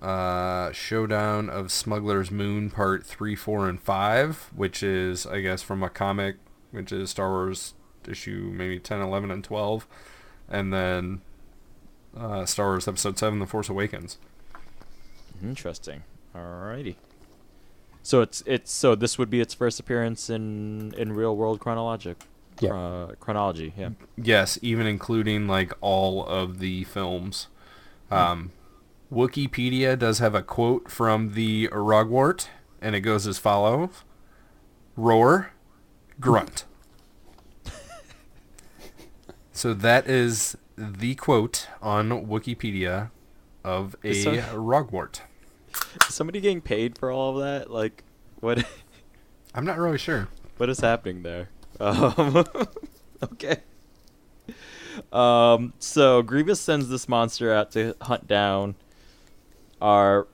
Showdown of Smuggler's Moon Part 3, 4, and 5, which is, I guess, from a comic, which is Star Wars issue maybe 10, 11, and 12. And then Star Wars Episode 7, The Force Awakens. Interesting. Alrighty. So so this would be its first appearance in real world chronology. Yeah. Yes, even including like all of the films. Wikipedia does have a quote from the rogwort, and it goes as follows: roar, grunt. So that is the quote on Wikipedia of a rogwort. Is somebody getting paid for all of that? Like, what? I'm not really sure. What is happening there? Okay. So Grievous sends this monster out to hunt down our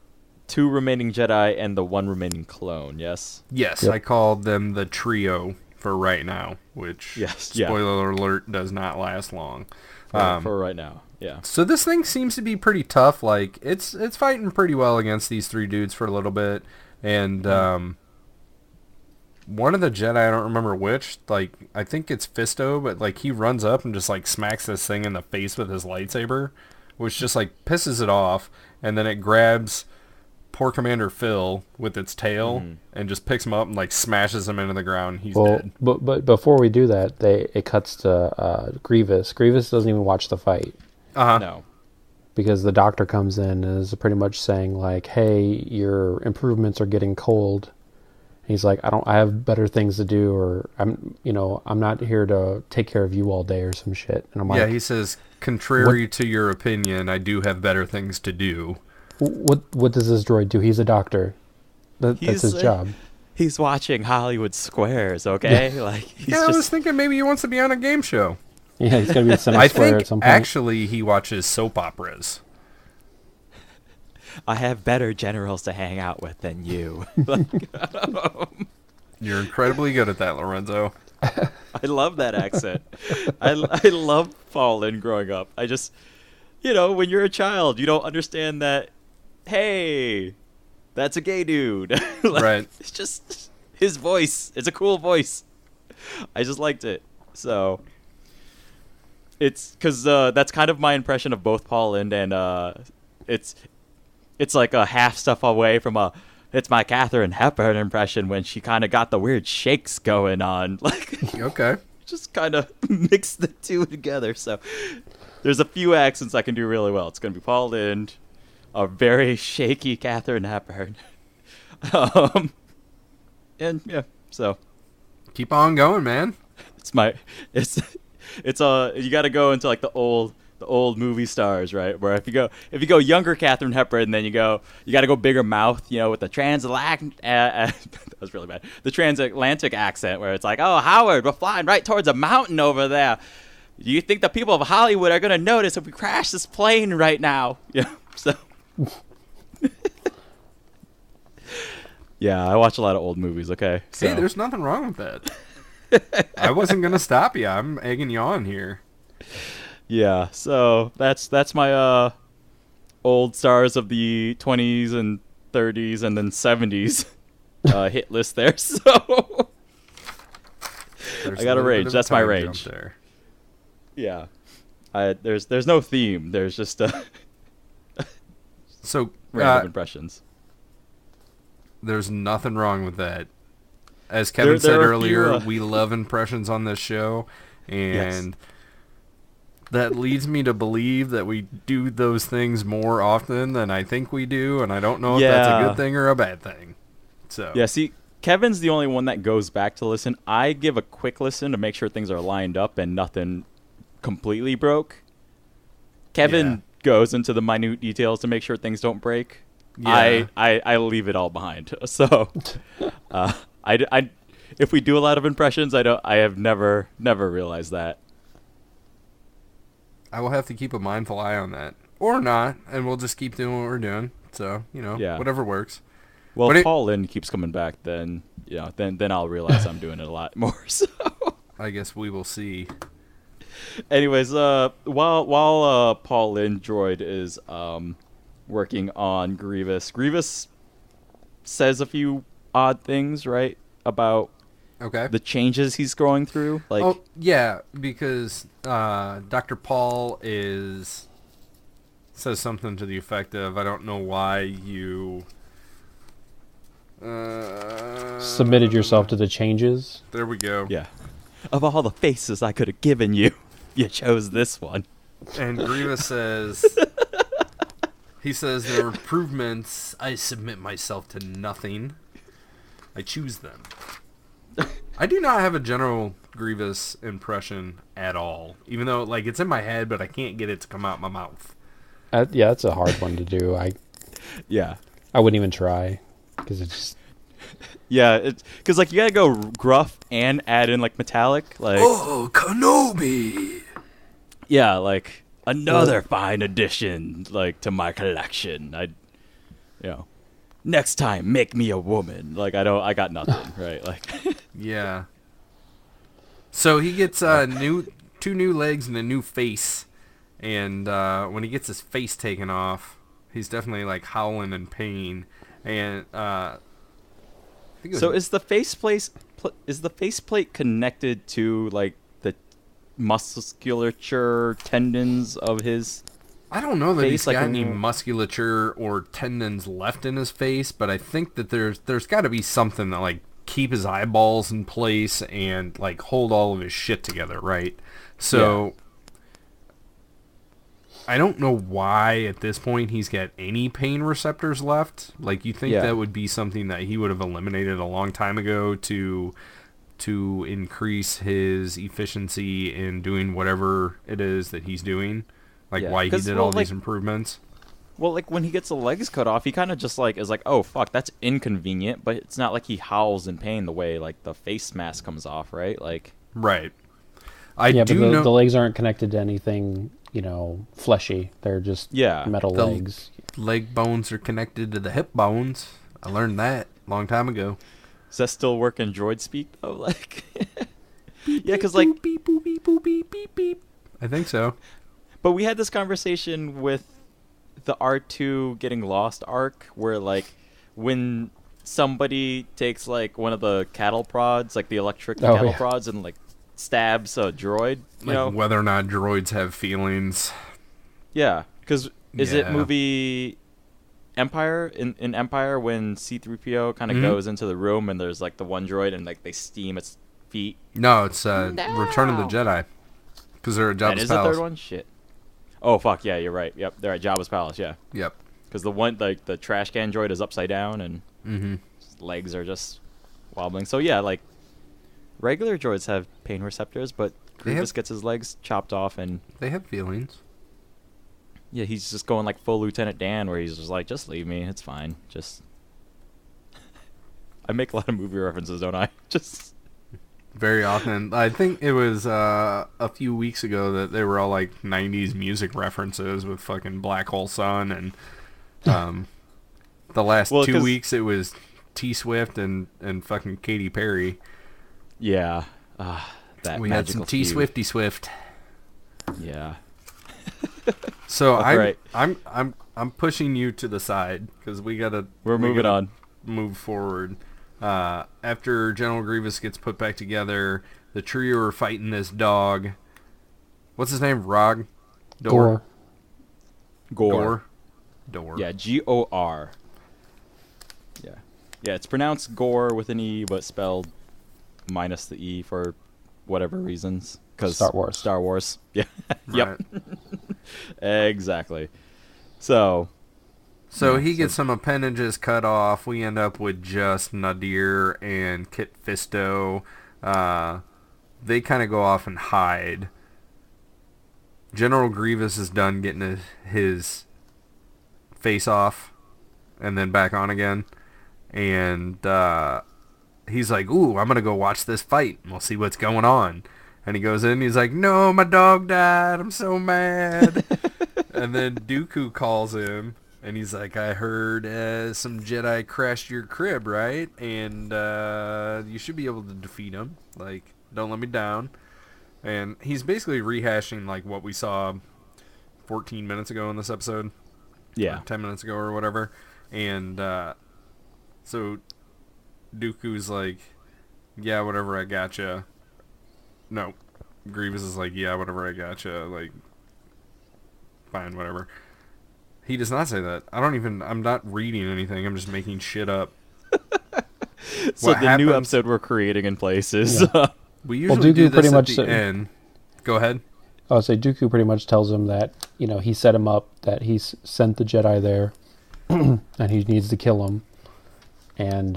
2 remaining Jedi and the 1 remaining clone. Yes. Yes, yep. I called them the trio for right now, which spoiler alert does not last long. For right now. Yeah. So this thing seems to be pretty tough. Like it's fighting pretty well against these 3 dudes for a little bit, and one of the Jedi, I don't remember which, like, I think it's Fisto, but, like, he runs up and just, like, smacks this thing in the face with his lightsaber, which just, like, pisses it off, and then it grabs poor Commander Phil with its tail and just picks him up and, like, smashes him into the ground. He's dead. But before we do that, it cuts to Grievous. Grievous doesn't even watch the fight. No. Because the doctor comes in and is pretty much saying, like, hey, your improvements are getting cold. He's like, I have better things to do, or I'm not here to take care of you all day or some shit. And I'm like, he says, contrary to your opinion, I do have better things to do. What does this droid do? He's a doctor. That's his job. He's watching Hollywood Squares, okay? Like, I was thinking maybe he wants to be on a game show. Yeah, he's gonna be at Cinema Square at some point. Actually, he watches soap operas. I have better generals to hang out with than you. You're incredibly good at that, Lorenzo. I love that accent. I love Paul Lynde growing up. I just, when you're a child, you don't understand that, hey, that's a gay dude. Right. It's just his voice. It's a cool voice. I just liked it. So it's because that's kind of my impression of both Paul Lynde and it's like a half stuff away from it's my Katharine Hepburn impression when she kind of got the weird shakes going on. Like, okay. Just kind of mix the two together. So there's a few accents I can do really well. It's going to be Paul Lynde, a very shaky Katharine Hepburn. And yeah, so. Keep on going, man. You got to go into like the old movie stars, right? Where if you go younger Katharine Hepburn, then you got to go bigger mouth, with the transatlantic that was really bad. The transatlantic accent where it's like, "Oh, Howard, we're flying right towards a mountain over there. Do you think the people of Hollywood are going to notice if we crash this plane right now?" Yeah. So yeah, I watch a lot of old movies, okay? So. Hey, there's nothing wrong with that. I wasn't going to stop you. I'm egging you on here. Yeah, so that's my old stars of the 20s and 30s and then 70s hit list there. So I got a range. That's my range. There. Yeah, there's no theme. There's just random impressions. There's nothing wrong with that. As Kevin said earlier, we love impressions on this show, and. Yes. That leads me to believe that we do those things more often than I think we do, and I don't know if that's a good thing or a bad thing. So yeah, see, Kevin's the only one that goes back to listen. I give a quick listen to make sure things are lined up and nothing completely broke. Kevin goes into the minute details to make sure things don't break. Yeah. I leave it all behind. So I if we do a lot of impressions, I have never realized that. I will have to keep a mindful eye on that. Or not, and we'll just keep doing what we're doing. So, whatever works. Well, if Paul Lynde keeps coming back, then then I'll realize I'm doing it a lot more. So I guess we will see. Anyways, while Paul Lynde droid is working on Grievous says a few odd things, right, about the changes he's going through. Like, because Dr. Paul says something to the effect of, "I don't know why you submitted yourself to the changes." There we go. Yeah. Of all the faces I could have given you, you chose this one. And Grievous says, he says, "There are improvements. I submit myself to nothing. I choose them." I do not have a general Grievous impression at all, even though it's in my head, but I can't get it to come out my mouth. Yeah, it's a hard one to do. I wouldn't even try because it's just. Yeah, it's because you gotta go gruff and add in metallic, "Oh, Kenobi." Yeah, another fine addition to my collection. Next time, make me a woman. I got nothing, right? Yeah. So he gets two new legs and a new face, and when he gets his face taken off, he's definitely howling in pain, and So is the faceplate connected to like the musculature tendons of his? I don't know that face, he's got any musculature or tendons left in his face, but I think that there's got to be something that like keep his eyeballs in place and like hold all of his shit together, right? So I don't know why at this point he's got any pain receptors left. Like, you think that would be something that he would have eliminated a long time ago to increase his efficiency in doing whatever it is that he's doing. Like, why he did all these improvements. Well, like, when he gets the legs cut off, he kind of just, like, is like, oh, fuck, that's inconvenient. But it's not like he howls in pain the way, like, the face mask comes off, right? Like, right. But the legs aren't connected to anything, fleshy. They're just metal legs. Leg bones are connected to the hip bones. I learned that a long time ago. Does that still work in droid speak, though? Like, because, like... Beep, boop, beep, boop, beep, beep, beep. I think so. But we had this conversation with the R2 getting lost arc, where, like, when somebody takes, like, one of the cattle prods, like the electric cattle prods, and, like, stabs a droid, you know? Whether or not droids have feelings. Yeah, because is it movie Empire? In Empire, when C-3PO kind of goes into the room and there's, like, the one droid and, like, they steam its feet? No, it's Return of the Jedi. Because they're at Jabba's Palace. That is the third one? Shit. Oh, fuck, yeah, you're right. Yep, they're at Jabba's Palace, yeah. Yep. Because the one, like, the trash can droid is upside down and his legs are just wobbling. So, yeah, like, regular droids have pain receptors, but Grievous gets his legs chopped off and... They have feelings. Yeah, he's just going, like, full Lieutenant Dan, where he's just like, just leave me, it's fine. Just... I make a lot of movie references, don't I? Just... Very often. I think it was a few weeks ago that they were all like 90s music references with fucking Black Hole Sun, and the last 2 weeks it was T-Swift and fucking Katy Perry. Yeah. That we had some T-Swifty Swift. Yeah. So I'm pushing you to the side because we're moving on. Move forward. After General Grievous gets put back together, the trio are fighting this dog. What's his name? Rog? Gore. Gore. Yeah, G-O-R. Yeah. Yeah, it's pronounced Gore with an E, but spelled minus the E for whatever reasons. Because Star Wars. Yeah. Yep. Exactly. So he gets some appendages cut off. We end up with just Nadir and Kit Fisto. They kind of go off and hide. General Grievous is done getting his face off and then back on again. And he's like, ooh, I'm going to go watch this fight. And we'll see what's going on. And he goes in and he's like, no, my dog died. I'm so mad. And then Dooku calls him. And he's like, I heard some Jedi crashed your crib, right? And you should be able to defeat him. Like, don't let me down. And he's basically rehashing, like, what we saw 14 minutes ago in this episode. Yeah. 10 minutes ago or whatever. And so Dooku's like, yeah, whatever, I gotcha. No. Grievous is like, yeah, whatever, I gotcha. Like, fine, whatever. He does not say that. I'm not reading anything. I'm just making shit up. So the new episode we're creating in place is... we usually do this at the end. Go ahead. I would say Dooku pretty much tells him that, he set him up, that he's sent the Jedi there, and he needs to kill him. And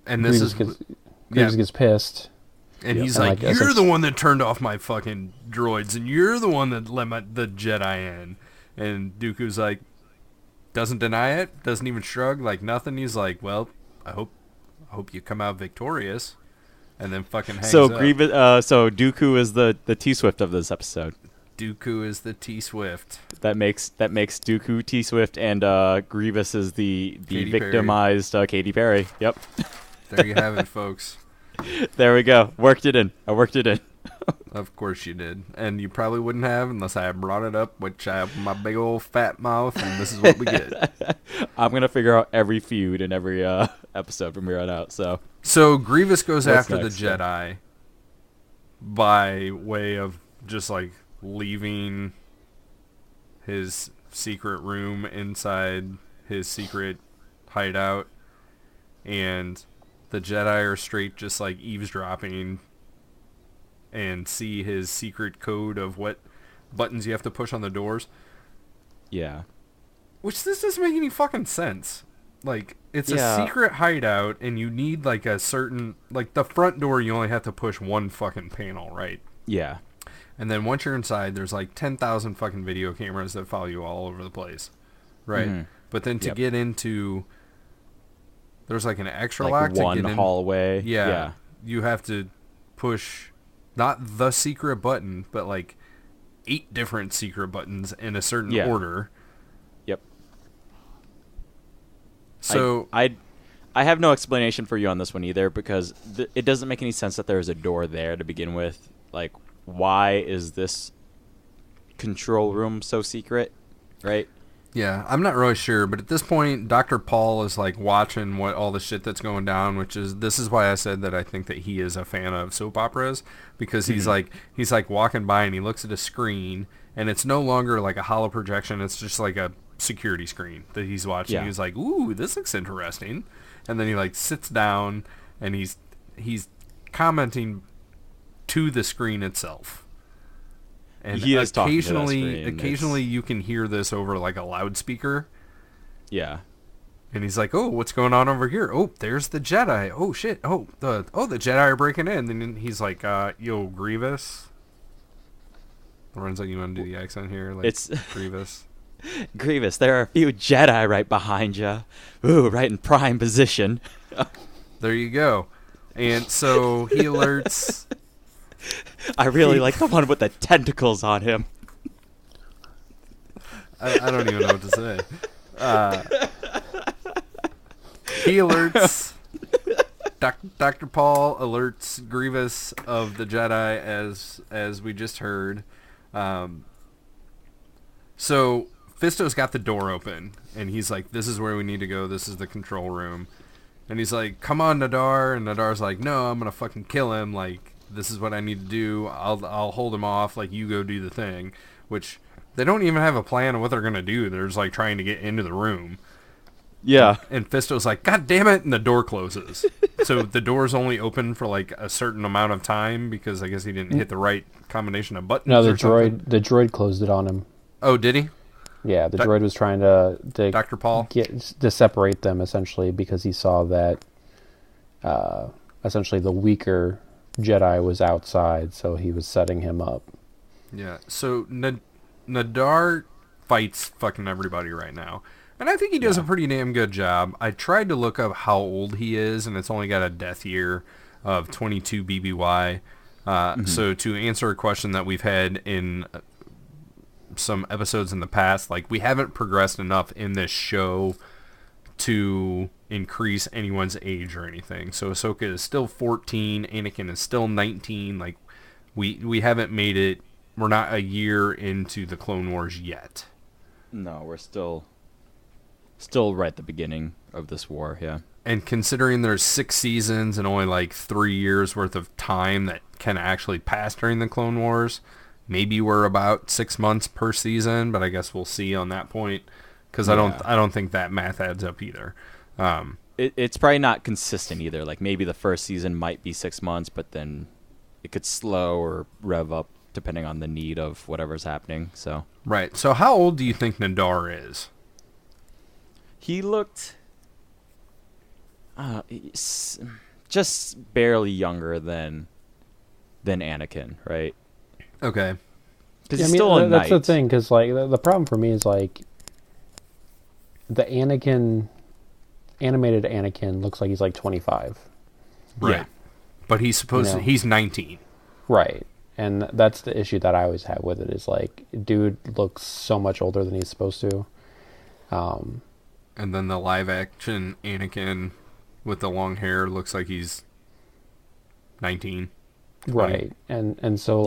Grievous gets pissed. And he's like, you're the one that turned off my fucking droids, and you're the one that let the Jedi in. And Dooku's like, doesn't deny it, doesn't even shrug, like nothing. He's like, well, I hope you come out victorious. And then fucking hangs up. So Dooku is the T-Swift of this episode. Dooku is the T-Swift. That makes Dooku T-Swift, and Grievous is the victimized Katy Perry. Yep. There you have it, folks. There we go. I worked it in. Of course you did. And you probably wouldn't have unless I had brought it up, which I have my big old fat mouth, and this is what we get. I'm going to figure out every feud in every episode from here on out. So Grievous goes after next, the Jedi by way of just like leaving his secret room inside his secret hideout, and the Jedi are straight just like eavesdropping and see his secret code of what buttons you have to push on the doors. Yeah. Which this doesn't make any fucking sense. Like, it's a secret hideout, and you need, like, a certain... Like, the front door, you only have to push one fucking panel, right? Yeah. And then once you're inside, there's, like, 10,000 fucking video cameras that follow you all over the place. Right? Mm-hmm. But then to get into... There's, like, an extra lock to get in. One hallway. Yeah. You have to push... Not the secret button, but like 8 different secret buttons in a certain order. Yep. So I have no explanation for you on this one either, because it doesn't make any sense that there's a door there to begin with. Like, why is this control room so secret, right? Yeah, I'm not really sure, but at this point, Dr. Paul is like watching what all the shit that's going down, this is why I said that I think that he is a fan of soap operas, because he's like walking by and he looks at a screen, and it's no longer like a hollow projection, it's just like a security screen that he's watching. Yeah. He's like, "Ooh, this looks interesting," and then he like sits down and he's commenting to the screen itself. And he is occasionally you can hear this over like a loudspeaker. Yeah. And he's like, "Oh, what's going on over here? Oh, there's the Jedi. Oh shit. Oh, the Jedi are breaking in." And then he's like, "Yo, Grievous." Lorenzo, you want to do the accent here? Like, it's Grievous. Grievous, there are a few Jedi right behind you. Ooh, right in prime position. There you go. And so he alerts. I really like the one with the tentacles on him. I don't even know what to say. He alerts... Dr. Paul alerts Grievous of the Jedi, as we just heard. So Fisto's got the door open, and he's like, "This is where we need to go. This is the control room." And he's like, "Come on, Nadar." And Nadar's like, "No, I'm going to fucking kill him. Like, this is what I need to do. I'll hold him off. Like, you go do the thing." Which they don't even have a plan of what they're going to do. They're just like trying to get into the room. Yeah. And Fisto's like, "God damn it." And the door closes. So the door's only open for like a certain amount of time because I guess he didn't hit the right combination of buttons. No, the droid closed it on him. Oh, did he? Yeah, the droid was trying to Dr. Paul to separate them essentially because he saw that essentially the weaker Jedi was outside, so he was setting him up. Yeah. So Nadar fights fucking everybody right now. And I think he does a pretty damn good job. I tried to look up how old he is, and it's only got a death year of 22 BBY. So to answer a question that we've had in some episodes in the past, like, we haven't progressed enough in this show to increase anyone's age or anything. So Ahsoka is still 14, Anakin is still 19. Like, we haven't made it. We're not a year into the Clone Wars yet. No, we're still right at the beginning of this war, yeah. And considering there's 6 seasons and only like 3 years worth of time that can actually pass during the Clone Wars, maybe we're about 6 months per season, but I guess we'll see on that point, because I don't think that math adds up either. It's probably not consistent either. Like, maybe the first season might be 6 months, but then it could slow or rev up depending on the need of whatever's happening. So right. So how old do you think Nadar is? He looked just barely younger than Anakin, right? Okay. Because he's still a knight. That's the thing, because like the problem for me is like the animated Anakin looks like he's like 25. Right. Yeah. But he's supposed to, he's 19. Right. And that's the issue that I always have with it, is like, dude looks so much older than he's supposed to. And then the live action Anakin with the long hair looks like he's 19. Right. And so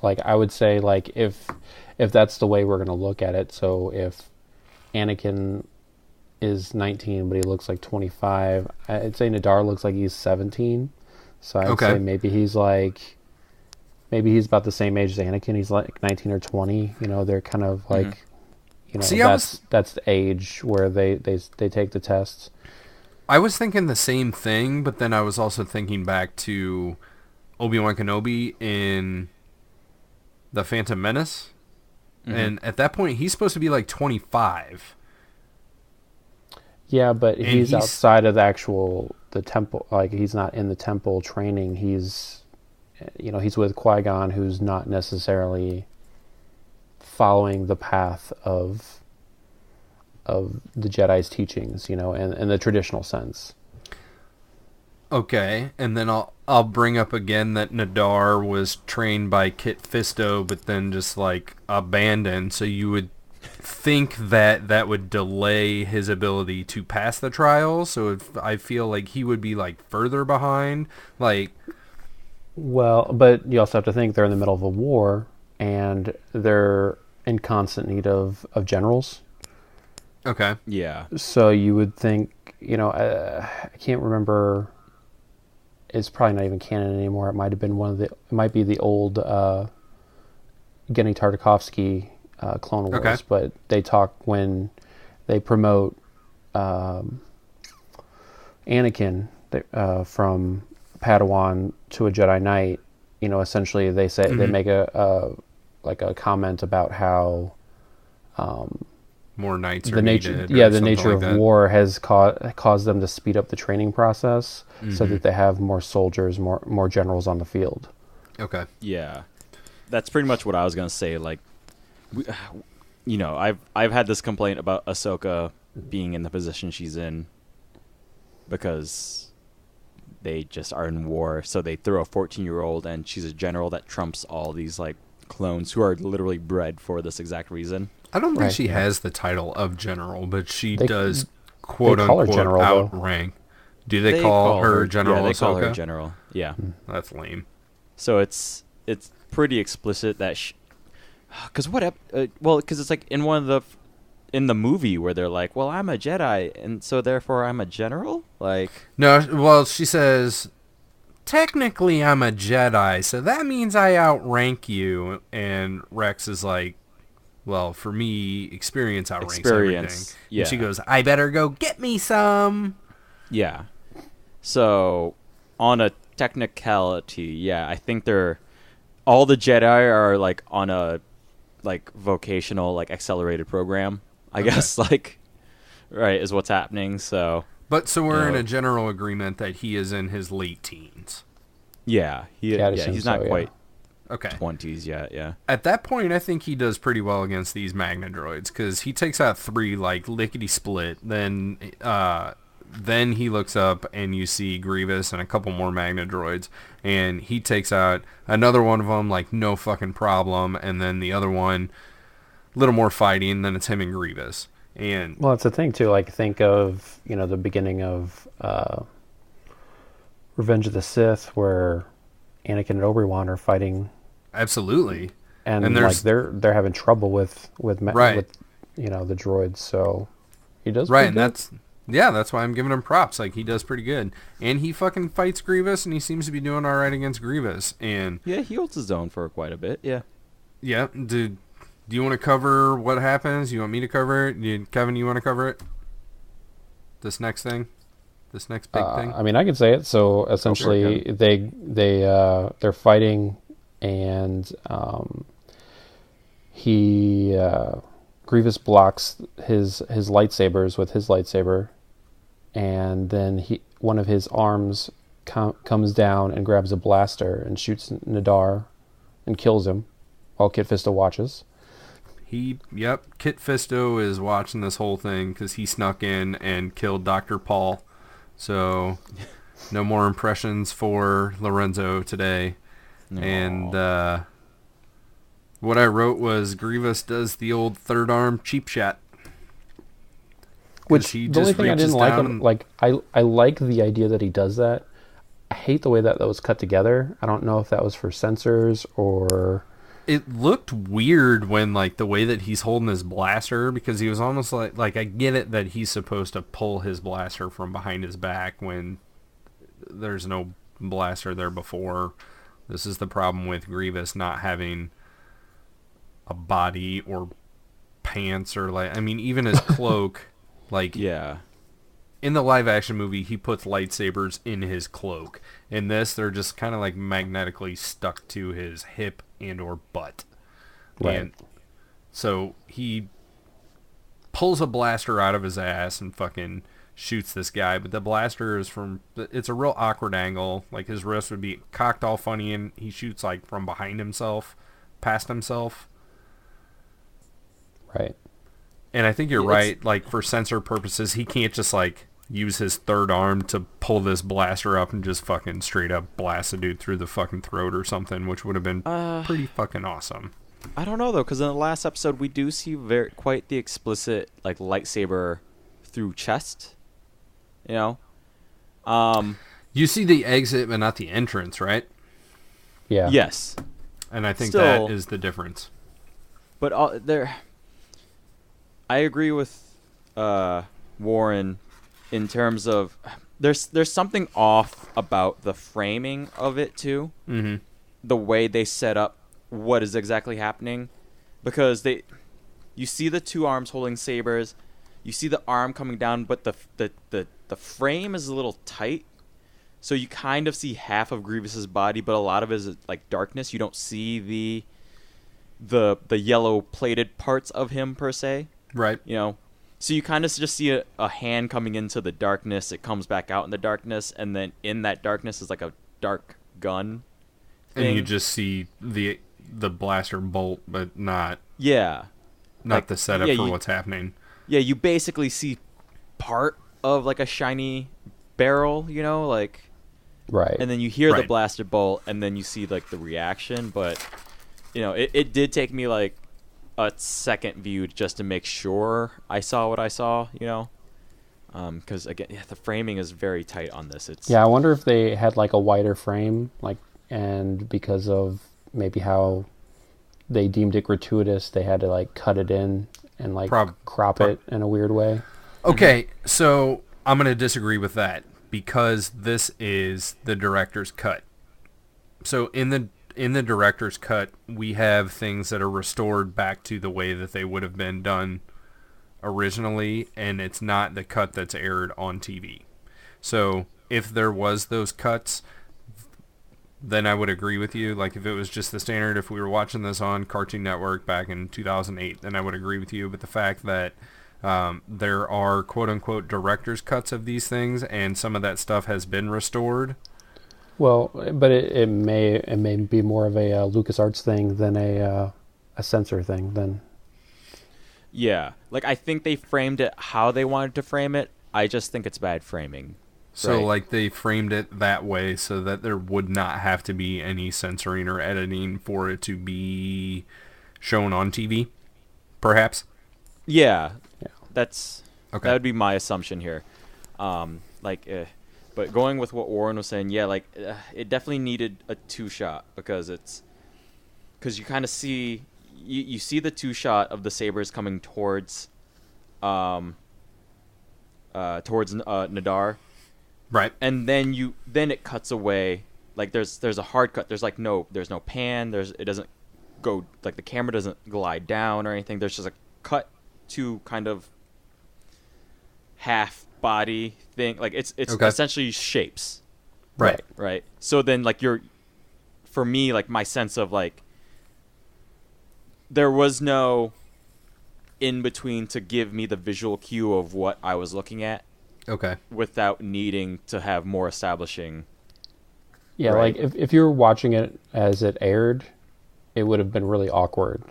like I would say like if that's the way we're going to look at it, so if Anakin is 19 but he looks like 25, I'd say Nadar looks like he's 17. So I'd say maybe he's about the same age as Anakin. He's like 19 or 20. You know, they're kind of like that's the age where they take the tests. I was thinking the same thing, but then I was also thinking back to Obi-Wan Kenobi in The Phantom Menace. And at that point, he's supposed to be like 25. Yeah, but he's outside of the temple. Like, he's not in the temple training. He's with Qui-Gon, who's not necessarily following the path of the Jedi's teachings, in the traditional sense. Okay, and then I'll bring up again that Nadar was trained by Kit Fisto, but then just like abandoned. So you would think that would delay his ability to pass the trial. So I feel like he would be like further behind. Like, well, but you also have to think they're in the middle of a war and they're in constant need of generals. Okay. Yeah. So you would think, I can't remember. It's probably not even canon anymore. It might have been it might be the old Genndy Tartakovsky Clone Wars, but they talk when they promote Anakin from Padawan to a Jedi Knight. Essentially they say they make a comment about how more knights the are nature, needed. The nature of war has caused them to speed up the training process so that they have more soldiers, more generals on the field. Okay. Yeah, that's pretty much what I was gonna say. Like, I've had this complaint about Ahsoka being in the position she's in because they just are in war. So they throw a 14-year-old, and she's a general that trumps all these like clones who are literally bred for this exact reason. I don't think she has the title of general, but she does quote unquote general, outrank. Do they call her General? Yeah, they call her Ahsoka? General. Yeah, that's lame. So it's pretty explicit that because because it's like in in the movie where they're like, well, I'm a Jedi, and so therefore I'm a general. Like, no, well, she says, technically I'm a Jedi, so that means I outrank you. And Rex is like, well, for me, experience outranks everything. Yeah. And she goes, I better go get me some. Yeah. So, on a technicality, I think all the Jedi are like on a like vocational like accelerated program. I guess right is what's happening. So, but we're in a general agreement that he is in his late teens. Yeah, he's not quite. Okay. 20s yet, yeah. At that point, I think he does pretty well against these Magna droids because he takes out 3 like lickety split. Then he looks up and you see Grievous and a couple more Magna droids, and he takes out another one of them like no fucking problem. And then the other one, a little more fighting. Then it's him and Grievous. And well, it's a thing too. Like think of the beginning of Revenge of the Sith where Anakin and Obi-Wan are fighting. Absolutely. And like they're having trouble with the droids, so he does right, pretty and good. that's why I'm giving him props. Like he does pretty good. And he fucking fights Grievous and he seems to be doing all right against Grievous. And yeah, he holds his own for quite a bit, yeah. Yeah, do you want to cover what happens? You want me to cover it? Kevin, you want to cover it? This next thing? This next big thing? I mean, I can say it. So essentially, they're fighting, and Grievous blocks his lightsabers with his lightsaber, and then one of his arms comes down and grabs a blaster and shoots Nadar and kills him, while Kit Fisto watches. Kit Fisto is watching this whole thing because he snuck in and killed Dr. Paul. So, no more impressions for Lorenzo today. No. And what I wrote was Grievous does the old third arm cheap shot. Which the only thing I didn't like, I like the idea that he does that. I hate the way that was cut together. I don't know if that was for censors or... It looked weird when, like, the way that he's holding his blaster, because he was almost like I get it that he's supposed to pull his blaster from behind his back when there's no blaster there before. This is the problem with Grievous not having a body or pants or, like, I mean, even his cloak, like... Yeah. In the live-action movie, he puts lightsabers in his cloak. In this, they're just kind of, like, magnetically stuck to his hip and or butt. Right. And so he pulls a blaster out of his ass and fucking shoots this guy. But the blaster is from... It's a real awkward angle. Like, his wrist would be cocked all funny, and he shoots, like, from behind himself, past himself. Right. And I think you're right. Like, for censor purposes, he can't just, like, use his third arm to pull this blaster up and just fucking straight up blast a dude through the fucking throat or something, which would have been pretty fucking awesome. I don't know, though, because in the last episode, we do see quite the explicit, like, lightsaber through chest, you know? You see the exit, but not the entrance, right? Yeah. Yes. And I think Still, that is the difference. But I agree with Warren in terms of there's something off about the framing of it too. Mm-hmm. The way they set up what is exactly happening, because you see the two arms holding sabers, you see the arm coming down, but the frame is a little tight, so you kind of see half of Grievous's body, but a lot of it is like darkness. You don't see the yellow plated parts of him per se. Right. You know, so you kind of just see a hand coming into the darkness. It comes back out in the darkness, and then in that darkness is like a dark gun thing. And you just see the blaster bolt, but not like, the setup for what's happening. Yeah, you basically see part of like a shiny barrel, you know, like, right. And then you hear the blaster bolt, and then you see like the reaction. But you know, it did take me like a second view just to make sure I saw what I saw, you know, because again, the framing is very tight on this. I wonder if they had like a wider frame, like, and because of maybe how they deemed it gratuitous, they had to like cut it in and like crop it in a weird way. Okay, so I'm going to disagree with that because this is the director's cut. So in the director's cut, we have things that are restored back to the way that they would have been done originally, and it's not the cut that's aired on TV. So if there was those cuts, then I would agree with you. Like, if it was just the standard, if we were watching this on Cartoon Network back in 2008, then I would agree with you. But the fact that there are quote-unquote director's cuts of these things, and some of that stuff has been restored... Well, but it may be more of a LucasArts thing than a censor thing. Then, yeah, like I think they framed it how they wanted to frame it. I just think it's bad framing. So, like, they framed it that way so that there would not have to be any censoring or editing for it to be shown on TV, perhaps. Yeah. Okay. That would be my assumption here. But going with what Warren was saying, it definitely needed a two-shot because you kind of see you see the two-shot of the sabers coming towards Nadar, right? And then it cuts away. Like there's a hard cut. There's no pan. It doesn't go, like, the camera doesn't glide down or anything. There's just a cut to kind of half body thing, like it's essentially shapes, right. So then, like, for me, like, my sense of, like, there was no in between to give me the visual cue of what I was looking at, without needing to have more establishing. Like if you were watching it as it aired, it would have been really awkward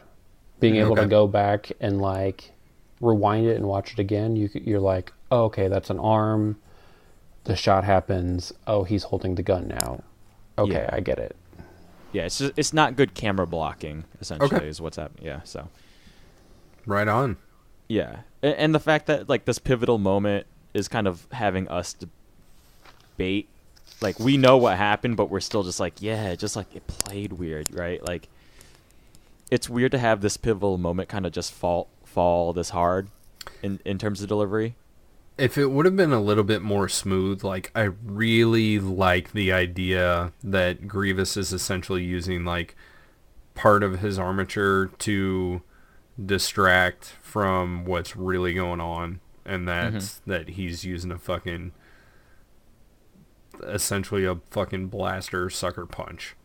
being able to go back and like rewind it and watch it again. You're like, oh, okay, that's an arm. The shot happens. Oh, he's holding the gun now. Okay, I get it. Yeah, it's not good camera blocking, essentially, is what's happening. Yeah, so. Right on. Yeah, and the fact that, like, this pivotal moment is kind of having us debate like we know what happened, but we're still just like, yeah, just like it played weird, right? Like it's weird to have this pivotal moment kind of just fall this hard in terms of delivery. If it would have been a little bit more smooth, like I really like the idea that Grievous is essentially using like part of his armature to distract from what's really going on, and that's that he's using essentially a fucking blaster sucker punch.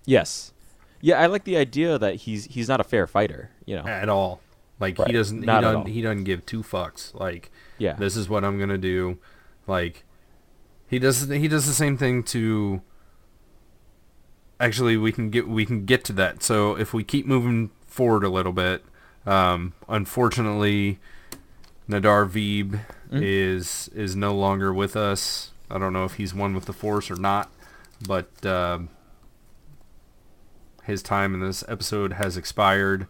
Yes. Yeah, I like the idea that he's not a fair fighter, at all. Like right. he doesn't give two fucks. Like, yeah, this is what I'm gonna do. Like he does the same thing to. Actually, we can get to that. So if we keep moving forward a little bit, unfortunately, Nadar Veeb is no longer with us. I don't know if he's one with the Force or not, but his time in this episode has expired.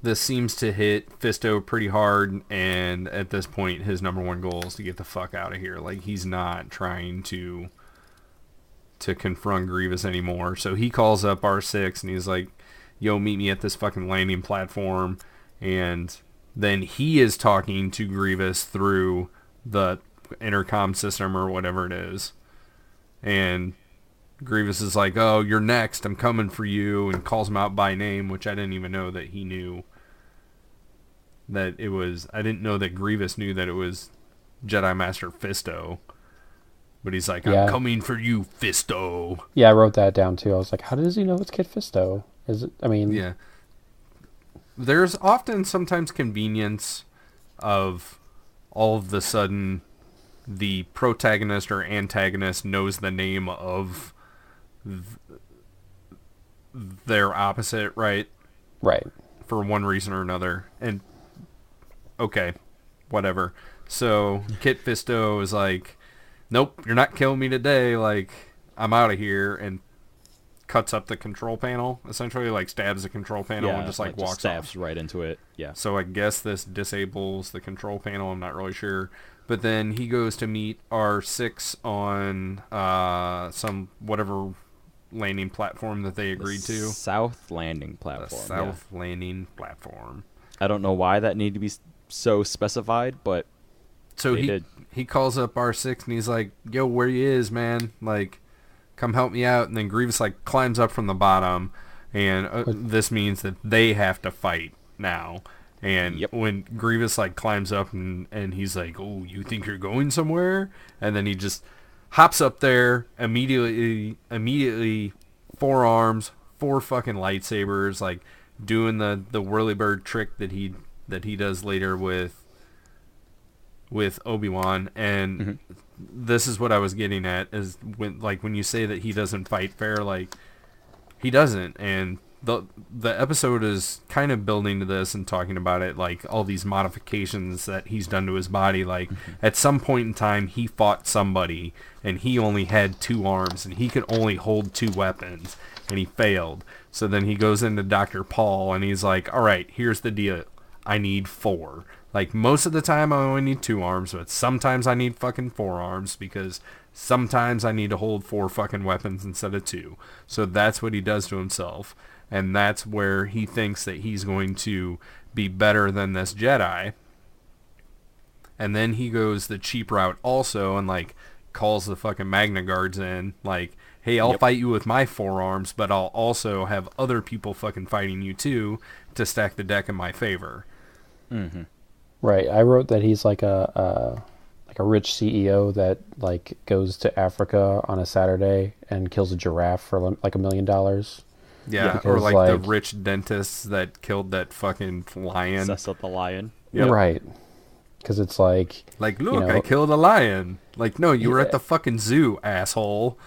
This seems to hit Fisto pretty hard, and at this point, his number one goal is to get the fuck out of here. Like, he's not trying to confront Grievous anymore. So he calls up R6, and he's like, yo, meet me at this fucking landing platform. And then he is talking to Grievous through the intercom system or whatever it is. And Grievous is like, oh, you're next, I'm coming for you, and calls him out by name, which I didn't even know that he knew that it was. I didn't know that Grievous knew that it was Jedi Master Fisto. But he's like, I'm coming for you, Fisto. Yeah, I wrote that down too. I was like, how does he know it's Kit Fisto? Is it? I mean, yeah. There's often sometimes convenience of all of the sudden the protagonist or antagonist knows the name of their opposite, right? Right. For one reason or another. And, okay, whatever. So, Kit Fisto is like, nope, you're not killing me today. Like, I'm out of here. And cuts up the control panel, essentially, like stabs the control panel and just like walks just stabs off. right into it. Yeah. So I guess this disables the control panel. I'm not really sure. But then he goes to meet R6 on some whatever landing platform that they agreed to. South landing platform. The South landing platform. I don't know why that needed to be so specified, but so they did. He calls up R6 and he's like, yo, where he is, man? Like, come help me out. And then Grievous like climbs up from the bottom, and this means that they have to fight now. And when Grievous like climbs up and he's like, oh, you think you're going somewhere? And then he just hops up there immediately 4 arms, 4 fucking lightsabers, like doing the whirlybird trick that he does later with Obi-Wan. And this is what I was getting at, is when you say that he doesn't fight fair, like he doesn't. And the episode is kind of building to this and talking about it, like all these modifications that he's done to his body. Like at some point in time he fought somebody and he only had 2 arms and he could only hold 2 weapons and he failed. So then he goes into Dr. Paul and he's like, all right, here's the deal, I need 4. Like, most of the time I only need 2 arms, but sometimes I need fucking 4 arms because sometimes I need to hold 4 fucking weapons instead of 2. So that's what he does to himself. And that's where he thinks that he's going to be better than this Jedi. And then he goes the cheap route also and, like, calls the fucking Magna Guards in. Like, hey, I'll fight you with my 4 arms, but I'll also have other people fucking fighting you too to stack the deck in my favor. Mm-hmm. Right. I wrote that he's like a rich CEO that like goes to Africa on a Saturday and kills a giraffe for like $1 million. Yeah, because, or like the rich dentists that killed that fucking lion. Cecil the lion. Yep. Right. Because it's like, look, I killed a lion. Like, no, you were at the fucking zoo, asshole.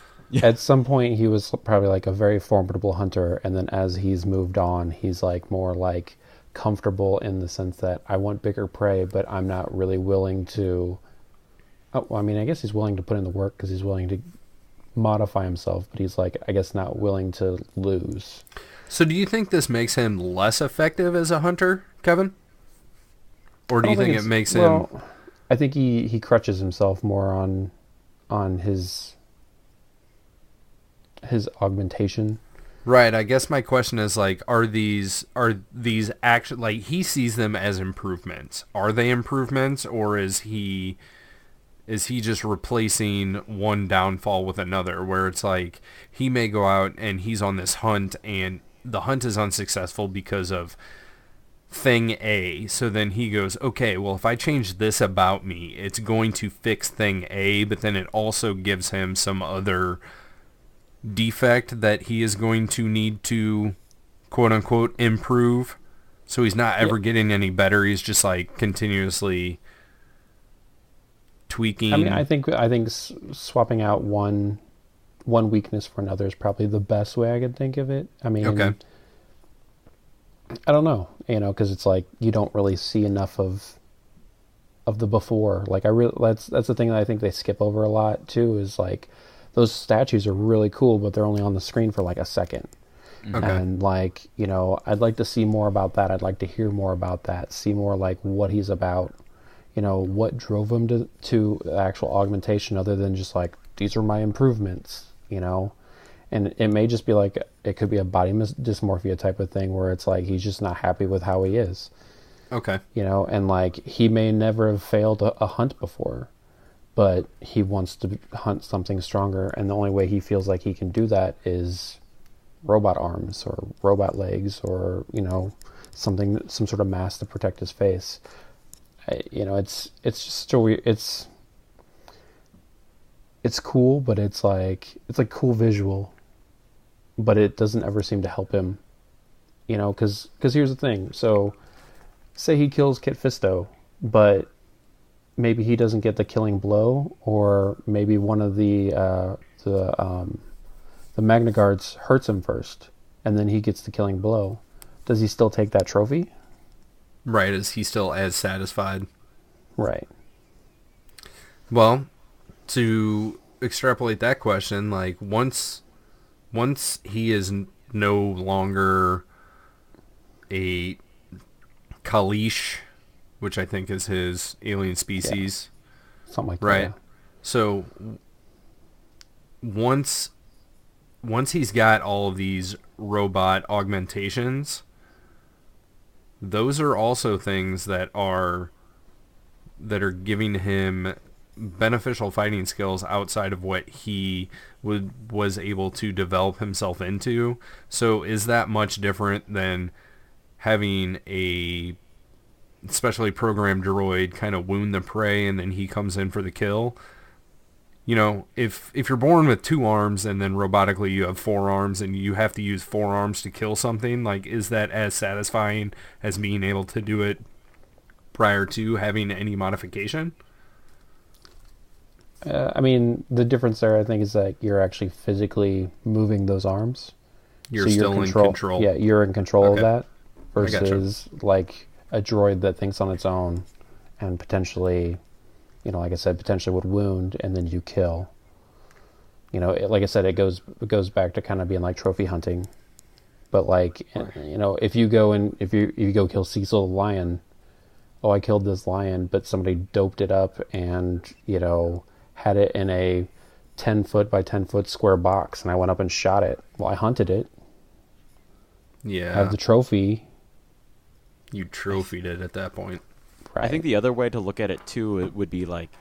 At some point, he was probably like a very formidable hunter, and then as he's moved on, he's like more like comfortable in the sense that I want bigger prey, but I'm not really willing to. Oh, well, I mean, I guess he's willing to put in the work because he's willing to modify himself, but he's like, I guess, not willing to lose. So, do you think this makes him less effective as a hunter, Kevin? Or do you think it makes him? Well, I think he crutches himself more on his augmentation. Right. I guess my question is like, are these actually, like, he sees them as improvements? Are they improvements, or is he just replacing one downfall with another? Where it's like he may go out and he's on this hunt, and the hunt is unsuccessful because of thing A. So then he goes, okay, well, if I change this about me, it's going to fix thing A, but then it also gives him some other defect that he is going to need to quote unquote improve. So he's not ever getting any better. He's just like continuously tweaking. I mean, I think swapping out one weakness for another is probably the best way I could think of it. I mean, okay. I don't know, because it's like you don't really see enough of the before. Like that's the thing that I think they skip over a lot too, is like those statues are really cool, but they're only on the screen for like a second. Okay. And like, I'd like to see more about that. I'd like to hear more about that, see more like what he's about, what drove him to the actual augmentation, other than just like, these are my improvements, and it may just be like, it could be a body dysmorphia type of thing where it's like, he's just not happy with how he is. Okay. And like, he may never have failed a hunt before, but he wants to hunt something stronger, and the only way he feels like he can do that is robot arms or robot legs, or some sort of mask to protect his face. It's just a weird, it's cool, but it's like cool visual, but it doesn't ever seem to help him, because here's the thing. So say he kills Kit Fisto, but maybe he doesn't get the killing blow, or maybe one of the Magna Guards hurts him first, and then he gets the killing blow. Does he still take that trophy? Right. Is he still as satisfied? Right. Well, to extrapolate that question, like once he is no longer a Kalish, which I think is his alien species. Yeah. Something like that. Right. Yeah. So once he's got all of these robot augmentations, those are also things that are giving him beneficial fighting skills outside of what he was able to develop himself into. So is that much different than having a specially programmed droid kind of wound the prey and then he comes in for the kill? If you're born with 2 arms and then robotically you have 4 arms and you have to use 4 arms to kill something, like, is that as satisfying as being able to do it prior to having any modification? I mean, the difference there, I think, is that you're actually physically moving those arms. You're still in control. Yeah, you're in control of that, versus like a droid that thinks on its own and potentially, like I said, potentially would wound and then you kill. Like I said, it goes back to kind of being like trophy hunting. But like, if you go kill Cecil the lion, oh, I killed this lion, but somebody doped it up and, had it in a 10-foot by 10-foot square box, and I went up and shot it. Well, I hunted it. Yeah. I have the trophy. You trophied it at that point. Right. I think the other way to look at it too, it would be like,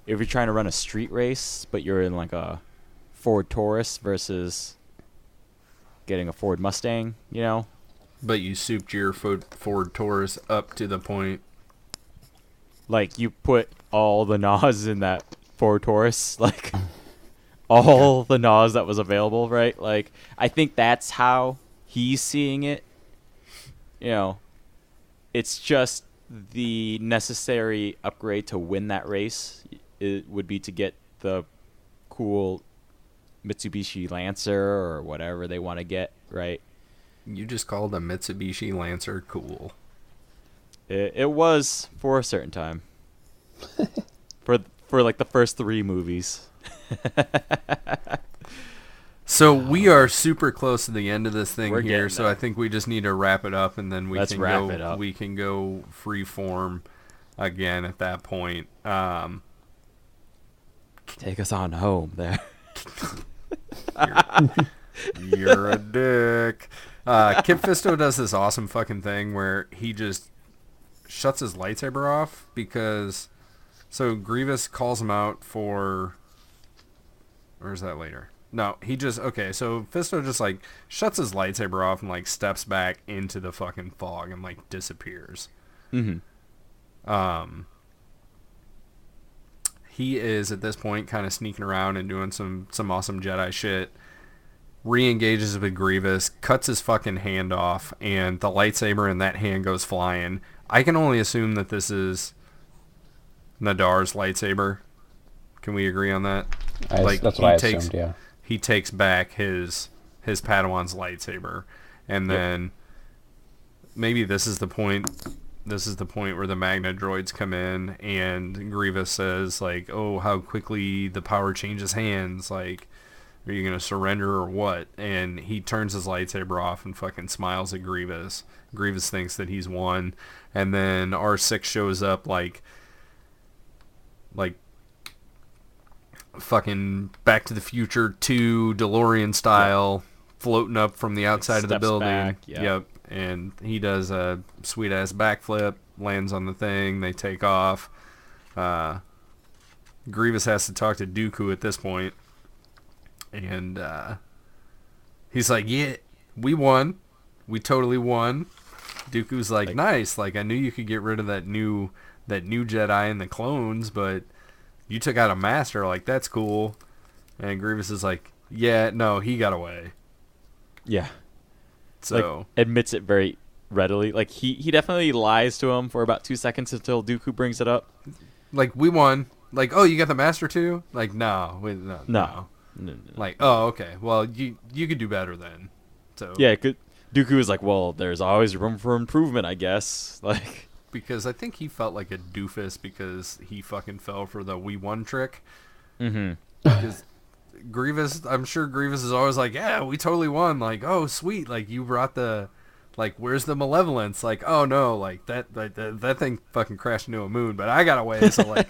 if you're trying to run a street race, but you're in like a Ford Taurus versus getting a Ford Mustang, But you souped your Ford Taurus up to the point. Like, you put all the NOS in that Ford Taurus, like, all the NOS that was available, right? Like, I think that's how he's seeing it. It's just the necessary upgrade to win that race. It would be to get the cool Mitsubishi Lancer or whatever they want to get, right? You just called a Mitsubishi Lancer cool. It was for a certain time. for like the first 3 movies. So we are super close to the end of this thing here, so I think we just need to wrap it up, and then we can go free form again at that point. Take us on home there. You're a dick. Kit Fisto does this awesome fucking thing where he just shuts his lightsaber off because... So Grievous calls him out for... Or is that later? No, he just... Okay, so Fisto just, like, shuts his lightsaber off and, like, steps back into the fucking fog and, like, disappears. Mm-hmm. He is, at this point, kind of sneaking around and doing some awesome Jedi shit. Re-engages with Grievous, cuts his fucking hand off, and the lightsaber in that hand goes flying. I can only assume that this is Nadar's lightsaber. Can we agree on that? That's what I assumed, yeah. He takes back his Padawan's lightsaber, and then maybe this is the point where the Magna droids come in, and Grievous says, like, oh, how quickly the power changes hands, like, are you going to surrender or what? And he turns his lightsaber off and fucking smiles at Grievous. Grievous thinks that he's won. And then R6 shows up like fucking Back to the Future 2 DeLorean style, floating up from the outside of the building. Back, yep. And he does a sweet-ass backflip, lands on the thing, they take off. Grievous has to talk to Dooku at this point. And he's like, yeah, we won. We totally won. Dooku's like, nice. Like, I knew you could get rid of that new Jedi and the clones, but you took out a master. Like, that's cool. And Grievous is like, yeah, no, he got away. Yeah. So like, admits it very readily. Like, he definitely lies to him for about 2 seconds until Dooku brings it up. Like, we won. Like, oh, you got the master too? Like, no. No. Like, oh, okay. Well, you could do better then. So yeah, Dooku is like, well, there's always room for improvement, I guess. Like, because I think he felt like a doofus because he fucking fell for the we won trick. Mm-hmm. Because Grievous, I'm sure Grievous is always like, yeah, we totally won. Like, oh, sweet. Like, you brought the, like, where's the malevolence? Like, oh no, like that thing fucking crashed into a moon, but I got away. So like.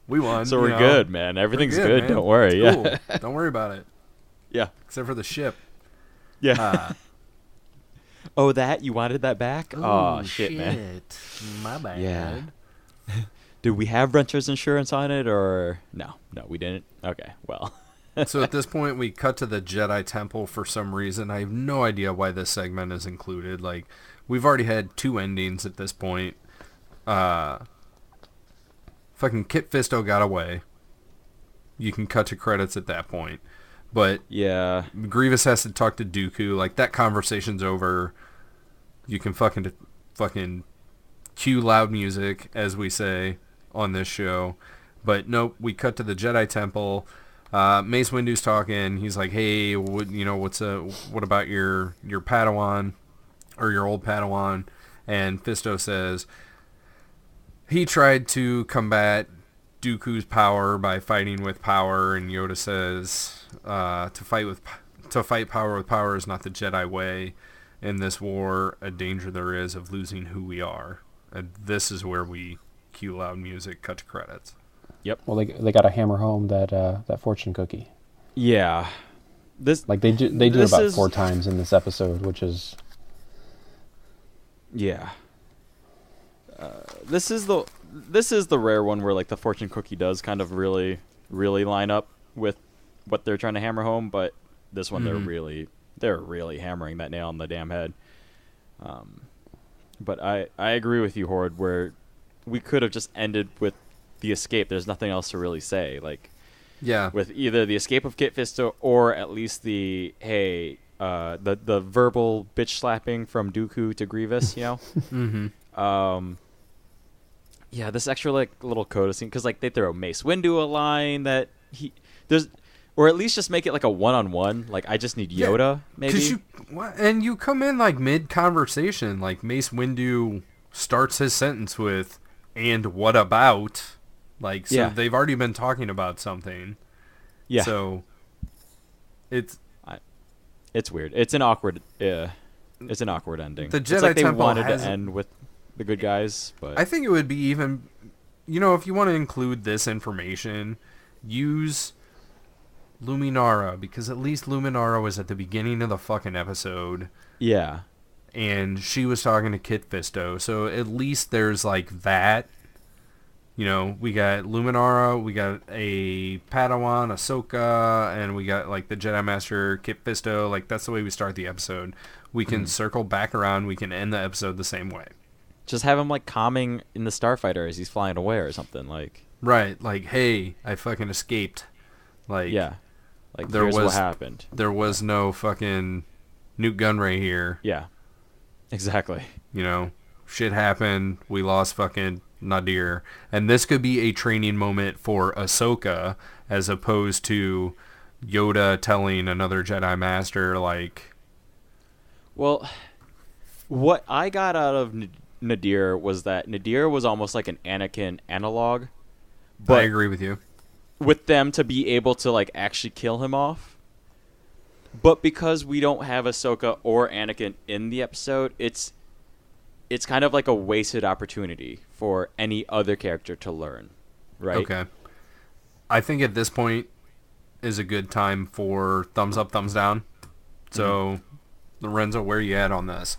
We won. So we're good, man. Everything's good. Man. Don't worry. Cool. Yeah. Don't worry about it. Yeah. Except for the ship. Yeah. Oh, that? You wanted that back? Oh, shit, man. My bad. Yeah. Do we have renter's insurance on it or no? No, we didn't. Okay. Well. So at this point, we cut to the Jedi Temple for some reason. I have no idea why this segment is included. Like, we've already had 2 endings at this point. Fucking Kit Fisto got away. You can cut to credits at that point. But yeah, Grievous has to talk to Dooku. Like, that conversation's over. You can fucking cue loud music, as we say on this show. But nope, we cut to the Jedi Temple. Mace Windu's talking. He's like, hey, what about your Padawan or your old Padawan? And Fisto says he tried to combat Dooku's power by fighting with power, and Yoda says to fight power with power is not the Jedi way. In this war, a danger there is of losing who we are. And this is where we cue loud music, cut to credits. Yep. Well, they got to hammer home that fortune cookie. Yeah. They do it about 4 times in this episode, which is. Yeah. This is the rare one where, like, the fortune cookie does kind of really, really line up with what they're trying to hammer home, but this one they're really hammering that nail on the damn head. But I agree with you, Horde, where we could have just ended with the escape. There's nothing else to really say. Like, yeah, with either the escape of Kit Fisto or at least the the verbal bitch slapping from Dooku to Grievous, you know. Mm-hmm. Yeah, this extra, like, little coda scene, because, like, they throw Mace Windu a line that or at least just make it like a one-on-one. Like, I just need Yoda, maybe. And you come in, like, mid-conversation. Like, Mace Windu starts his sentence with, and what about? Like, so they've already been talking about something. Yeah. So, it's weird. It's an awkward ending. The Jedi it's like they Temple wanted to end with the good guys, but I think it would be even, if you want to include this information, use Luminara, because at least Luminara was at the beginning of the fucking episode. Yeah. And she was talking to Kit Fisto, so at least there's like that. You know, we got Luminara, we got a Padawan, Ahsoka, and we got like the Jedi Master Kit Fisto. Like, that's the way we start the episode. We can circle back around, we can end the episode the same way. Just have him like calming in the starfighter as he's flying away or something, like. Right, like, hey, I fucking escaped. Like, yeah, like here's what happened. There was no fucking Newt Gunray here. Yeah, exactly. You know, shit happened. We lost fucking Nadir, and this could be a training moment for Ahsoka as opposed to Yoda telling another Jedi Master, like. Well, what I got out of Nadir was that Nadir was almost like an Anakin analog. But I agree with you. With them to be able to like actually kill him off. But because we don't have Ahsoka or Anakin in the episode, it's kind of like a wasted opportunity for any other character to learn, right? Okay. I think at this point is a good time for thumbs up, thumbs down. So, Lorenzo, where are you at on this?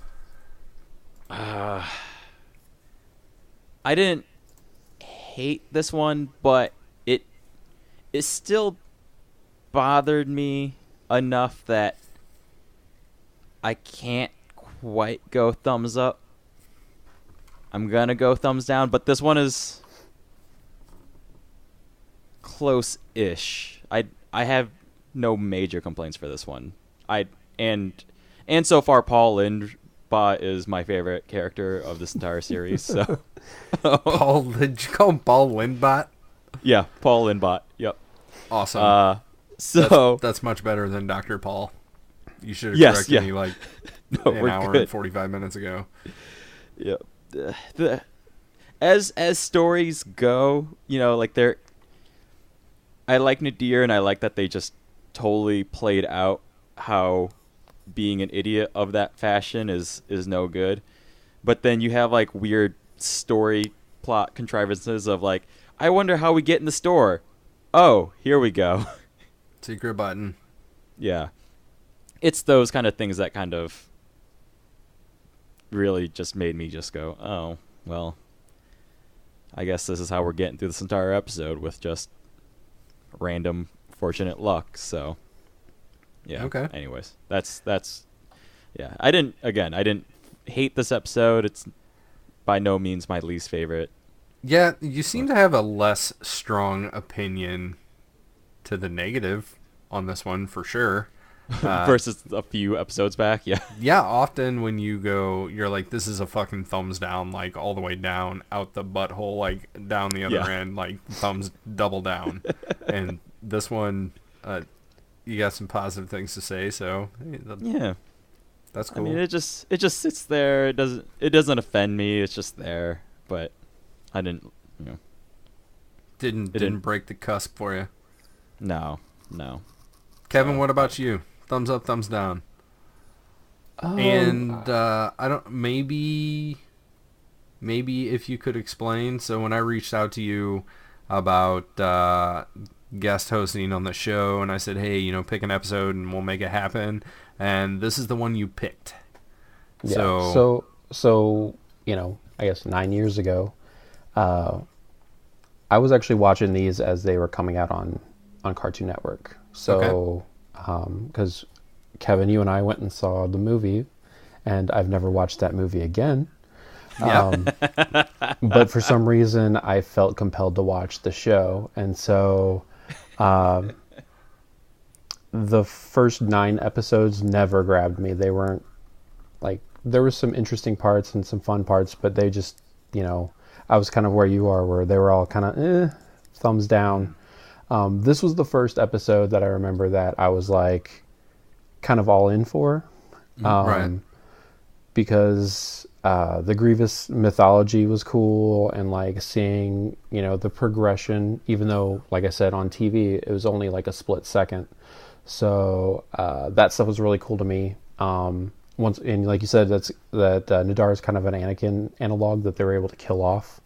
I didn't hate this one, but it still bothered me enough that I can't quite go thumbs up. I'm gonna go thumbs down, but this one is close-ish. I have no major complaints for this one. And so far Paul Lynde is my favorite character of this entire series. So did you call him Paul Lindbot? Yeah, Paul Lynde. Yep. Awesome. So that's much better than Dr. Paul. You should have corrected me like an hour and 45 minutes ago. Yep. As stories go, you know, like I like Nadir, and I like that they just totally played out how being an idiot of that fashion is no good. But then you have like weird story plot contrivances of like, I wonder how we get in the store. Oh, here we go. Secret button. Yeah. It's those kind of things that kind of really just made me just go, oh, well, I guess this is how we're getting through this entire episode with just random fortunate luck. So yeah. Okay. Anyways, that's yeah. I didn't hate this episode. It's by no means my least favorite. Yeah, you seem to have a less strong opinion to the negative on this one for sure. Versus a few episodes back, yeah. Yeah, often when you go, you're like, this is a fucking thumbs down, like all the way down, out the butthole, like down the other end, like thumbs double down. And this one, you got some positive things to say, so yeah, that's cool. I mean, it just sits there. It doesn't offend me. It's just there, but I didn't, you know, didn't break the cusp for you. No. Kevin, what about you? Thumbs up, thumbs down. And I don't. Maybe if you could explain. So when I reached out to you about guest hosting on the show, and I said, hey, you know, pick an episode and we'll make it happen. And this is the one you picked. Yeah. So you know, I guess 9 years ago, I was actually watching these as they were coming out on Cartoon Network. So, because Kevin, you and I went and saw the movie, and I've never watched that movie again. Yeah. But for some reason, I felt compelled to watch the show, and so the first 9 episodes never grabbed me. They weren't like, there were some interesting parts and some fun parts, but they just, you know, I was kind of where you are, where they were all kind of thumbs down. This was the first episode that I remember that I was like kind of all in for. Right. Because the Grievous mythology was cool, and like seeing, you know, the progression, even though, like I said, on TV, it was only like a split second. So that stuff was really cool to me. Once, and like you said, that Nadar is kind of an Anakin analog that they were able to kill off.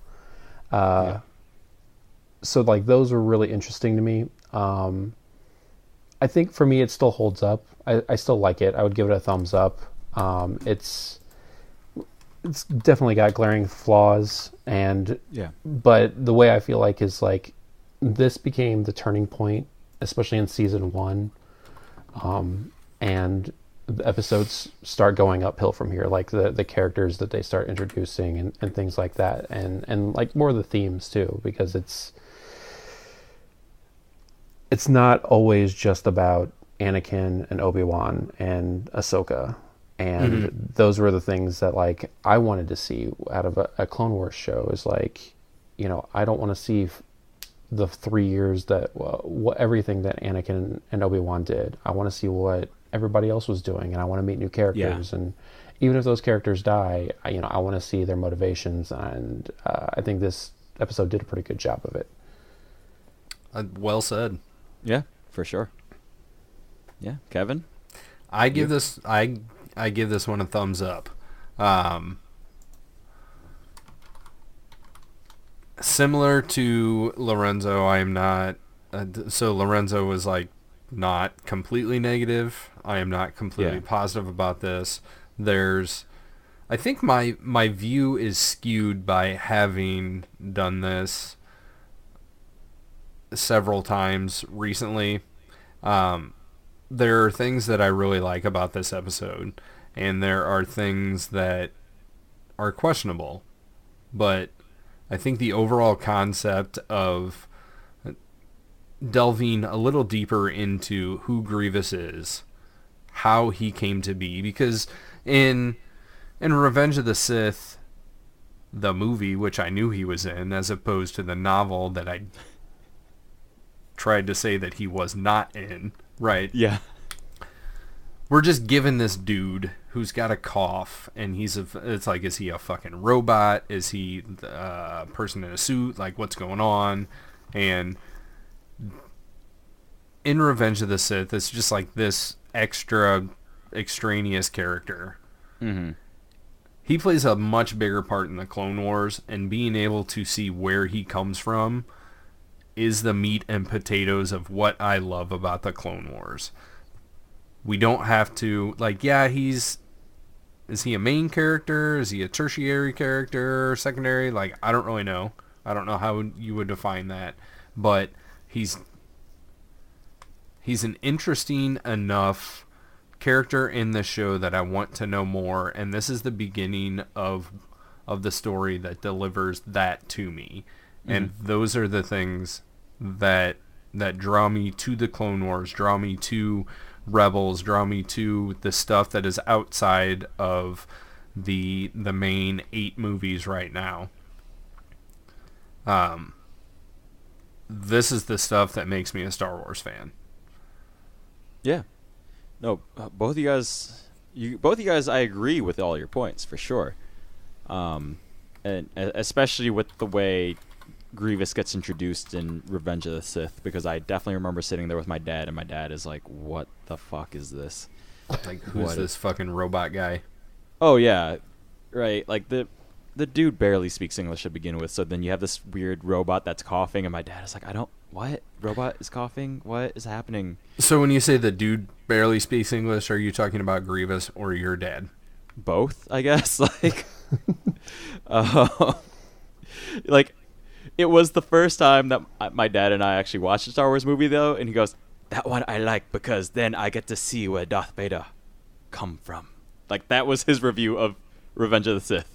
So like those were really interesting to me. I think for me it still holds up. I still like it. I would give it a thumbs up. It's definitely got glaring flaws, but the way I feel like is like this became the turning point, especially in season 1, and the episodes start going uphill from here, like the characters that they start introducing and things like that, and like more of the themes too, because it's not always just about Anakin and Obi-Wan and Ahsoka. And those were the things that like I wanted to see out of a Clone Wars show, is like, you know, I don't want to see the 3 years that what everything that Anakin and Obi-Wan did. I want to see what everybody else was doing, and I want to meet new characters. And even if those characters die, I want to see their motivations. And I think this episode did a pretty good job of it. Well said. Yeah, for sure. Yeah, Kevin? I give this one a thumbs up. Similar to Lorenzo, I am not. So Lorenzo was like not completely negative. I am not completely positive about this. I think my view is skewed by having done this several times recently. There are things that I really like about this episode, and there are things that are questionable. But I think the overall concept of delving a little deeper into who Grievous is, how he came to be, because in Revenge of the Sith, the movie, which I knew he was in, as opposed to the novel that I tried to say that he was not in, right? Yeah. We're just given this dude who's got a cough, and it's like, is he a fucking robot? Is he a person in a suit? Like, what's going on? And in Revenge of the Sith, it's just like this extra extraneous character. Mm-hmm. He plays a much bigger part in the Clone Wars, and being able to see where he comes from is the meat and potatoes of what I love about the Clone Wars. We don't have to, like, is he a main character? Is he a tertiary character? Secondary? Like, I don't really know. I don't know how you would define that. But he's an interesting enough character in the show that I want to know more, and this is the beginning of the story that delivers that to me. And those are the things that draw me to the Clone Wars, draw me to Rebels, draw me to the stuff that is outside of the main 8 movies right now. This is the stuff that makes me a Star Wars fan. Yeah. No, both of you guys, I agree with all your points for sure. And especially with the way Grievous gets introduced in Revenge of the Sith, because I definitely remember sitting there with my dad, and my dad is like, what the fuck is this? Like, who's this fucking robot guy? Oh, yeah. Right. Like, the dude barely speaks English to begin with, so then you have this weird robot that's coughing, and my dad is like, what? Robot is coughing? What is happening? So when you say the dude barely speaks English, are you talking about Grievous or your dad? Both, I guess. Like, like, it was the first time that my dad and I actually watched a Star Wars movie, though, and he goes, that one I like because then I get to see where Darth Vader come from. Like, that was his review of Revenge of the Sith.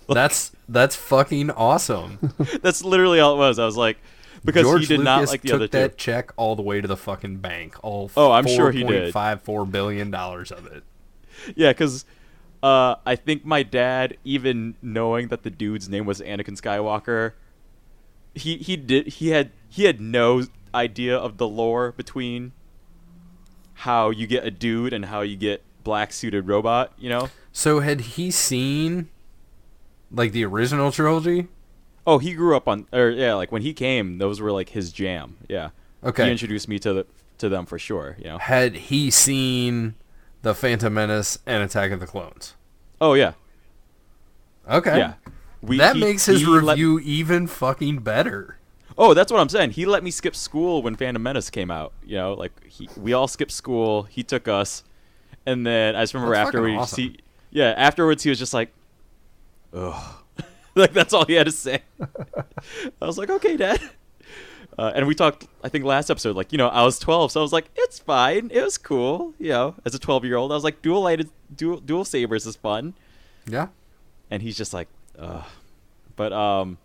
That's fucking awesome. That's literally all it was. I was like, because George he did Lucas not like the other two. took that check all the way to the fucking bank. I'm sure he did. $4.54 billion of it. Yeah, because I think my dad, even knowing that the dude's name was Anakin Skywalker, he had no idea of the lore between how you get a dude and how you get black suited robot, you know? So had he seen like the original trilogy? Oh, he grew up on, like when he came, those were like his jam. Yeah. Okay. He introduced me to them for sure, you know. Had he seen The Phantom Menace and Attack of the Clones? Oh yeah. Okay. Yeah. That makes his review even fucking better. Oh, that's what I'm saying. He let me skip school when Phantom Menace came out. You know, like we all skipped school. He took us, and then I just remember afterwards, afterwards he was just like, "Ugh," like that's all he had to say. I was like, "Okay, Dad." And we talked, I think, last episode, like, you know, I was 12, so I was like, it's fine. It was cool, you know, as a 12-year-old. I was like, dual sabers is fun. Yeah. And he's just like, ugh. But,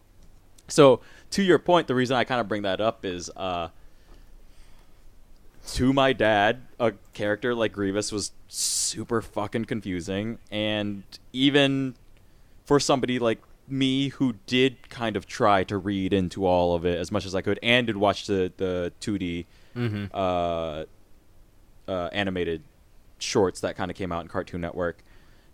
so, to your point, the reason I kind of bring that up is, to my dad, a character like Grievous was super fucking confusing. And even for somebody like me who did kind of try to read into all of it as much as I could and did watch the 2D animated shorts that kind of came out in Cartoon Network,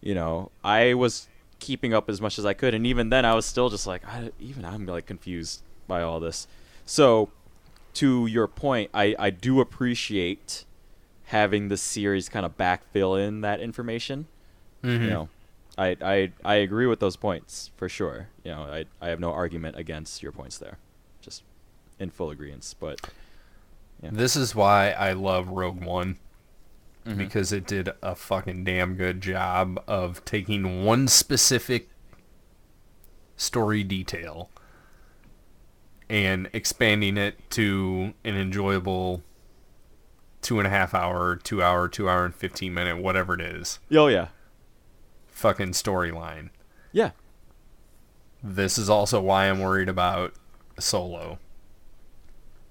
you know, I was keeping up as much as I could, and even then I was still just like I'm like confused by all this. So to your point, I do appreciate having the series kind of backfill in that information. You know, I agree with those points for sure. You know, I have no argument against your points there, just in full agreement. But yeah. This is why I love Rogue One, because it did a fucking damn good job of taking one specific story detail and expanding it to an enjoyable 2.5 hour, 2 hour, 2 hour and 15 minute, whatever it is. Oh yeah. Fucking storyline. Yeah. This is also why I'm worried about Solo,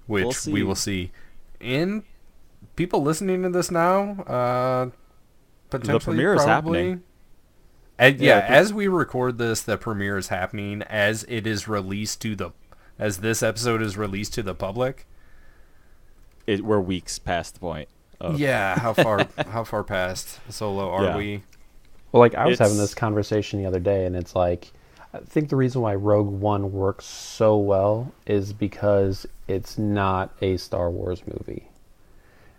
which we will see. And people listening to this now, potentially the premiere is happening. And as we record this, the premiere is happening. As it is released as this episode is released to the public, we're weeks past the point. How far past Solo are we? Well, like I was having this conversation the other day, and it's like, I think the reason why Rogue One works so well is because it's not a Star Wars movie.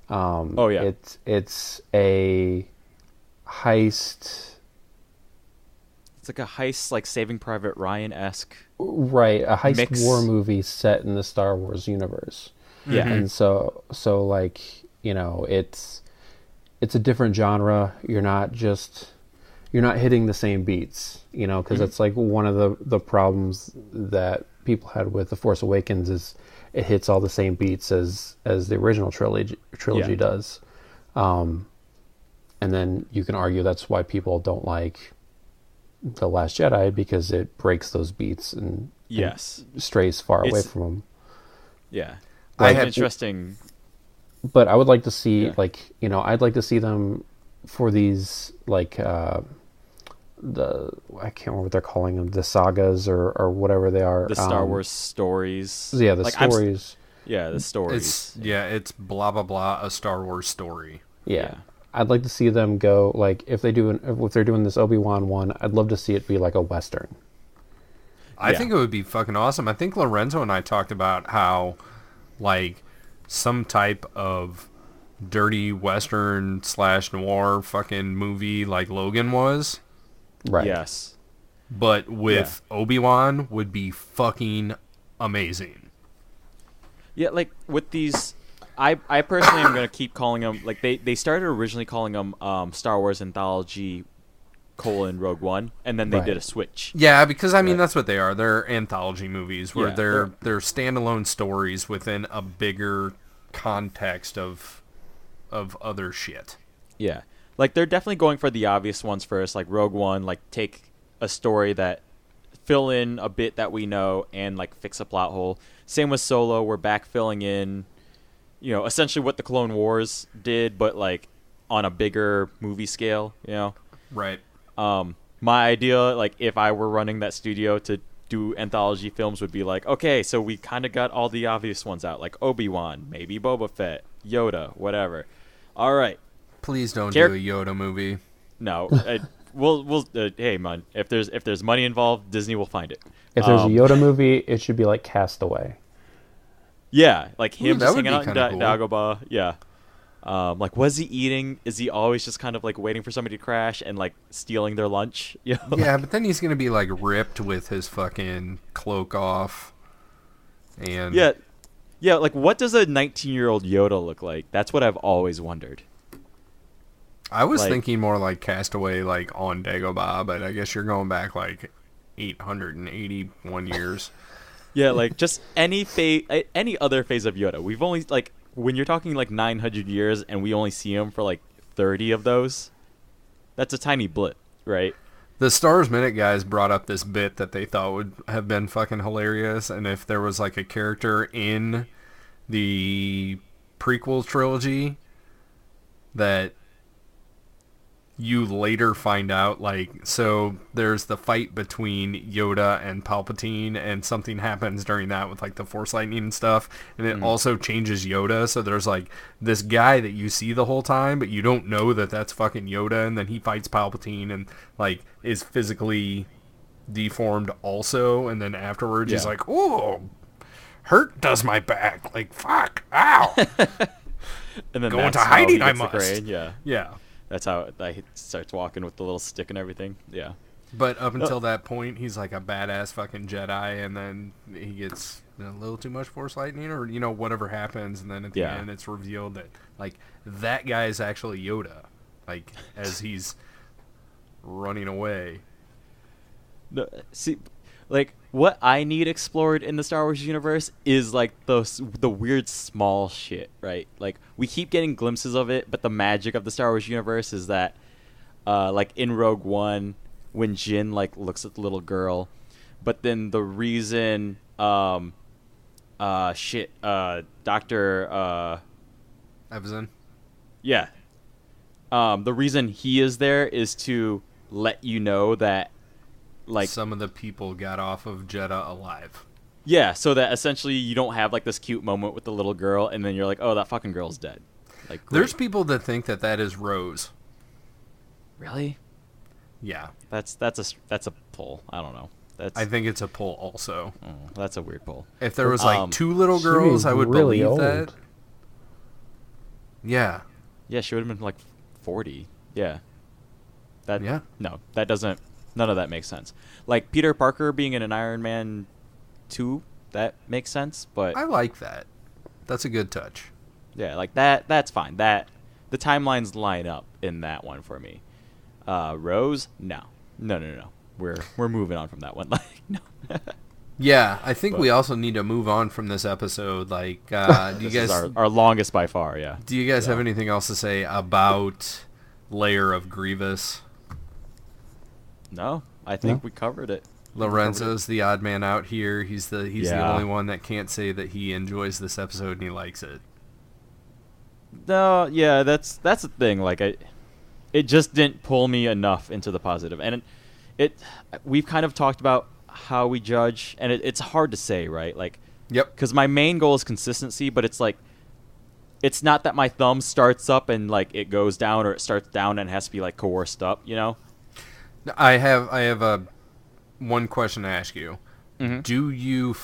It's a heist. It's like a heist, like Saving Private Ryan-esque. Right, a heist mix. War movie set in the Star Wars universe. Yeah. And so like, you know, it's a different genre. You're not hitting the same beats, you know, because it's like one of the problems that people had with The Force Awakens is it hits all the same beats as the original trilogy does. And then you can argue that's why people don't like The Last Jedi, because it breaks those beats and strays far away from them. Yeah. Like, interesting. But I would like to see, like, you know, I'd like to see them for these, like, I can't remember what they're calling them, the sagas or whatever they are. The Star Wars stories. Yeah, the stories. The stories. It's blah, blah, blah, a Star Wars story. Yeah. I'd like to see them go, like, if they're doing this Obi-Wan one, I'd love to see it be like a Western. I think it would be fucking awesome. I think Lorenzo and I talked about how, like, some type of dirty Western / noir fucking movie like Logan was. Right. Yes. But with Obi-Wan would be fucking amazing. Yeah, like with these, I personally am going to keep calling them, like they started originally calling them Star Wars Anthology : Rogue One, and then they did a switch. Yeah, because I mean that's what they are. They're anthology movies where they're standalone stories within a bigger context of other shit. Yeah. Like, they're definitely going for the obvious ones first, like Rogue One, like, take a story that fill in a bit that we know and, like, fix a plot hole. Same with Solo, we're back filling in, you know, essentially what the Clone Wars did, but, like, on a bigger movie scale, you know? Right. My idea, like, if I were running that studio to do anthology films would be like, okay, so we kind of got all the obvious ones out, like Obi-Wan, maybe Boba Fett, Yoda, whatever. All right. Please don't do a Yoda movie. No, we'll hey man, if there's money involved, Disney will find it. If there's a Yoda movie, it should be like Castaway. Yeah, like him just hanging out in cool. Dagobah. Yeah, like was he eating? Is he always just kind of like waiting for somebody to crash and like stealing their lunch? You know? Yeah, but then he's gonna be like ripped with his fucking cloak off, And yeah, like what does a 19-year-old Yoda look like? That's what I've always wondered. I was thinking more like Castaway, like on Dagobah, but I guess you're going back like 881 years. Yeah, like just any other phase of Yoda. We've only like when you're talking like 900 years and we only see him for like 30 of those. That's a tiny blip, right? The Stars Minute guys brought up this bit that they thought would have been fucking hilarious, and if there was like a character in the prequel trilogy that you later find out, like, so there's the fight between Yoda and Palpatine, and something happens during that with like the Force lightning and stuff, and it also changes Yoda. So there's like this guy that you see the whole time, but you don't know that that's fucking Yoda, and then he fights Palpatine and like is physically deformed also, and then afterwards he's like, "Oh, hurt does my back, like fuck, ow." And then go into hiding, I must. Yeah. That's how he starts walking with the little stick and everything. Yeah. But up until that point, he's like a badass fucking Jedi, and then he gets a little too much Force lightning, or whatever happens, and then at the end it's revealed that like that guy is actually Yoda, like as he's running away. No, see, like what I need explored in the Star Wars universe is like the weird small shit, right? Like we keep getting glimpses of it, but the magic of the Star Wars universe is that like in Rogue One when Jin like looks at the little girl, but then the reason Dr. Evazan. Yeah. The reason he is there is to let you know that like some of the people got off of Jeddah alive. Yeah, so that essentially you don't have like this cute moment with the little girl, and then you're like, oh, that fucking girl's dead. Like, great. There's people that think that that is Rose. Really? Yeah. That's a pull. I don't know. I think it's a pull also. Oh, that's a weird pull. If there was like two little girls, I would really believe old. that. Yeah. Yeah, she would have been like 40. Yeah. That. Yeah. No, that doesn't. None of that makes sense. Like Peter Parker being in an Iron Man 2, that makes sense, but I like that. That's a good touch. Yeah, like that's fine. That the timelines line up in that one for me. Rose, no. We're moving on from that one. Like no. Yeah, I think we also need to move on from this episode. Like, do you this guys is our longest by far? Yeah. Do you guys have anything else to say about Lair of Grievous? No, I think we covered it. Lorenzo's the odd man out here. He's the only one that can't say that he enjoys this episode and he likes it. No, yeah, that's the thing. Like it just didn't pull me enough into the positive, and we've kind of talked about how we judge, and it's hard to say, right? Like, yep. Because my main goal is consistency, but it's like, it's not that my thumb starts up and like it goes down, or it starts down and has to be like coerced up, I have one question to ask you. Mm-hmm. Do you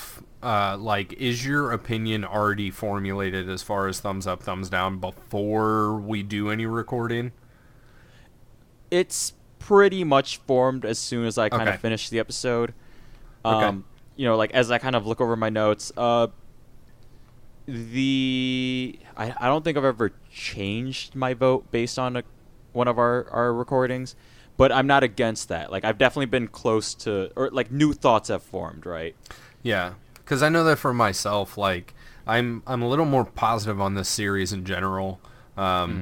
is your opinion already formulated as far as thumbs up, thumbs down before we do any recording? It's pretty much formed as soon as I kind of finish the episode. Like as I kind of look over my notes, I don't think I've ever changed my vote based on one of our recordings. But I'm not against that. Like, I've definitely been close to, or like new thoughts have formed, right? Yeah, because I know that for myself, like I'm a little more positive on this series in general than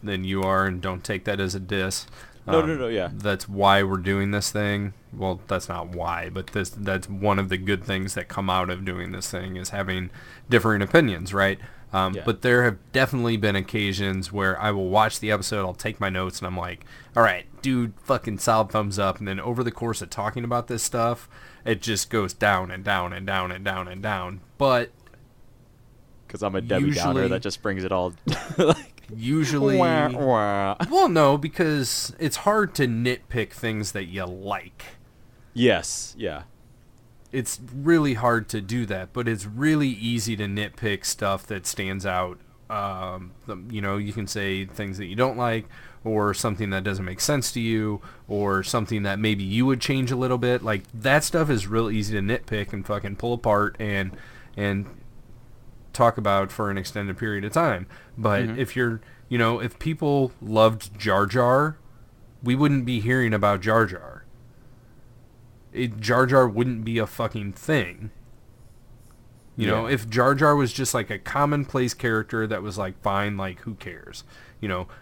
you are, and don't take that as a diss. No, yeah. That's why we're doing this thing. Well, that's not why, but that's one of the good things that come out of doing this thing is having differing opinions, right? But there have definitely been occasions where I will watch the episode, I'll take my notes, and I'm like, all right, dude, fucking solid thumbs up. And then over the course of talking about this stuff, it just goes down and down and down and down and down. But because I'm a Debbie Downer, that just brings it all. Usually, well, no, because it's hard to nitpick things that you like. Yes, yeah. It's really hard to do that, but it's really easy to nitpick stuff that stands out You can say things that you don't like, or something that doesn't make sense to you, or something that maybe you would change a little bit. Like, that stuff is real easy to nitpick and fucking pull apart and talk about for an extended period of time. But if if people loved Jar Jar, we wouldn't be hearing about Jar Jar. Jar Jar wouldn't be a fucking thing. If Jar Jar was just like a commonplace character that was like, fine, like, who cares?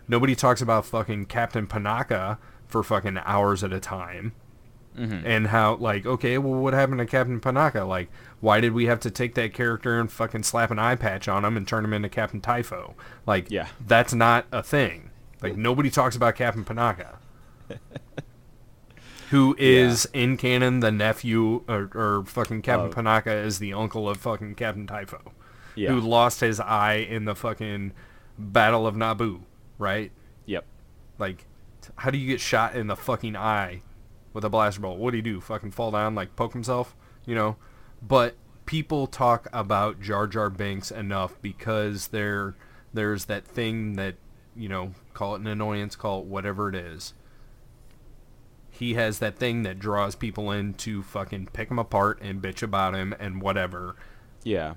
Nobody talks about fucking Captain Panaka for fucking hours at a time. And how, like, okay, well, what happened to Captain Panaka? Like, why did we have to take that character and fucking slap an eye patch on him and turn him into Captain Typho? Like, that's not a thing. Like, nobody talks about Captain Panaka. Who is, in canon, the nephew, or fucking Captain Panaka is the uncle of fucking Captain Typho. Yeah. Who lost his eye in the fucking Battle of Naboo, right? Yep. Like, how do you get shot in the fucking eye with a blaster bolt? What do you do? Fucking fall down, like, poke himself? But people talk about Jar Jar Binks enough because there's that thing that, call it an annoyance, call it whatever it is. He has that thing that draws people in to fucking pick him apart and bitch about him and whatever. Yeah.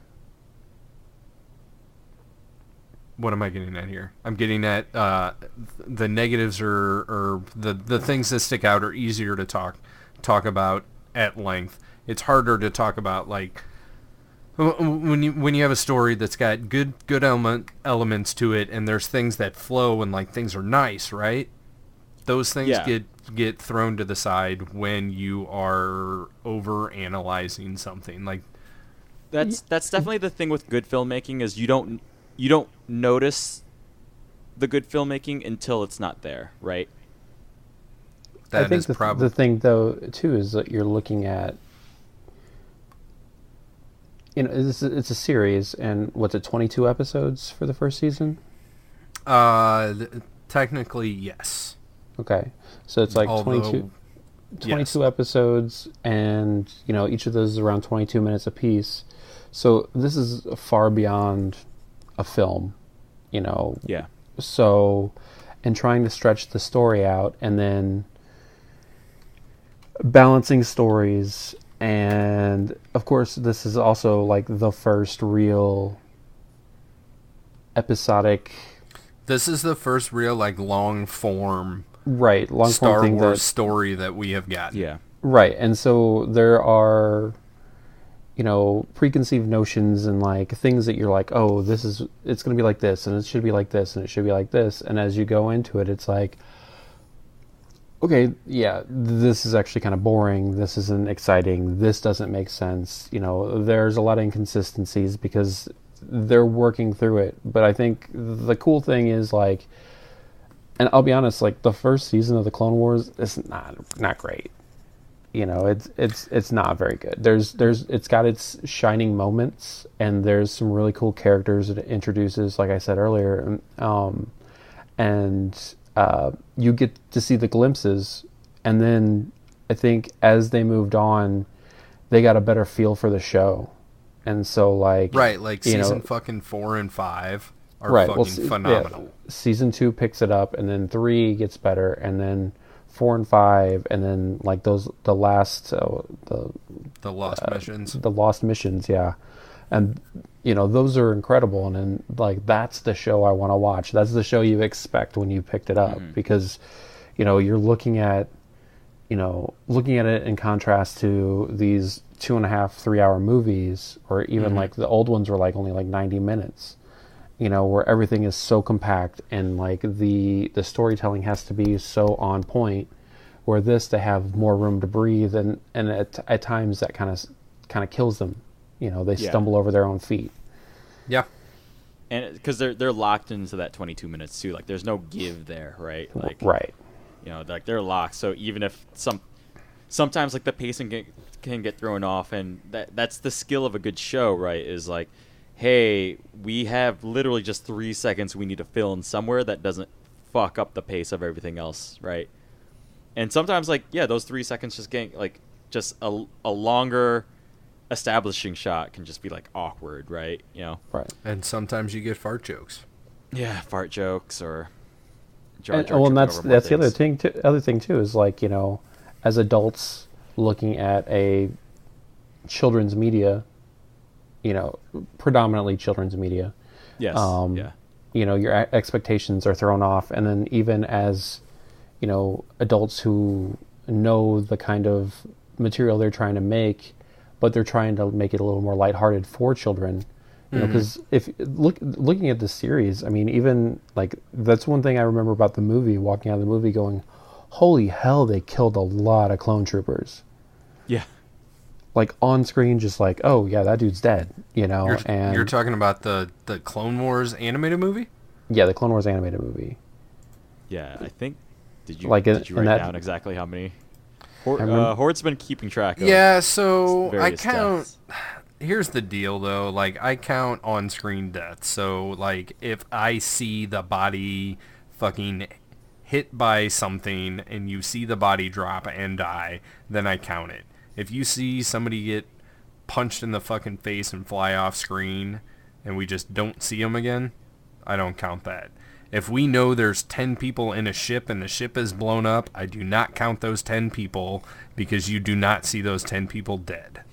What am I getting at here? I'm getting at the negatives or the things that stick out are easier to talk about at length. It's harder to talk about, like, when you have a story that's got good elements to it, and there's things that flow and, like, things are nice, right? Those things get thrown to the side when you are over analyzing something. Like, that's definitely the thing with good filmmaking, is you don't notice the good filmmaking until it's not there, right? I think the thing, though, too, is that you're looking at, it's a series, and what's it, 22 episodes for the first season? Technically, yes. Okay, so it's like 22 episodes, and each of those is around 22 minutes apiece. So this is far beyond a film, Yeah. So, and trying to stretch the story out, and then balancing stories, and of course this is also like the first real episodic. This is the first real, like, long form. Right, long Star Wars story that we have got. Yeah. Right, and so there are, preconceived notions and, like, things that you're like, oh, it's going to be like this, and it should be like this, and it should be like this, and as you go into it, it's like, okay, yeah, this is actually kind of boring, this isn't exciting, this doesn't make sense, there's a lot of inconsistencies because they're working through it, but I think the cool thing is, like, and I'll be honest, like, the first season of the Clone Wars is not great. It's not very good. It's got its shining moments, and there's some really cool characters that it introduces, like I said earlier, and you get to see the glimpses, and then I think as they moved on, they got a better feel for the show, and so, like, right, like season fucking 4 and 5 are fucking phenomenal. Yeah, season 2 picks it up, and then 3 gets better, and then 4 and 5, and then, like, the lost missions. The lost missions, yeah. And, those are incredible, and then, like, that's the show I want to watch. That's the show you expect when you picked it up, because, you're looking at it in contrast to these 2.5, 3 hour movies, or even, like, the old ones were, like, only, like, 90 minutes. Where everything is so compact, and, like, the storytelling has to be so on point, where they have more room to breathe, and at times that kind of kills them. They stumble over their own feet. Yeah. And because they're locked into that 22 minutes too, like, there's no give there, right? Like, right. Like, they're locked. So even if sometimes, like, the pacing can get thrown off, and that's the skill of a good show, right? Is like, hey, we have literally just 3 seconds we need to fill in somewhere that doesn't fuck up the pace of everything else, right? And sometimes, like, yeah, those 3 seconds just getting, like, just a longer establishing shot can just be like awkward, right? Right. And sometimes you get fart jokes. Yeah, fart jokes or. And that's the other thing too is like, as adults looking at a children's media, predominantly children's media. Yes. Yeah. Your expectations are thrown off, and then even as adults who know the kind of material they're trying to make, but they're trying to make it a little more lighthearted for children. Because if looking at this series, I mean, even like that's one thing I remember about the movie. Walking out of the movie, going, "Holy hell! They killed a lot of clone troopers." Yeah. Like on screen, just like, "Oh yeah, that dude's dead," And you're talking about the Clone Wars animated movie? Yeah, the Clone Wars animated movie. Yeah, I think. Did you write down exactly how many? Horde's been keeping track of. Yeah, so I count. Deaths. Here's the deal, though. Like, I count on-screen deaths. So, like, if I see the body fucking hit by something and you see the body drop and die, then I count it. If you see somebody get punched in the fucking face and fly off screen and we just don't see them again, I don't count that. If we know there's 10 people in a ship and the ship is blown up, I do not count those 10 people because you do not see those 10 people dead.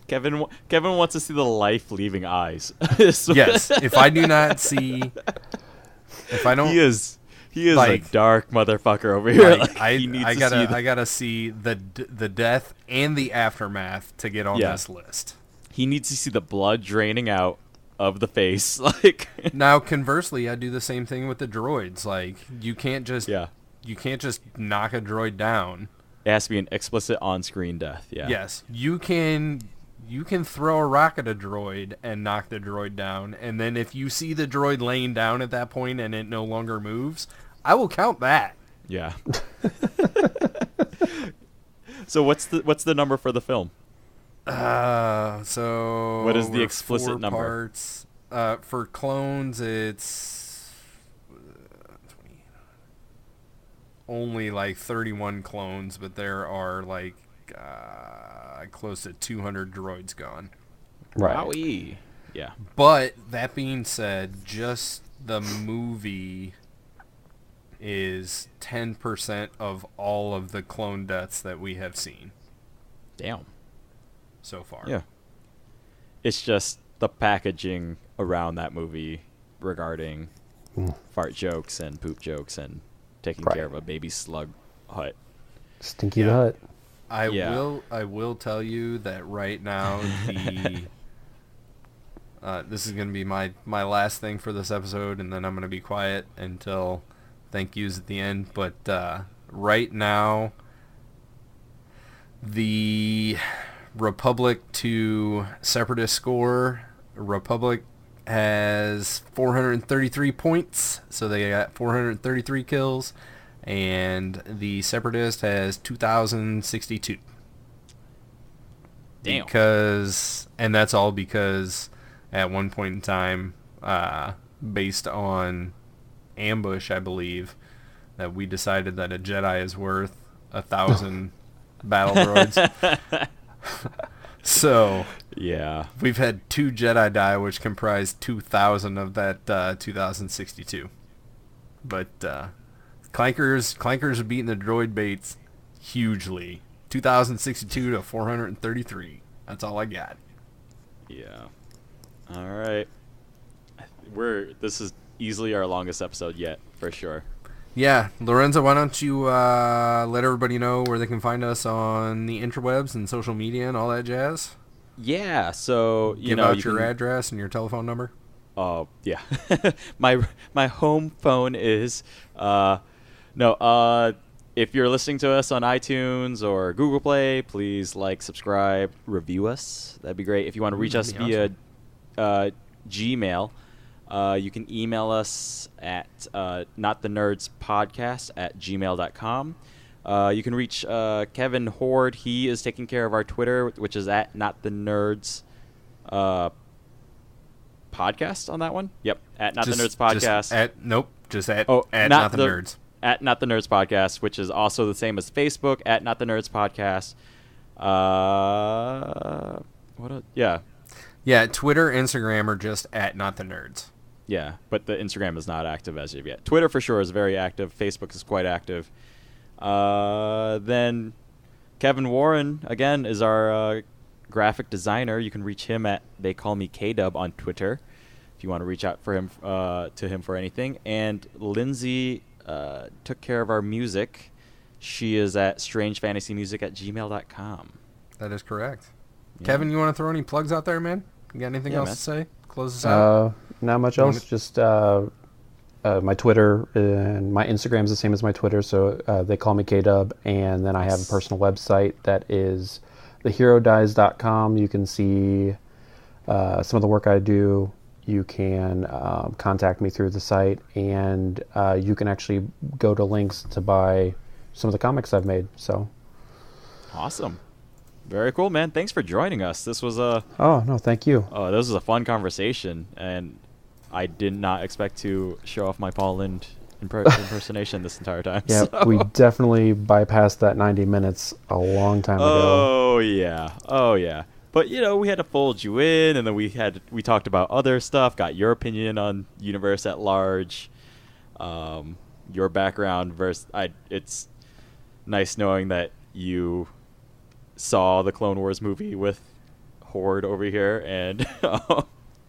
Kevin wants to see the life leaving eyes. Yes, if I do not see, if I don't, he is like, a dark motherfucker over here. Like, I gotta see the death and the aftermath to get on this list. He needs to see the blood draining out of the face. Like now, conversely, I do the same thing with the droids. Like you can't just knock a droid down. It has to be an explicit on-screen death. Yeah. Yes, you can throw a rock at a droid and knock the droid down, and then if you see the droid laying down at that point and it no longer moves, I will count that. Yeah. So what's the number for the film? So what is the explicit 4 number? Parts. For clones, it's only like 31 clones, but there are like close to 200 droids gone. Right. Wowie. Yeah. But that being said, just the movie is 10% of all of the clone deaths that we have seen. Damn. So far. Yeah. It's just the packaging around that movie regarding fart jokes and poop jokes and taking care of a baby slug hut. Stinky the Hut. I will tell you that right now the this is going to be my last thing for this episode, and then I'm going to be quiet until thank yous at the end. But right now, the Republic to Separatist score, Republic has 433 points, so they got 433 kills, and the Separatist has 2,062. Damn. And that's all because at one point in time, based on ambush, I believe, that we decided that a Jedi is worth 1,000 battle droids. So yeah, we've had 2 Jedi die, which comprise 2,000 of that 2,062. But Clankers are beating the droid baits hugely. 2,062 to 433. That's all I got. Yeah. All right. This is easily our longest episode yet, for sure. Yeah, Lorenzo, why don't you let everybody know where they can find us on the interwebs and social media and all that jazz? Yeah, so give out your address and your telephone number. Oh yeah, my home phone is if you're listening to us on iTunes or Google Play, please like, subscribe, review us. That'd be great. If you want to reach us via Gmail. You can email us at notthenerdspodcast@gmail.com. You can reach Kevin Horde. He is taking care of our Twitter, which is at notthenerds podcast on that one. Yep, at notthenerds podcast. Just at not the nerds. At Not the Nerds Podcast, which is also the same as Facebook, at Not the Nerds Podcast. Yeah. Yeah, Twitter, Instagram are just at Not the Nerds. Yeah, but the Instagram is not active as of yet. Twitter for sure is very active. Facebook is quite active. Then Kevin Warren, again, is our graphic designer. You can reach him at They Call Me K-Dub on Twitter if you want to reach out for him to him for anything. And Lindsay took care of our music. She is at strangefantasymusic@gmail.com. That is correct. Yeah. Kevin, you want to throw any plugs out there, man? You got anything else to say? Close us out. Not much else. Just my Twitter and my Instagram is the same as my Twitter, so They Call Me K-Dub. And then I have a personal website that is theherodies.com. You can see some of the work I do. You can contact me through the site, and you can actually go to links to buy some of the comics I've made. So awesome. Very cool, man. Thanks for joining us. This was a... Oh, no, thank you. This was a fun conversation, and I did not expect to show off my Paul Lynde impersonation this entire time. Yeah, so. We definitely bypassed that 90 minutes a long time ago. Oh, yeah. But, we had to fold you in, and then we talked about other stuff, got your opinion on universe at large, your background versus... It's nice knowing that you saw the Clone Wars movie with Horde over here, and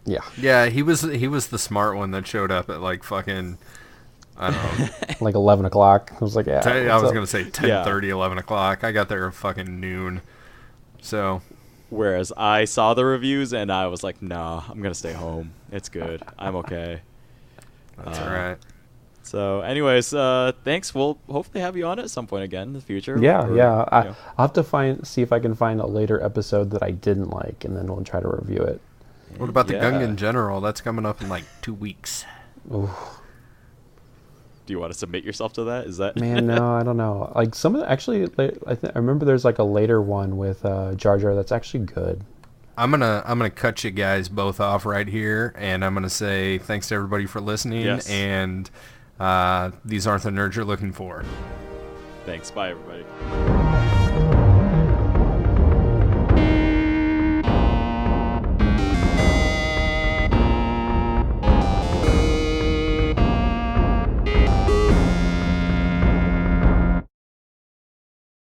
yeah, he was the smart one that showed up at like fucking, I don't know, like 11 o'clock. I was like, yeah. I was gonna say 10:30, 11 o'clock. I got there at fucking noon. So, whereas I saw the reviews and I was like, nah, I'm gonna stay home. It's good. I'm okay. That's all right. So, anyways, thanks. We'll hopefully have you on at some point again in the future. Yeah. I'll have to see if I can find a later episode that I didn't like, and then we'll try to review it. What about the Gungan General? That's coming up in like 2 weeks. Ooh. Do you want to submit yourself to that? Is that... Man, no, I don't know. Like some of the, actually, I remember there's like a later one with Jar Jar that's actually good. I'm gonna cut you guys both off right here, and I'm gonna say thanks to everybody for listening. Yes. And these aren't the nerds you're looking for. Thanks. Bye, everybody.